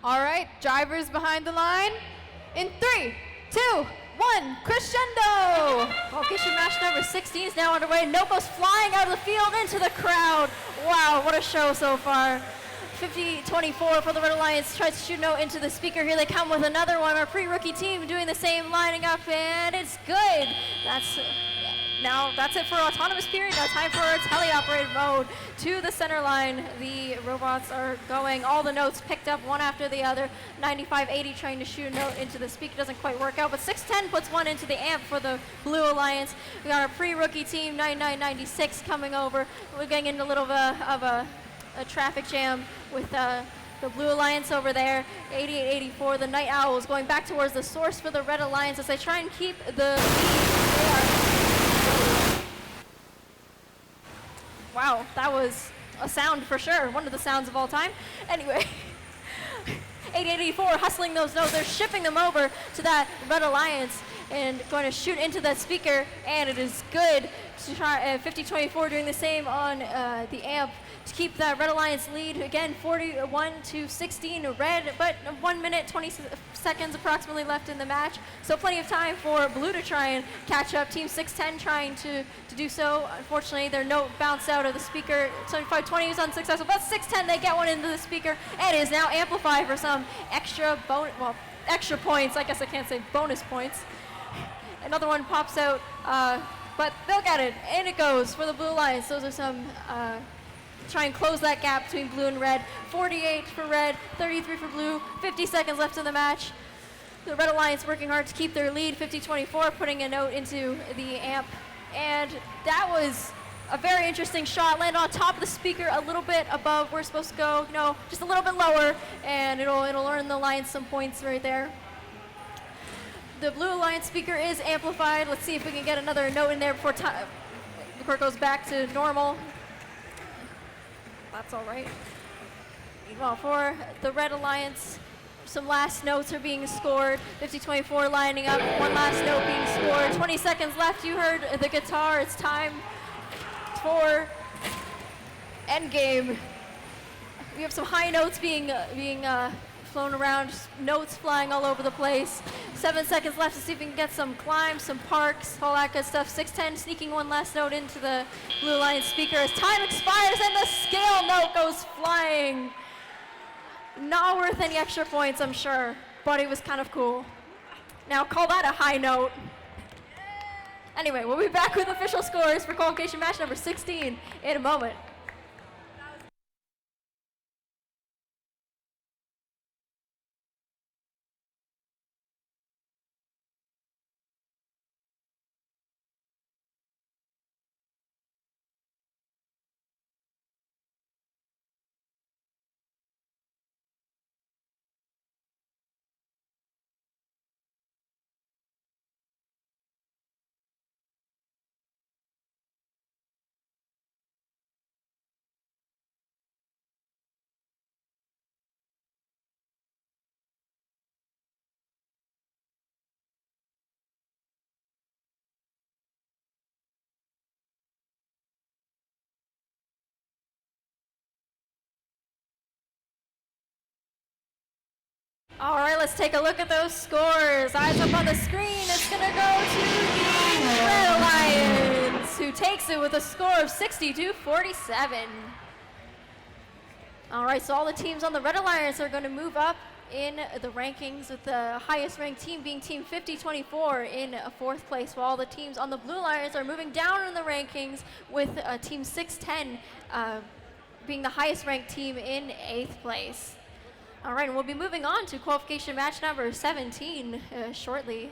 All right, drivers behind the line. In 3, 2, 1, crescendo! Qualification match number 16 is now underway. Noko's flying out of the field into the crowd. Wow, what a show so far. 50-24 for the Red Alliance. Tries to shoot a note into the speaker. Here they come with another one. Our pre-rookie team doing the same, lining up, and it's good. That's it for autonomous period. Now time for our teleoperated mode. To the center line, the robots are going. All the notes picked up one after the other. 9580 trying to shoot a note into the speaker, doesn't quite work out, but 610 puts one into the amp for the Blue Alliance. We got our pre-rookie team, 9996, coming over. We're getting into a little of a traffic jam with the Blue Alliance over there. 8884, the Night Owls going back towards the source for the Red Alliance as they try and keep the lead. Wow, that was a sound for sure. One of the sounds of all time. Anyway, 8884 hustling those notes. They're shipping them over to that Red Alliance and going to shoot into that speaker, and it is good to try 5024 doing the same on the amp to keep that Red Alliance lead. Again, 41-16 red, but 1 minute, 20 seconds approximately left in the match. So plenty of time for Blue to try and catch up. Team 610 trying to do so. Unfortunately, their note bounced out of the speaker. 7520 is unsuccessful, but 610, they get one into the speaker, and is now amplified for some extra points. I guess I can't say bonus points. Another one pops out, but they'll get it. And it goes for the Blue Alliance. Those are some, try and close that gap between blue and red. 48 for red, 33 for blue, 50 seconds left in the match. The Red Alliance working hard to keep their lead. 5024 putting a note into the amp. And that was a very interesting shot. Land on top of the speaker, a little bit above where it's supposed to go. No, just a little bit lower, and it'll earn the Alliance some points right there. The Blue Alliance speaker is amplified. Let's see if we can get another note in there before it goes back to normal. That's all right. Well, for the Red Alliance, some last notes are being scored. 5024 lining up, one last note being scored. 20 seconds left. You heard the guitar. It's time for endgame. We have some high notes being flown around, just notes flying all over the place. 7 seconds left to see if we can get some climbs, some parks, all that good stuff. 610 sneaking one last note into the Blue Alliance speaker as time expires and the scale note goes flying. Not worth any extra points, I'm sure, but it was kind of cool. Now call that a high note. Anyway, we'll be back with official scores for qualification match number 16 in a moment. All right, let's take a look at those scores. Eyes up on the screen. It's going to go to the Red Alliance, who takes it with a score of 62-47. All right, so all the teams on the Red Alliance are going to move up in the rankings, with the highest ranked team being Team 5024 in fourth place, while all the teams on the Blue Alliance are moving down in the rankings, with Team 610 being the highest ranked team in eighth place. All right, and we'll be moving on to qualification match number 17 shortly.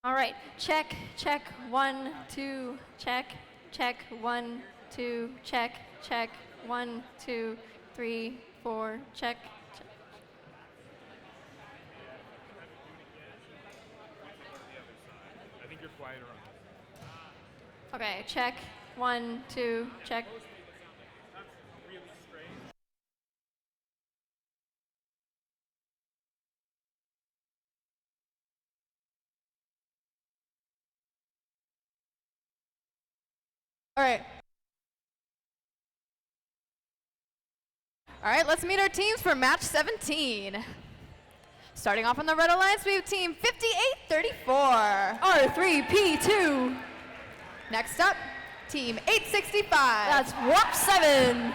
All right, check, check, 1, 2, check, check, 1, 2, check, check, 1, 2, 3, 4, check, check. Okay, check, 1, 2, check. All right. All right, let's meet our teams for match 17. Starting off on the Red Alliance, we have team 5834. R3P2. Next up, team 865. That's Warp 7.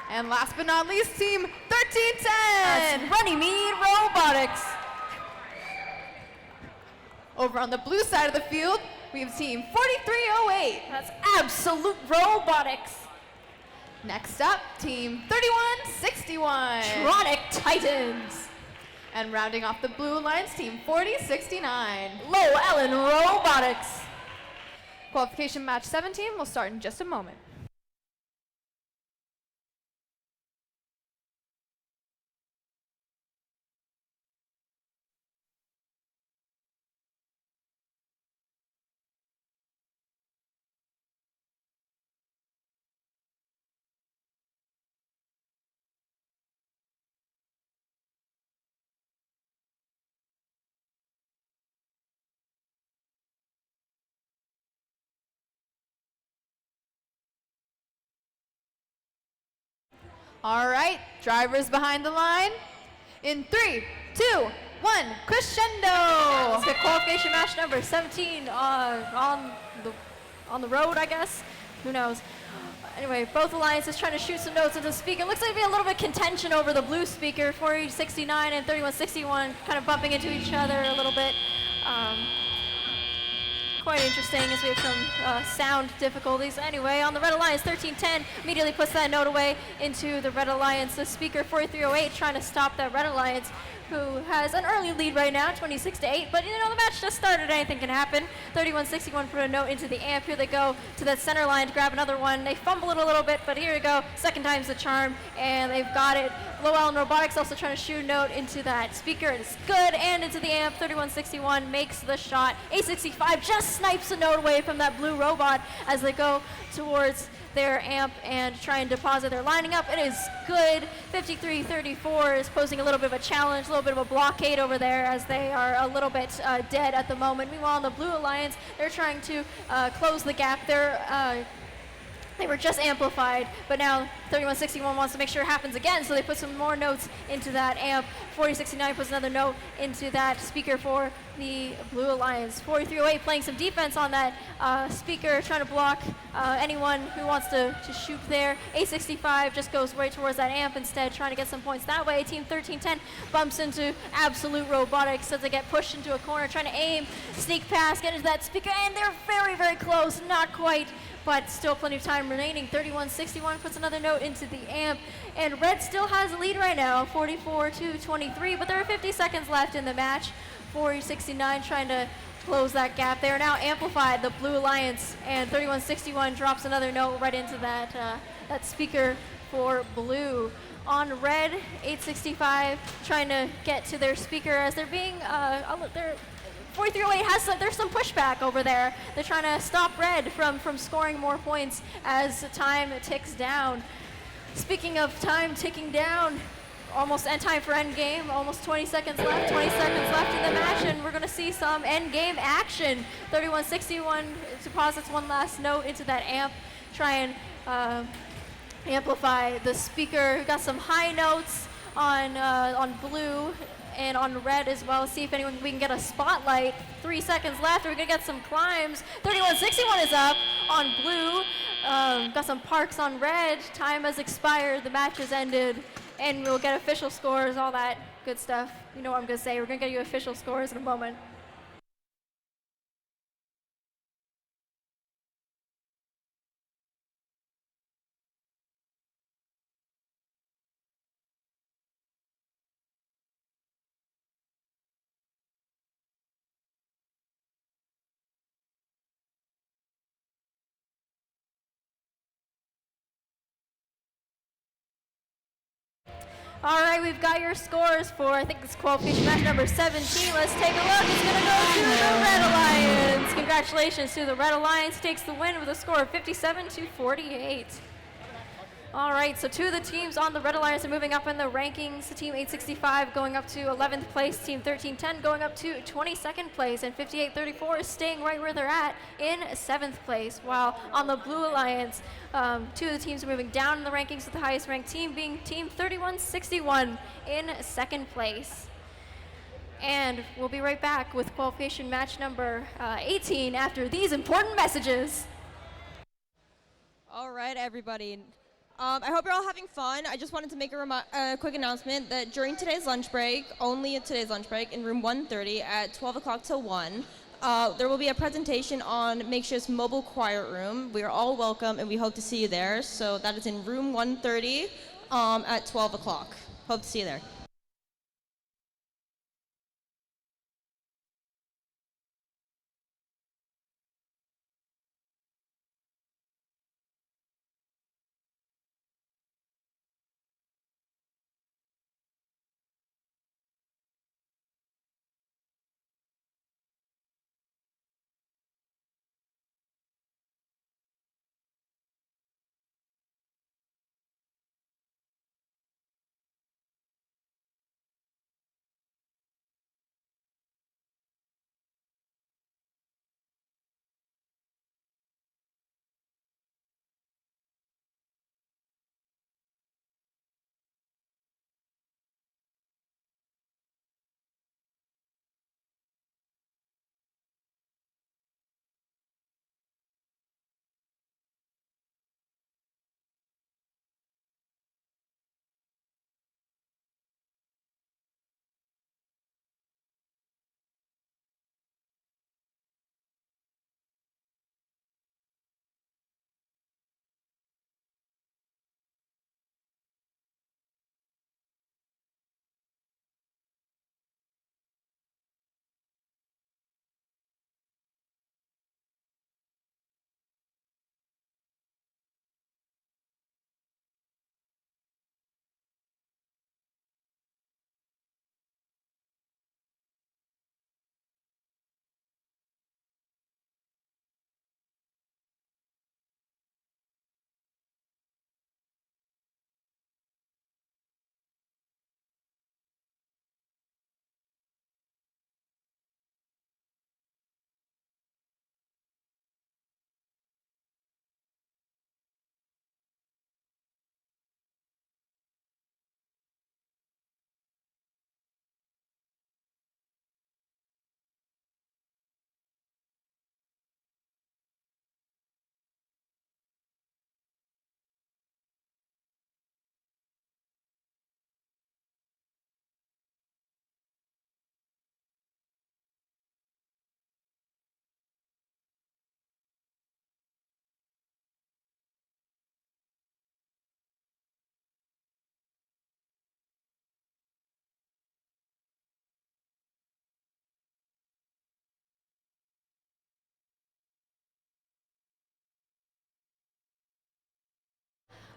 And last but not least, team 1310. That's Runnymede Robotics. Over on the blue side of the field, we have team 4308. That's Absolute Robotics. Next up, team 3161. Tronic Titans. And rounding off the blue alliance, team 4069. Low Ellen Robotics. Qualification match 17 will start in just a moment. All right, drivers behind the line. In 3, 2, 1, crescendo! Let's get qualification match number 17 on the road, I guess. Who knows? Anyway, both alliances trying to shoot some notes into the speaker. Looks like we have a little bit of contention over the blue speaker. 4069 and 3161 kind of bumping into each other a little bit. Quite interesting as we have some sound difficulties. Anyway, on the Red Alliance, 1310 immediately puts that note away into the Red Alliance. The speaker 4308 trying to stop that Red Alliance, who has an early lead right now, 26-8. But you know, the match just started, anything can happen. 3161 put a note into the amp. Here they go to that center line to grab another one. They fumble it a little bit, but here we go. Second time's the charm, and they've got it. Low Ellen Robotics also trying to shoot a note into that speaker. It's good, and into the amp. 3161 makes the shot. A65 just snipes a note away from that blue robot as they go towards their amp and try and deposit. They're lining up. It is good. 5334 is posing a little bit of a challenge, a little bit of a blockade over there as they are a little bit dead at the moment. Meanwhile, on the Blue Alliance, they're trying to close the gap. They were just amplified, but now 3161 wants to make sure it happens again, so they put some more notes into that amp. 4069 puts another note into that speaker for the Blue Alliance. 4308 playing some defense on that speaker, trying to block anyone who wants to shoot there. A65 just goes right towards that amp instead, trying to get some points that way. Team 1310 bumps into Absolute Robotics as they get pushed into a corner, trying to aim, sneak past, get into that speaker, and they're very, very close, not quite, but still plenty of time remaining. 3161 puts another note into the amp, and Red still has a lead right now, 44-23, but there are 50 seconds left in the match. 4069 trying to close that gap. They are now amplified, the Blue Alliance, and 3161 drops another note right into that that speaker for Blue. On Red, 865 trying to get to their speaker as they're being, 4308 has there's some pushback over there. They're trying to stop Red from scoring more points as time ticks down. Speaking of time ticking down, almost end time for end game, almost 20 seconds left, 20 seconds left in the match, and we're going to see some end game action. 3161 deposits one last note into that amp, try and amplify the speaker. We've got some high notes on Blue and on Red as well. See if we can get a spotlight. 3 seconds left. We're gonna get some climbs. 3161 is up on Blue. Got some parks on Red. Time has expired. The match has ended, and we'll get official scores, all that good stuff. You know what I'm gonna say. We're gonna get you official scores in a moment. All right, we've got your scores for, I think it's qualification match number 17. Let's take a look. It's going to go to the Red Alliance. Congratulations to the Red Alliance. Takes the win with a score of 57 to 48. All right, so two of the teams on the Red Alliance are moving up in the rankings. Team 865 going up to 11th place, Team 1310 going up to 22nd place, and 5834 is staying right where they're at in 7th place. While on the Blue Alliance, two of the teams are moving down in the rankings, with the highest ranked team being Team 3161 in 2nd place. And we'll be right back with qualification match number 18 after these important messages. All right, everybody. I hope you're all having fun. I just wanted to make a quick announcement that during today's lunch break, only today's lunch break, in room 130 at 12 o'clock till 1, there will be a presentation on Makeshift's mobile quiet room. We are all welcome, and we hope to see you there. So that is in room 130 at 12 o'clock. Hope to see you there.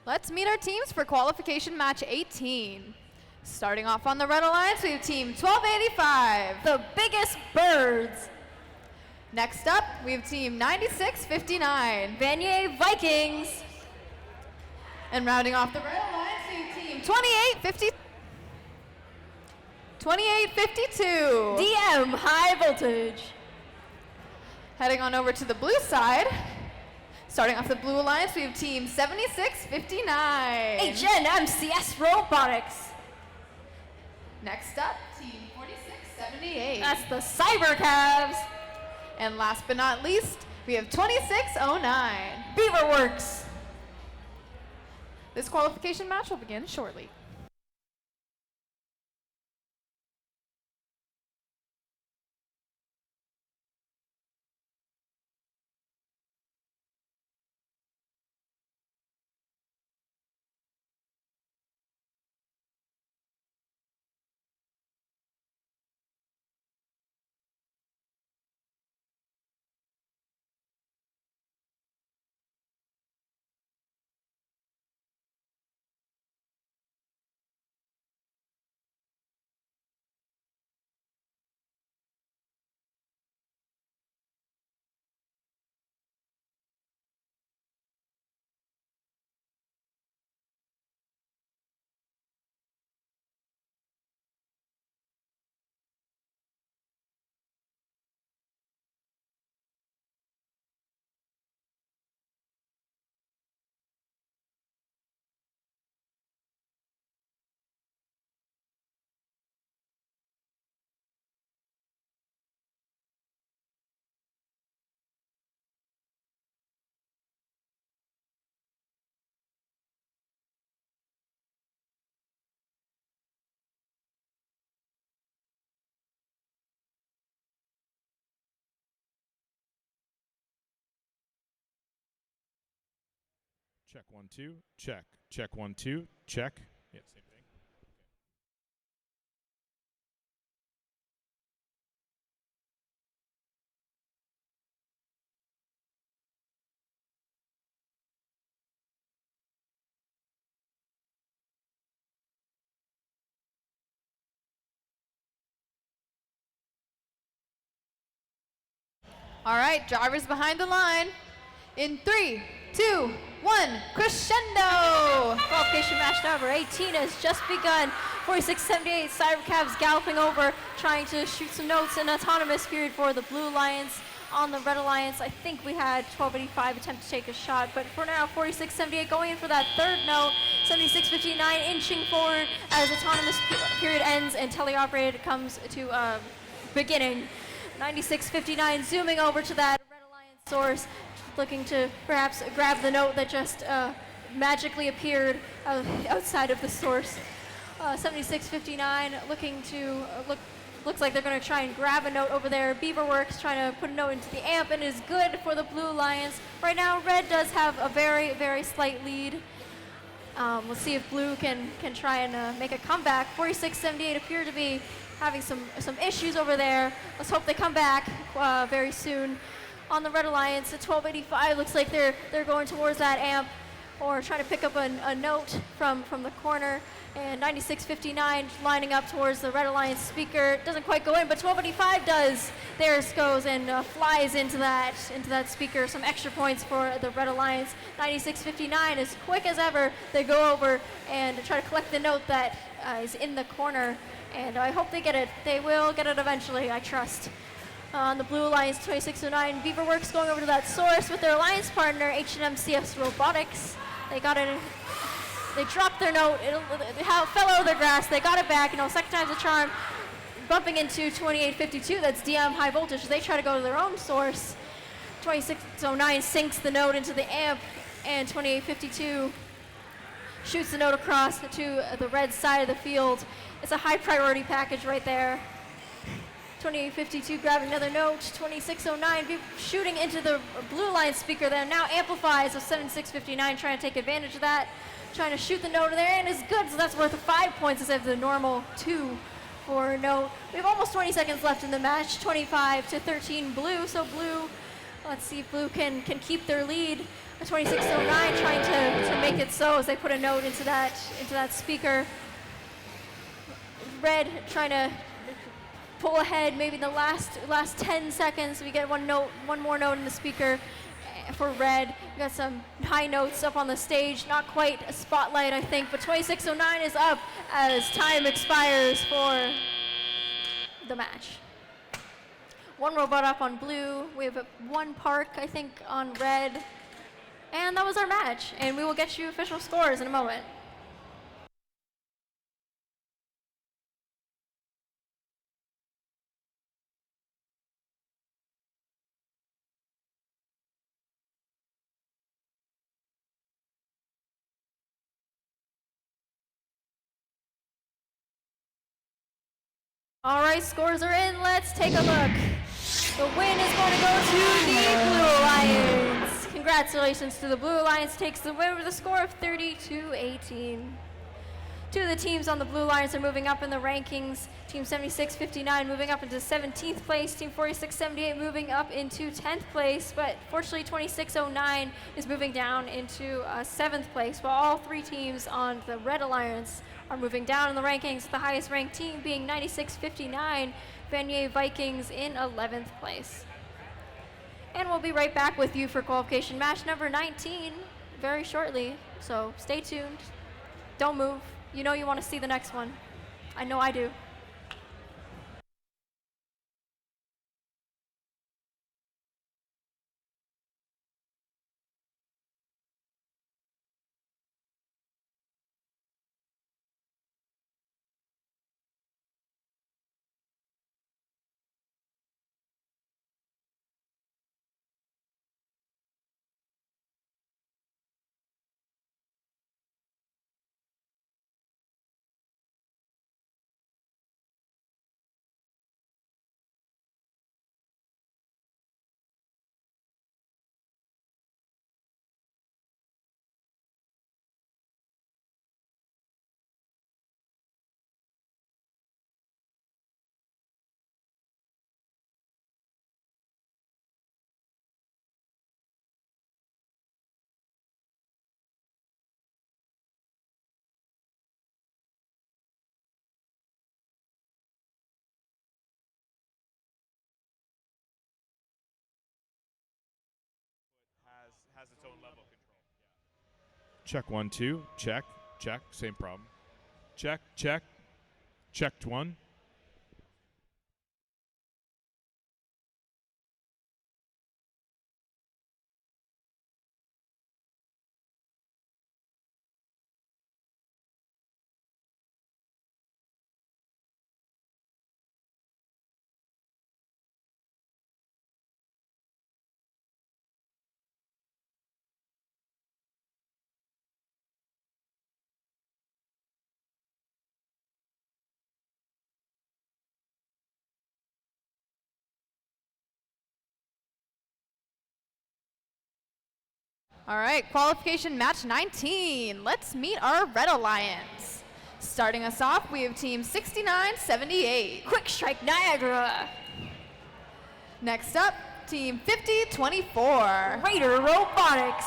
Let's meet our teams for qualification match 18. Starting off on the Red Alliance, we have team 1285. The biggest birds. Next up, we have team 9659. Vanier Vikings. And rounding off the Red Alliance, we have team 2852. DM High Voltage. Heading on over to the blue side. Starting off the Blue Alliance, we have team 7659. HNMCS Robotics. Next up, team 4678. That's the Cyber Cavs. And last but not least, we have 2609. Beaverworks. This qualification match will begin shortly. Check 1 2. Check. Check 1 2. Check. Yeah, same thing. All right, drivers behind the line. In 3, 2, 1, crescendo! Qualification match number 18 has just begun. 46-78, Cybercabs galloping over, trying to shoot some notes. An autonomous period for the Blue Alliance. On the Red Alliance, I think we had 1285 attempt to take a shot, but for now, 46-78 going in for that third note. 76-59 inching forward as autonomous period ends and teleoperated comes to beginning. 96-59 zooming over to that Red Alliance source, looking to perhaps grab the note that just magically appeared outside of the source. 76-59 looking to looks like they're going to try and grab a note over there. Beaverworks trying to put a note into the amp and is good for the Blue Alliance. Right now, Red does have a very, very slight lead. We'll see if Blue can try and make a comeback. 46-78 appear to be having some issues over there. Let's hope they come back very soon. On the Red Alliance, at 1285, looks like they're going towards that amp or trying to pick up a note from the corner. And 96-59 lining up towards the Red Alliance speaker. Doesn't quite go in, but 1285 does. There's goes and flies into that speaker. Some extra points for the Red Alliance. 96-59, as quick as ever, they go over and try to collect the note that is in the corner. And I hope they get it. They will get it eventually, I trust. On the Blue Alliance, 2609, Beaverworks going over to that source with their alliance partner, H&M CS Robotics. They got it. They dropped their note. It fell out of their grasp. They got it back. Second time's a charm. Bumping into 2852. That's DM High Voltage. They try to go to their own source. 2609 sinks the note into the amp, and 2852 shoots the note across to the red side of the field. It's a high priority package right there. 2852 grabbing another note. 2609 shooting into the Blue Line speaker there. Now amplifies. So 7659 trying to take advantage of that. Trying to shoot the note in there, and is good, so that's worth 5 points instead of the normal 2 for a note. We have almost 20 seconds left in the match, 25-13 Blue, so Blue, let's see if Blue can keep their lead. 2609 trying to make it so as they put a note into that speaker. Red trying to pull ahead, maybe the last 10 seconds, we get one more note in the speaker. For Red, we got some high notes up on the stage, not quite a spotlight, I think, but 2609 is up as time expires for the match. One robot up on Blue, we have one park, I think, on Red, and that was our match, and we will get you official scores in a moment. All right, scores are in. Let's take a look. The win is going to go to the Blue Alliance. Congratulations to the Blue Alliance. Takes the win with a score of 30-18. Two of the teams on the Blue Alliance are moving up in the rankings. Team 76-59 moving up into 17th place. Team 46-78 moving up into 10th place. But fortunately, 2609 is moving down into 7th place, while all three teams on the Red Alliance are moving down in the rankings, the highest ranked team being 96-59, Vanier Vikings in 11th place. And we'll be right back with you for qualification match number 19 very shortly, so stay tuned. Don't move. You know you want to see the next one. I know I do. Check 1 2. Check. Check. Same problem. Check. Check. Checked 1. All right, qualification match 19. Let's meet our Red Alliance. Starting us off, we have team 6978. Quick Strike Niagara. Next up, team 5024. Raider Robotics.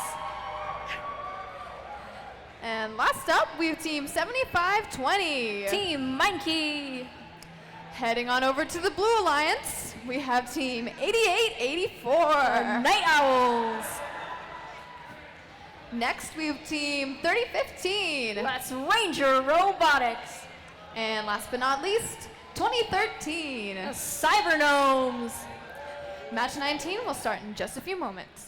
And last up, we have team 7520. Team Monkey. Heading on over to the Blue Alliance, we have team 8884. Night Owls. Next, we have team 3015. That's Ranger Robotics. And last but not least, 2013. The Cyber Gnomes. Match 19 will start in just a few moments.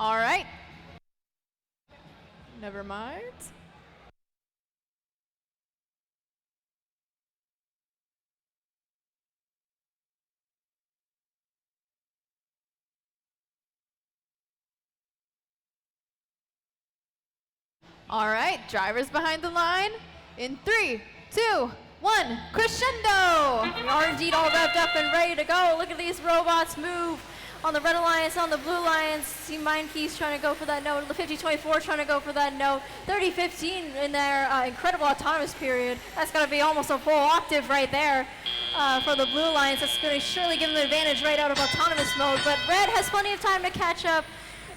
All right. Never mind. All right, drivers behind the line. In 3, 2, 1, crescendo! We are indeed all revved up and ready to go. Look at these robots move. On the Red Alliance, on the Blue Alliance, Team Mindkeys trying to go for that note. The 5024 trying to go for that note. 3015 in their incredible autonomous period. That's going to be almost a full octave right there for the Blue Alliance. That's going to surely give them the advantage right out of autonomous mode. But Red has plenty of time to catch up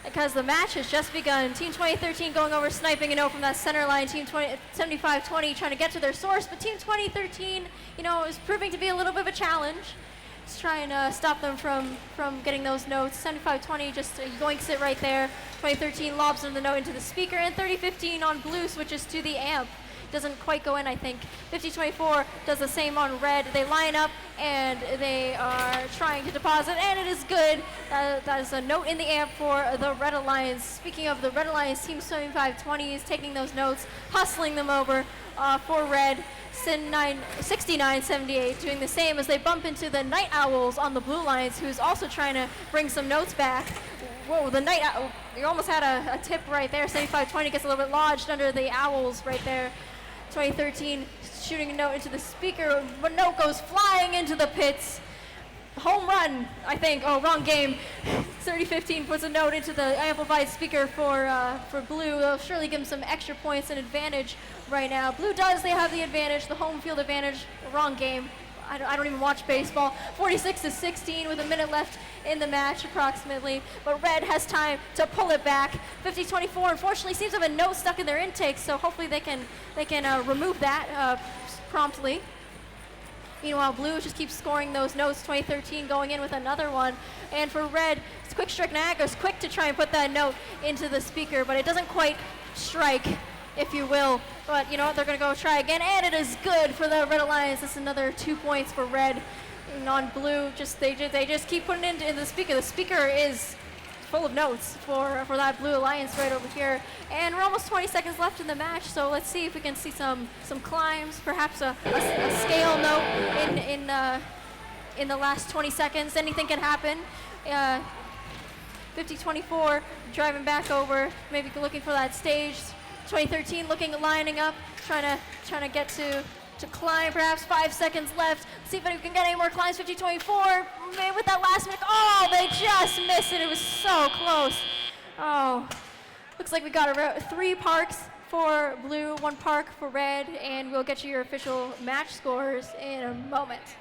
because the match has just begun. Team 2013 going over, sniping a note from that center line. Team 7520 trying to get to their source. But Team 2013, you know, is proving to be a little bit of a challenge. Trying to stop them from getting those notes. 7520 just yoinks it right there. 2013 lobs the note into the speaker, and 3015 on blue switches to the amp. Doesn't quite go in, I think. 5024 does the same on red. They line up and they are trying to deposit, and it is good. That is a note in the amp for the Red Alliance. Speaking of the Red Alliance, Team 7520 is taking those notes, hustling them over for red. 6978 doing the same as they bump into the Night Owls on the Blue Alliance, who's also trying to bring some notes back. Whoa, the Night Owl, you almost had a tip right there. 7520 gets a little bit lodged under the Owls right there. 2013 shooting a note into the speaker, but note goes flying into the pits. Home run, I think. Oh, wrong game. 3015 puts a note into the amplified speaker for Blue. They'll surely give them some extra points and advantage right now. Blue does, they have the advantage, the home field advantage. Wrong game. I don't even watch baseball. 46-16 with a minute left in the match approximately. But Red has time to pull it back. 5024 unfortunately seems to have a note stuck in their intake, so hopefully they can remove that promptly. Meanwhile, Blue just keeps scoring those notes. 2013 going in with another one. And for Red, it's Quick Strike Niagara is quick to try and put that note into the speaker, but it doesn't quite strike, if you will. But you know what, they're going to go try again, and it is good for the Red Alliance. That's another 2 points for Red. And on Blue, they just keep putting it into the speaker. The speaker is full of notes for that Blue Alliance right over here. And we're almost 20 seconds left in the match, so let's see if we can see some climbs, perhaps a scale note in the last 20 seconds. Anything can happen. 5024 driving back over, maybe looking for that stage. 2013 lining up, trying to get to climb, perhaps 5 seconds left. See if we can get any more climbs. 5024, maybe with that last minute. Oh, they just missed it. It was so close. Oh, looks like we got 3 parks for Blue, 1 park for Red, and we'll get you your official match scores in a moment.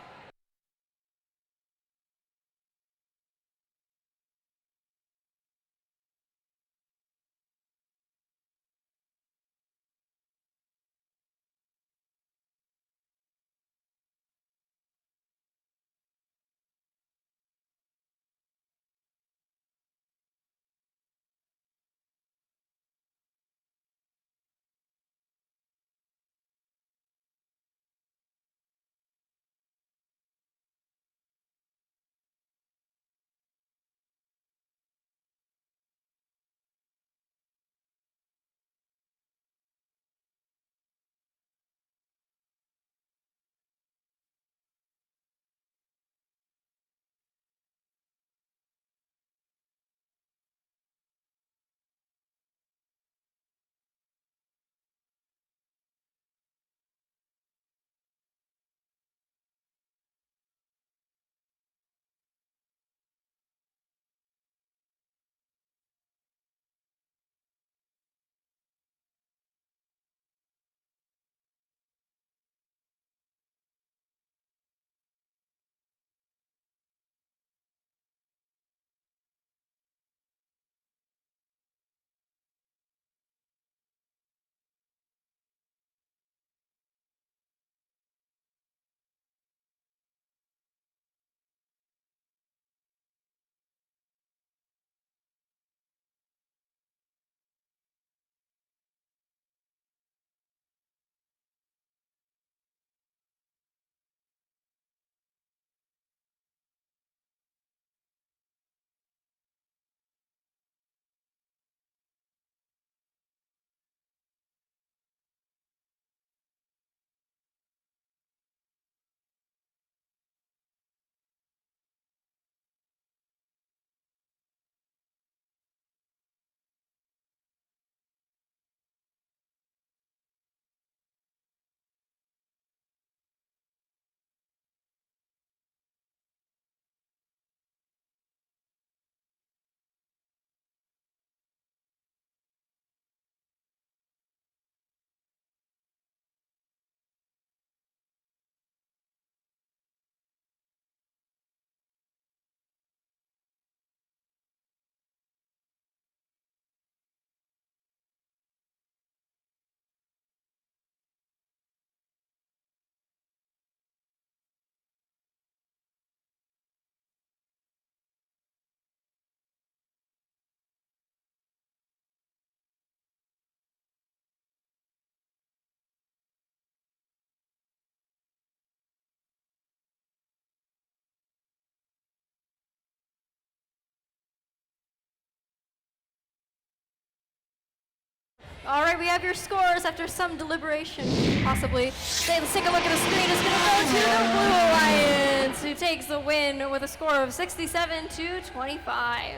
All right, we have your scores after some deliberation, possibly. Let's take a look at the screen. It's going to go to the Blue Alliance, who takes the win with a score of 67-25.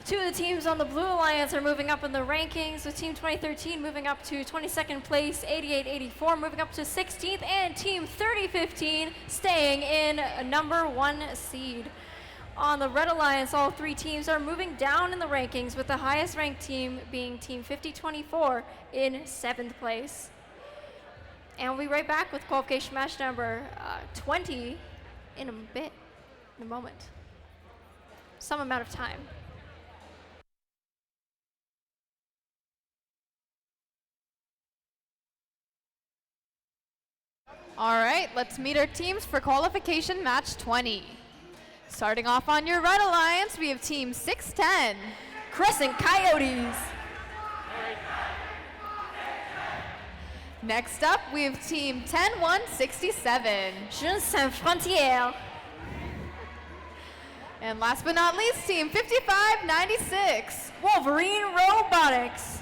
Two of the teams on the Blue Alliance are moving up in the rankings, with Team 2013 moving up to 22nd place, 88-84, moving up to 16th, and Team 3015 staying in a number 1 seed. On the Red Alliance, all 3 teams are moving down in the rankings, with the highest ranked team being Team 5024 in 7th place. And we'll be right back with qualification match number 20 in a moment. Some amount of time. All right, let's meet our teams for qualification match 20. Starting off on your Red Alliance, we have Team 610. Crescent Coyotes. Next up, we have Team 10167. Jeunes Sans Frontières. And last but not least, Team 5596. Wolverine Robotics.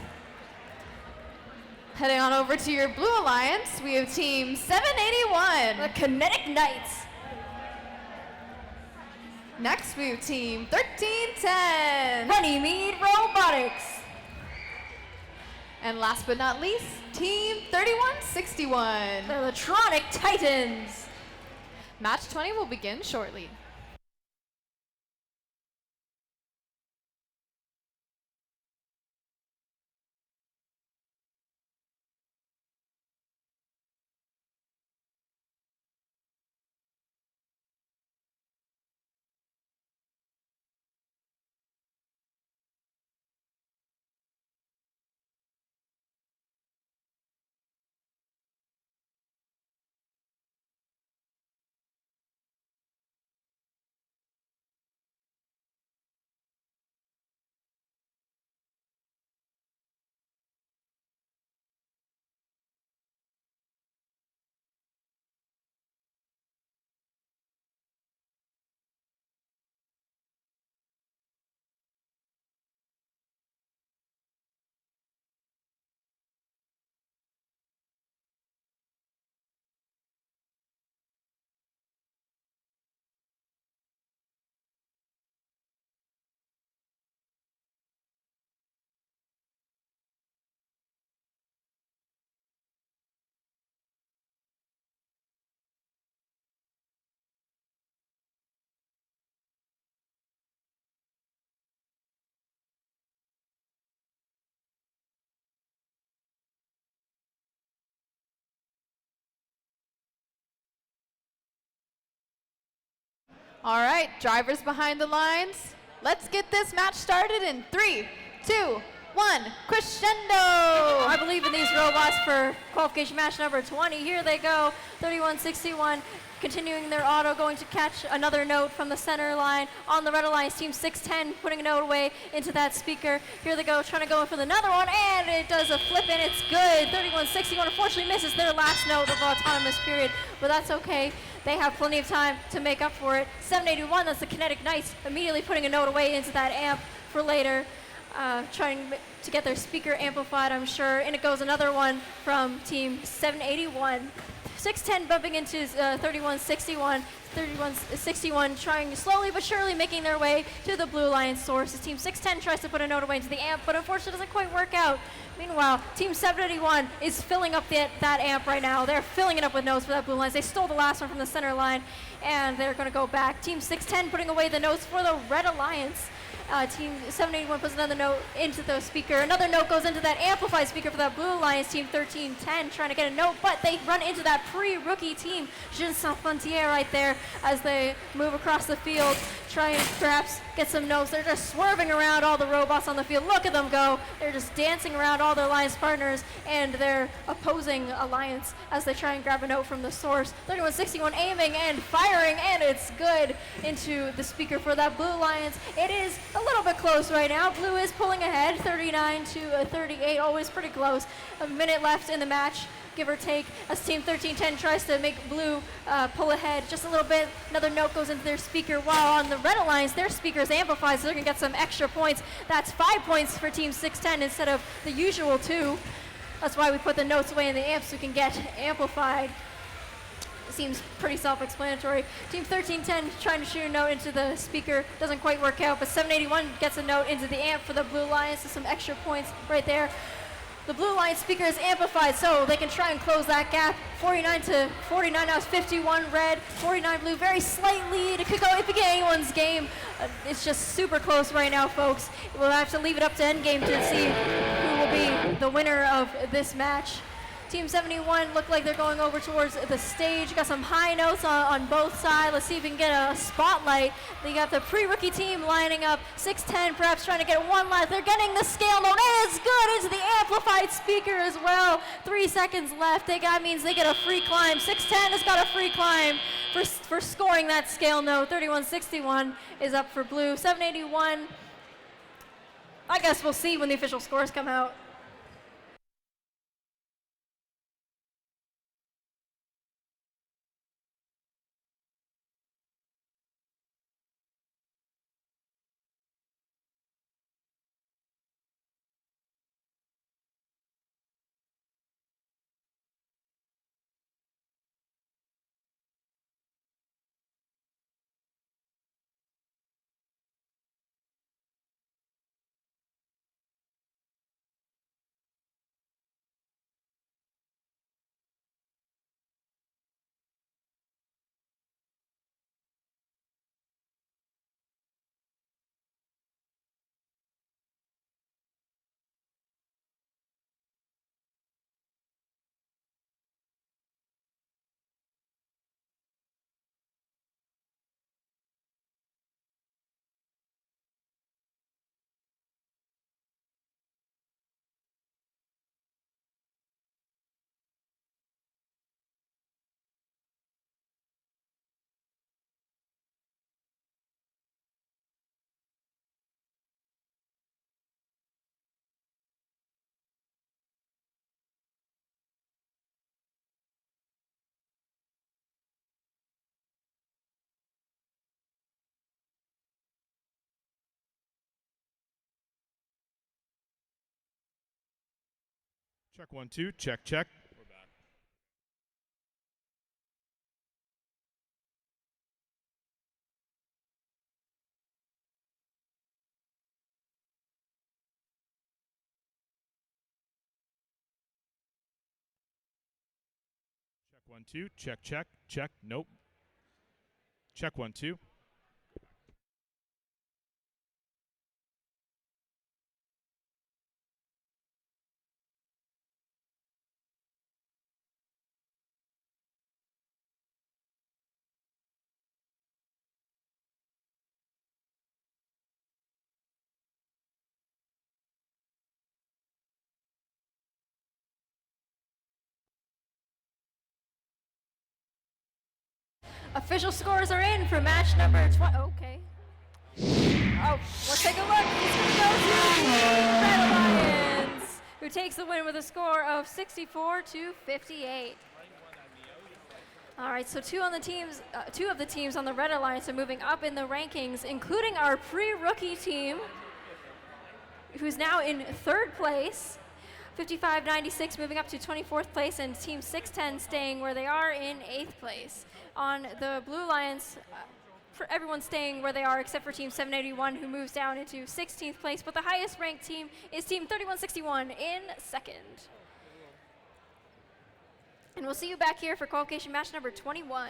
Heading on over to your Blue Alliance, we have Team 781. The Kinetic Knights. Next, we have Team 1310. Runnymede Robotics. And last but not least, Team 3161. The Electronic Titans. Match 20 will begin shortly. All right, drivers behind the lines, let's get this match started in 3, 2, 1, crescendo! I believe in these robots for qualification match number 20. Here they go, 3161. Continuing their auto, going to catch another note from the center line. On the Red Alliance, Team 610 putting a note away into that speaker. Here they go, trying to go in for another one, and it does a flip, and it's good. 3161 unfortunately misses their last note of autonomous period, but that's okay. They have plenty of time to make up for it. 781, that's the Kinetic Knights, immediately putting a note away into that amp for later. Trying to get their speaker amplified, I'm sure. And it goes another one from Team 781. 610 bumping into 3161. 3161 trying slowly but surely making their way to the Blue Alliance source. As Team 610 tries to put a note away into the amp, but unfortunately doesn't quite work out. Meanwhile, Team 781 is filling up that amp right now. They're filling it up with notes for that Blue Alliance. They stole the last one from the center line, and they're going to go back. Team 610 putting away the notes for the Red Alliance. Team 781 puts another note into the speaker. Another note goes into that amplified speaker for that Blue Alliance. Team 1310 trying to get a note, but they run into that pre-rookie team, Jeunes Sans Frontières, right there as they move across the field, trying to perhaps get some notes. They're just swerving around all the robots on the field. Look at them go. They're just dancing around all their alliance partners and their opposing alliance as they try and grab a note from the source. 3161 aiming and firing, and it's good into the speaker for that Blue Alliance. It is a little bit close right now. Blue is pulling ahead, 39 to 38, always pretty close. A minute left in the match. give or take, as Team 1310 tries to make blue pull ahead just a little bit. Another note goes into their speaker, while on the Red Alliance, their speaker is amplified, so they're going to get some extra points. That's 5 points for Team 610 instead of the usual 2. That's why we put the notes away in the amp so we can get amplified. Seems pretty self-explanatory. Team 1310 trying to shoot a note into the speaker, doesn't quite work out, but 781 gets a note into the amp for the Blue Alliance, so some extra points right there. The Blue Alliance speaker is amplified, so they can try and close that gap. 49 to 49, now it's 51 red, 49 blue, very slight lead. It could go, it could be anyone's game. It's just super close right now, folks. We'll have to leave it up to Endgame to see who will be the winner of this match. Team 71 look like they're going over towards the stage. Got some high notes on both sides. Let's see if we can get a spotlight. They got the pre-rookie team lining up. 610 perhaps trying to get one last. They're getting the scale note. And it's good into the amplified speaker as well. 3 seconds left. That means they get a free climb. 610 has got a free climb for scoring that scale note. 3161 is up for blue. 781, I guess we'll see when the official scores come out. Check 1 2. Check check. We're back. Check 1 2. Check check. Check. Nope. Check 1 2. Official scores are in for match number 20. Okay. Oh, let's take a look. It's going to go to Red Alliance, who takes the win with a score of 64 to 58. All right, so two of the teams on the Red Alliance are moving up in the rankings, including our pre-rookie team, who's now in 3rd place. 55-96 moving up to 24th place, and Team 610 staying where they are in 8th place. On the Blue Alliance, for everyone staying where they are except for Team 781, who moves down into 16th place, but the highest ranked team is Team 3161 in 2nd. And we'll see you back here for qualification match number 21.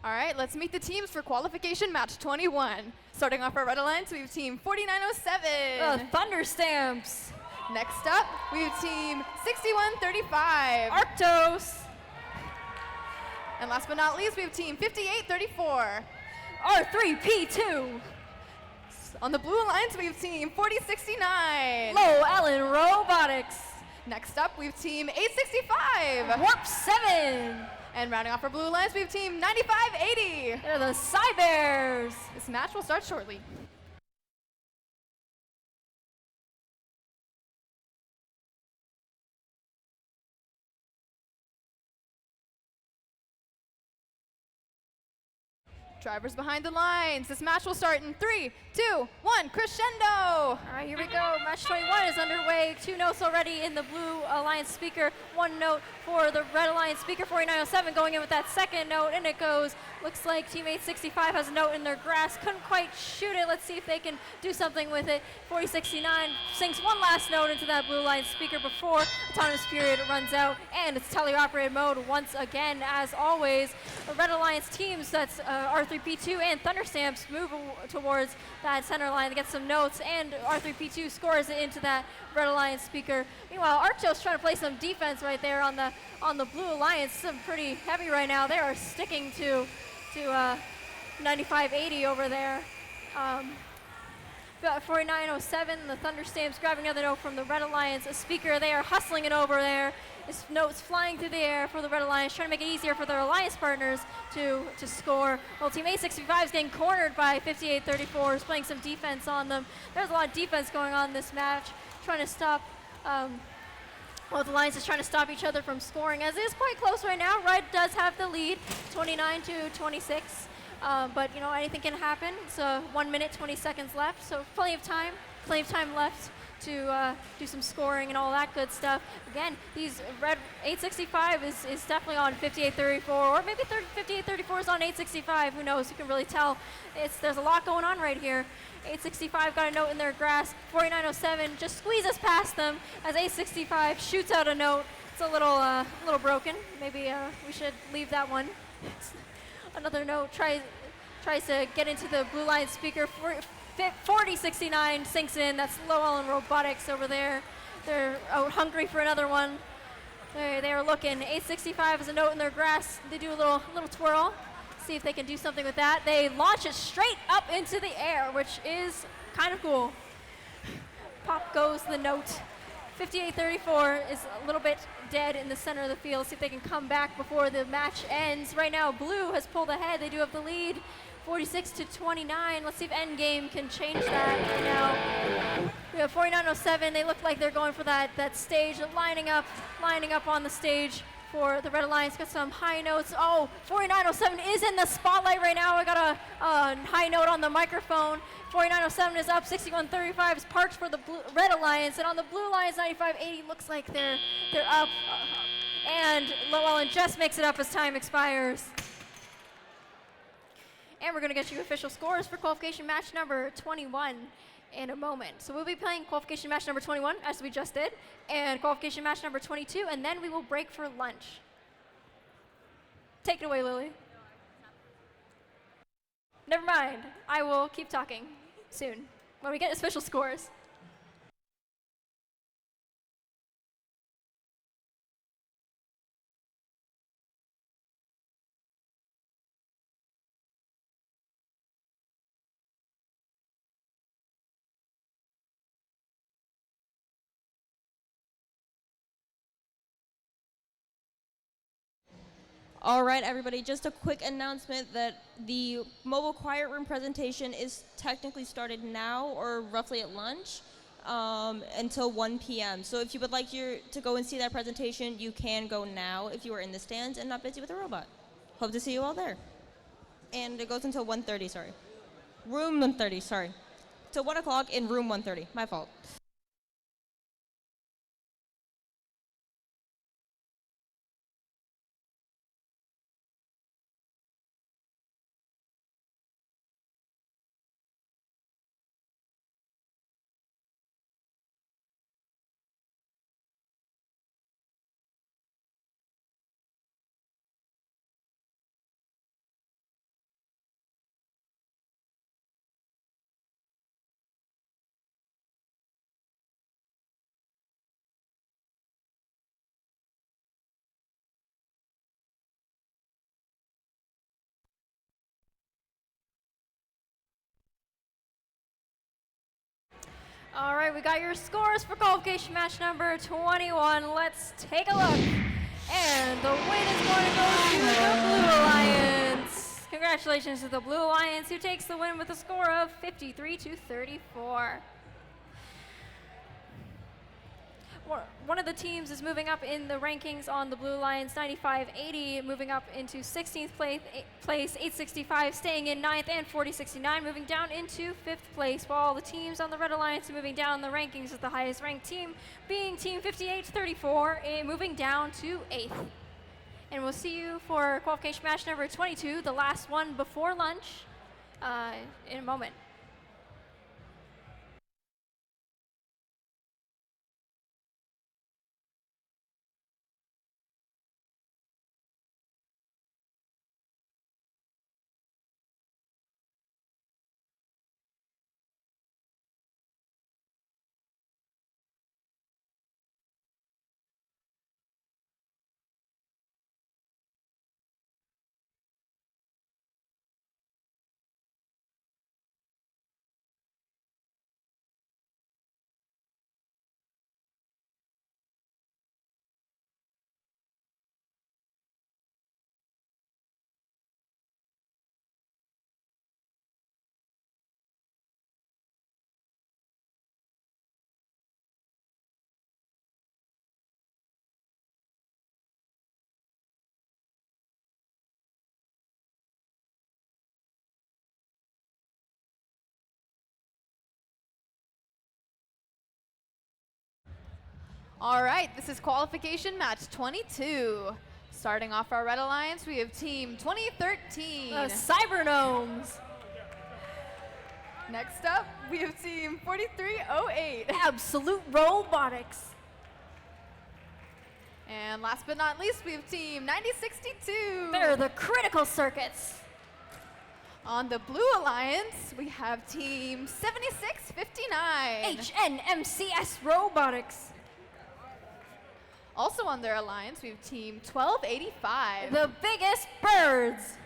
All right, let's meet the teams for qualification match 21. Starting off our Red Alliance, we have team 4907. Thunder Stamps. Next up, we have team 6135. Arctos. And last but not least, we have team 5834. R3P2. On the Blue Alliance, we have team 4069. Low Ellen Robotics. Next up, we have team 865. Warp 7. And rounding off our Blue Alliance, we have team 9580. They're the Cybears. This match will start shortly. Drivers behind the lines. This match will start in 3, 2, 1, crescendo! All right, here we go. Match 21 is underway. 2 notes already in the Blue Alliance speaker. 1 note for the Red Alliance speaker. 4907 going in with that second note, and it goes. Looks like Team 865 has a note in their grass. Couldn't quite shoot it. Let's see if they can do something with it. 4069 sinks one last note into that Blue Alliance speaker before autonomous period runs out, and it's teleoperated mode once again. As always, the Red Alliance teams, that's R3P2 and Thunderstamps, move towards that center line to get some notes, and R3P2 scores it into that Red Alliance speaker. Meanwhile, Arctos trying to play some defense right there on the Blue Alliance. Some pretty heavy right now. They are sticking to 9580 over there. 4907, the Thunderstamps grabbing another note from the Red Alliance speaker. They are hustling it over there. This note's flying through the air for the Red Alliance, trying to make it easier for their Alliance partners to score. Well, Team 865 is getting cornered by 5834, is playing some defense on them. There's a lot of defense going on in this match, trying to stop, well, the Alliance is trying to stop each other from scoring, as it is quite close right now. Red does have the lead, 29-26. But, you know, anything can happen. It's 1 minute, 20 seconds left, so plenty of time left to do some scoring and all that good stuff. Again, these Red 865 is definitely on 5834, or maybe 5834 is on 865. Who knows? You can really tell. There's a lot going on right here. 865 got a note in their grasp. 4907 just squeezes past them as 865 shoots out a note. It's a little broken. Maybe we should leave that one. Another note tries to get into the Blue Line speaker. 4069 sinks in. That's Low Ellen Robotics over there. They're out hungry for another one. They are looking. 865 has a note in their grass. They do a little twirl. See if they can do something with that. They launch it straight up into the air, which is kind of cool. Pop goes the note. 5834 is a little bit dead in the center of the field. See if they can come back before the match ends. Right now, Blue has pulled ahead. They do have the lead, 46-29. Let's see if Endgame can change that right now. We have 4907. They look like they're going for that stage, lining up on the stage for the Red Alliance. Got some high notes. Oh, 4907 is in the spotlight right now. I got a high note on the microphone. 4907 is up. 6135 is parked for the Red Alliance, and on the Blue Alliance, 9580 looks like they're up. And Low Ellen just makes it up as time expires. And we're going to get you official scores for qualification match number 21 in a moment. So we'll be playing qualification match number 21, as we just did, and qualification match number 22, and then we will break for lunch. Take it away, Lily. Never mind. I will keep talking soon when we get official scores. All right, everybody, just a quick announcement that the mobile quiet room presentation is technically started now, or roughly at lunch, until 1 p.m. So if you would like to go and see that presentation, you can go now if you are in the stands and not busy with a robot. Hope to see you all there. And it goes until 1:30, sorry. Room 1:30, sorry. Till 1 o'clock in room 1:30, my fault. All right, we got your scores for qualification match number 21. Let's take a look. And the win is going to go to the Blue Alliance. Congratulations to the Blue Alliance, who takes the win with a score of 53-34. One of the teams is moving up in the rankings on the Blue Alliance, 95-80, moving up into 16th place, 865, staying in 9th, and 40-69, moving down into 5th place, while the teams on the Red Alliance are moving down the rankings, with the highest ranked team being Team 58-34, moving down to 8th. And we'll see you for qualification match number 22, the last one before lunch, in a moment. All right, this is qualification match 22. Starting off our Red Alliance, we have Team 2013. The Cybergnomes. Next up, we have Team 4308. Absolute Robotics. And last but not least, we have Team 9062. They're the Critical Circuits. On the Blue Alliance, we have Team 7659. HNMCS Robotics. Also on their alliance, we have Team 1285. The Biggest Birds.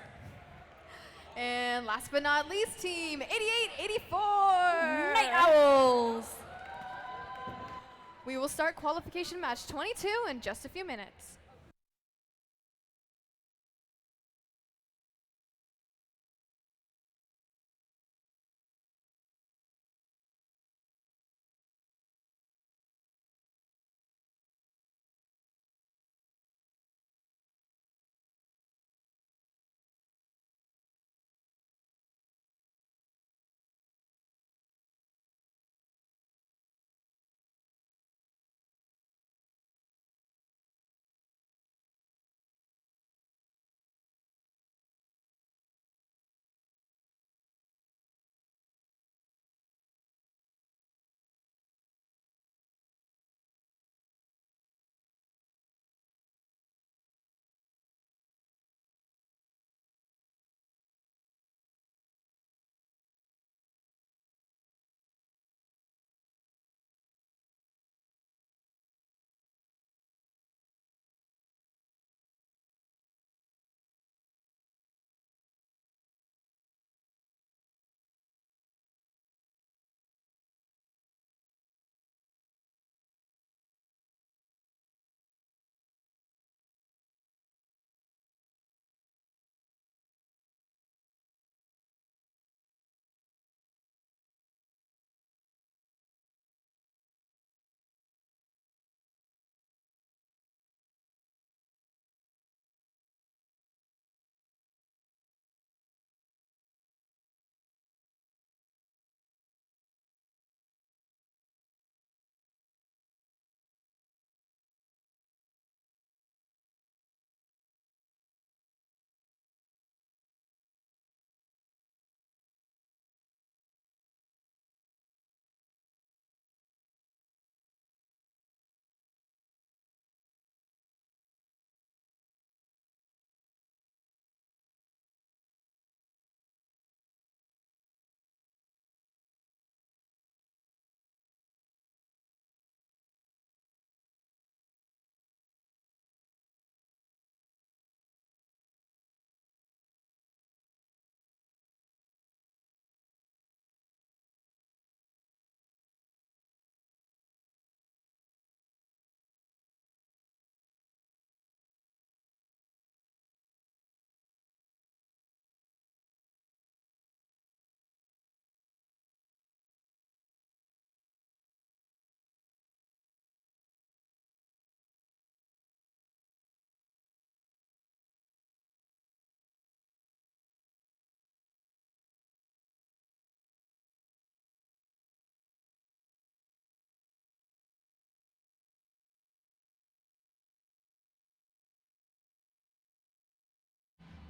And last but not least, Team 8884. Night Owls. We will start qualification match 22 in just a few minutes.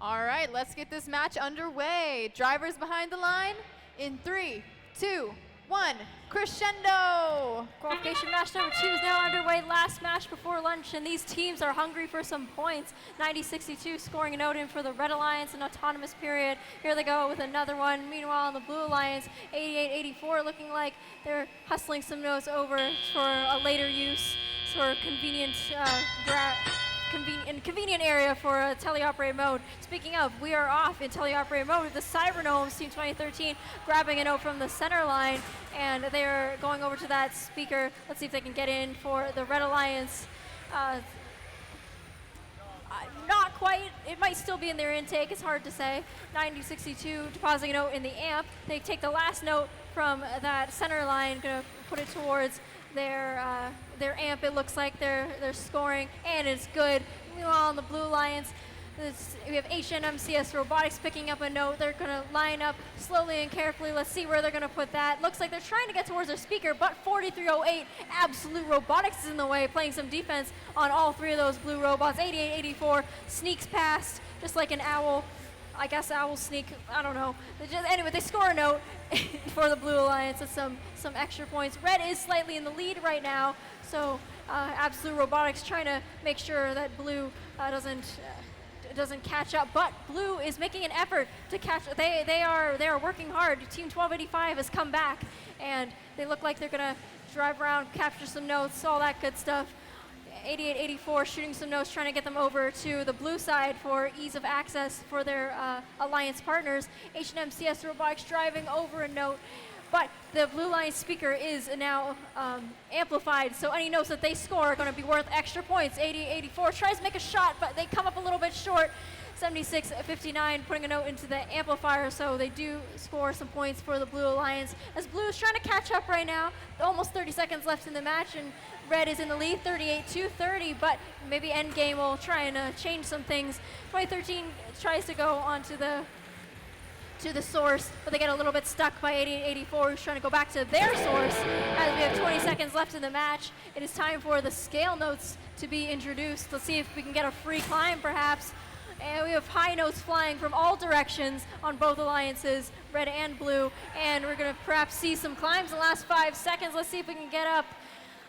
All right, let's get this match underway. Drivers behind the line in 3, 2, 1, crescendo! Qualification match number 2 is now underway. Last match before lunch, and these teams are hungry for some points. 90-62 scoring a note in for the Red Alliance, an autonomous period. Here they go with another one. Meanwhile, on the Blue Alliance, 88-84, looking like they're hustling some notes over for a later use for convenient convenient area for a teleoperated mode. Speaking of, we are off in teleoperated mode with the Cybergnomes Team 2013 grabbing a note from the center line, and they're going over to that speaker. Let's see if they can get in for the Red Alliance. Not quite. It might still be in their intake. It's hard to say. 90-62 depositing a note in the amp. They take the last note from that center line, gonna put it towards their amp. It looks like they're scoring, and it's good. Meanwhile, on the Blue Alliance, we have HNMCS Robotics picking up a note. They're going to line up slowly and carefully. Let's see where they're going to put that. Looks like they're trying to get towards their speaker, but 4308 Absolute Robotics is in the way, playing some defense on all three of those blue robots. 8884 sneaks past, just like an owl. I guess owls sneak, I don't know. Anyway, they score a note for the Blue Alliance with some extra points. Red is slightly in the lead right now, so Absolute Robotics trying to make sure that Blue doesn't catch up, but Blue is making an effort to catch. They are working hard. Team 1285 has come back, and they look like they're gonna drive around, capture some notes, all that good stuff. 8884 shooting some notes, trying to get them over to the blue side for ease of access for their alliance partners. HNMCS Robotics driving over a note, but the Blue Alliance speaker is now amplified, so any notes that they score are going to be worth extra points. 8884 tries to make a shot, but they come up a little bit short. 76-59 putting a note into the amplifier, so they do score some points for the Blue Alliance, as Blue is trying to catch up right now. Almost 30 seconds left in the match, and Red is in the lead, 38-30, but maybe Endgame will try and change some things. 2013 tries to go onto the source, but they get a little bit stuck by 8884, who's trying to go back to their source. As we have 20 seconds left in the match, it is time for the scale notes to be introduced. Let's see if we can get a free climb, perhaps. And we have high notes flying from all directions on both alliances, Red and Blue, and we're going to perhaps see some climbs in the last 5 seconds. Let's see if we can get up.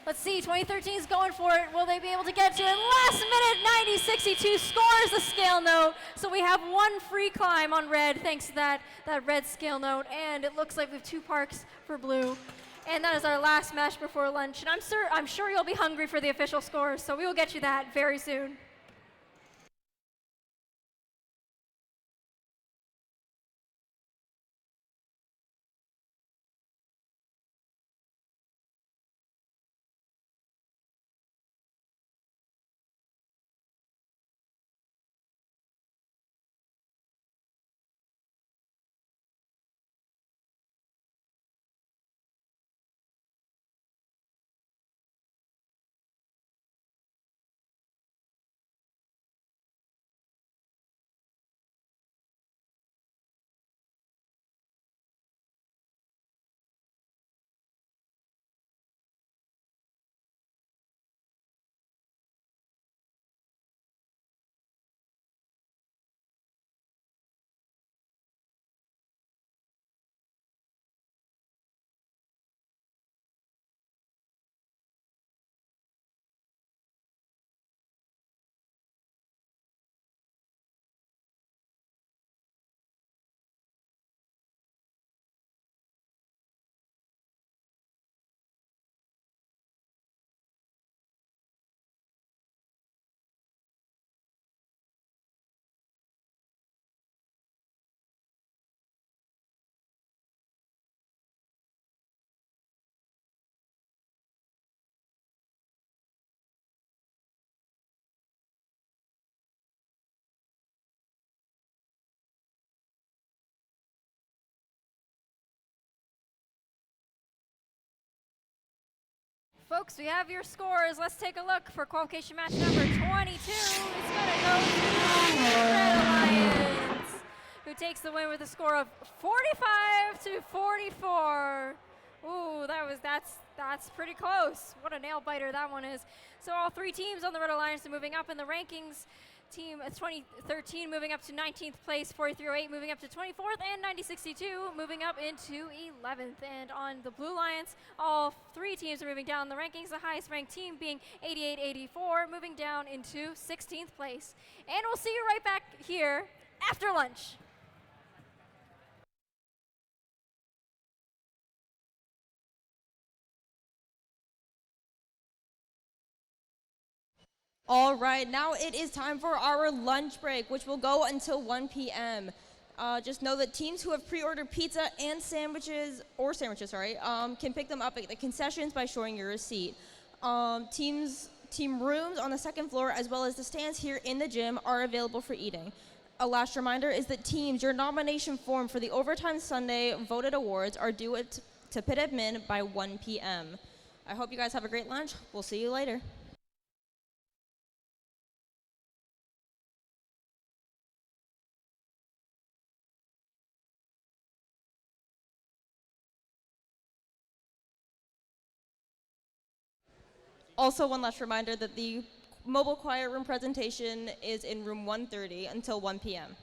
Let's see, 2013 is going for it. Will they be able to get to it? Last minute, 90-62 scores the scale note. So we have one free climb on Red thanks to that Red scale note, and it looks like we have 2 parks for Blue. And that is our last match before lunch, and I'm sure you'll be hungry for the official scores, so we will get you that very soon. Folks, we have your scores. Let's take a look for qualification match number 22. It's going to go to the Red Alliance, who takes the win with a score of 45-44. Ooh, that's pretty close. What a nail biter that one is. So all 3 teams on the Red Alliance are moving up in the rankings Team 2013 moving up to 19th place, 4308 moving up to 24th, and 9062 moving up into 11th. And on the Blue Lions, all three teams are moving down the rankings, the highest ranked team being 8884, moving down into 16th place. And we'll see you right back here after lunch. All right, now it is time for our lunch break, which will go until 1 p.m. Just know that teams who have pre-ordered pizza and sandwiches, can pick them up at the concessions by showing your receipt. Team rooms on the second floor, as well as the stands here in the gym, are available for eating. A last reminder is that teams, your nomination form for the Overtime Sunday voted awards are due to pit admin by 1 p.m. I hope you guys have a great lunch. We'll see you later. Also, one last reminder that the mobile quiet room presentation is in room 130 until 1 p.m.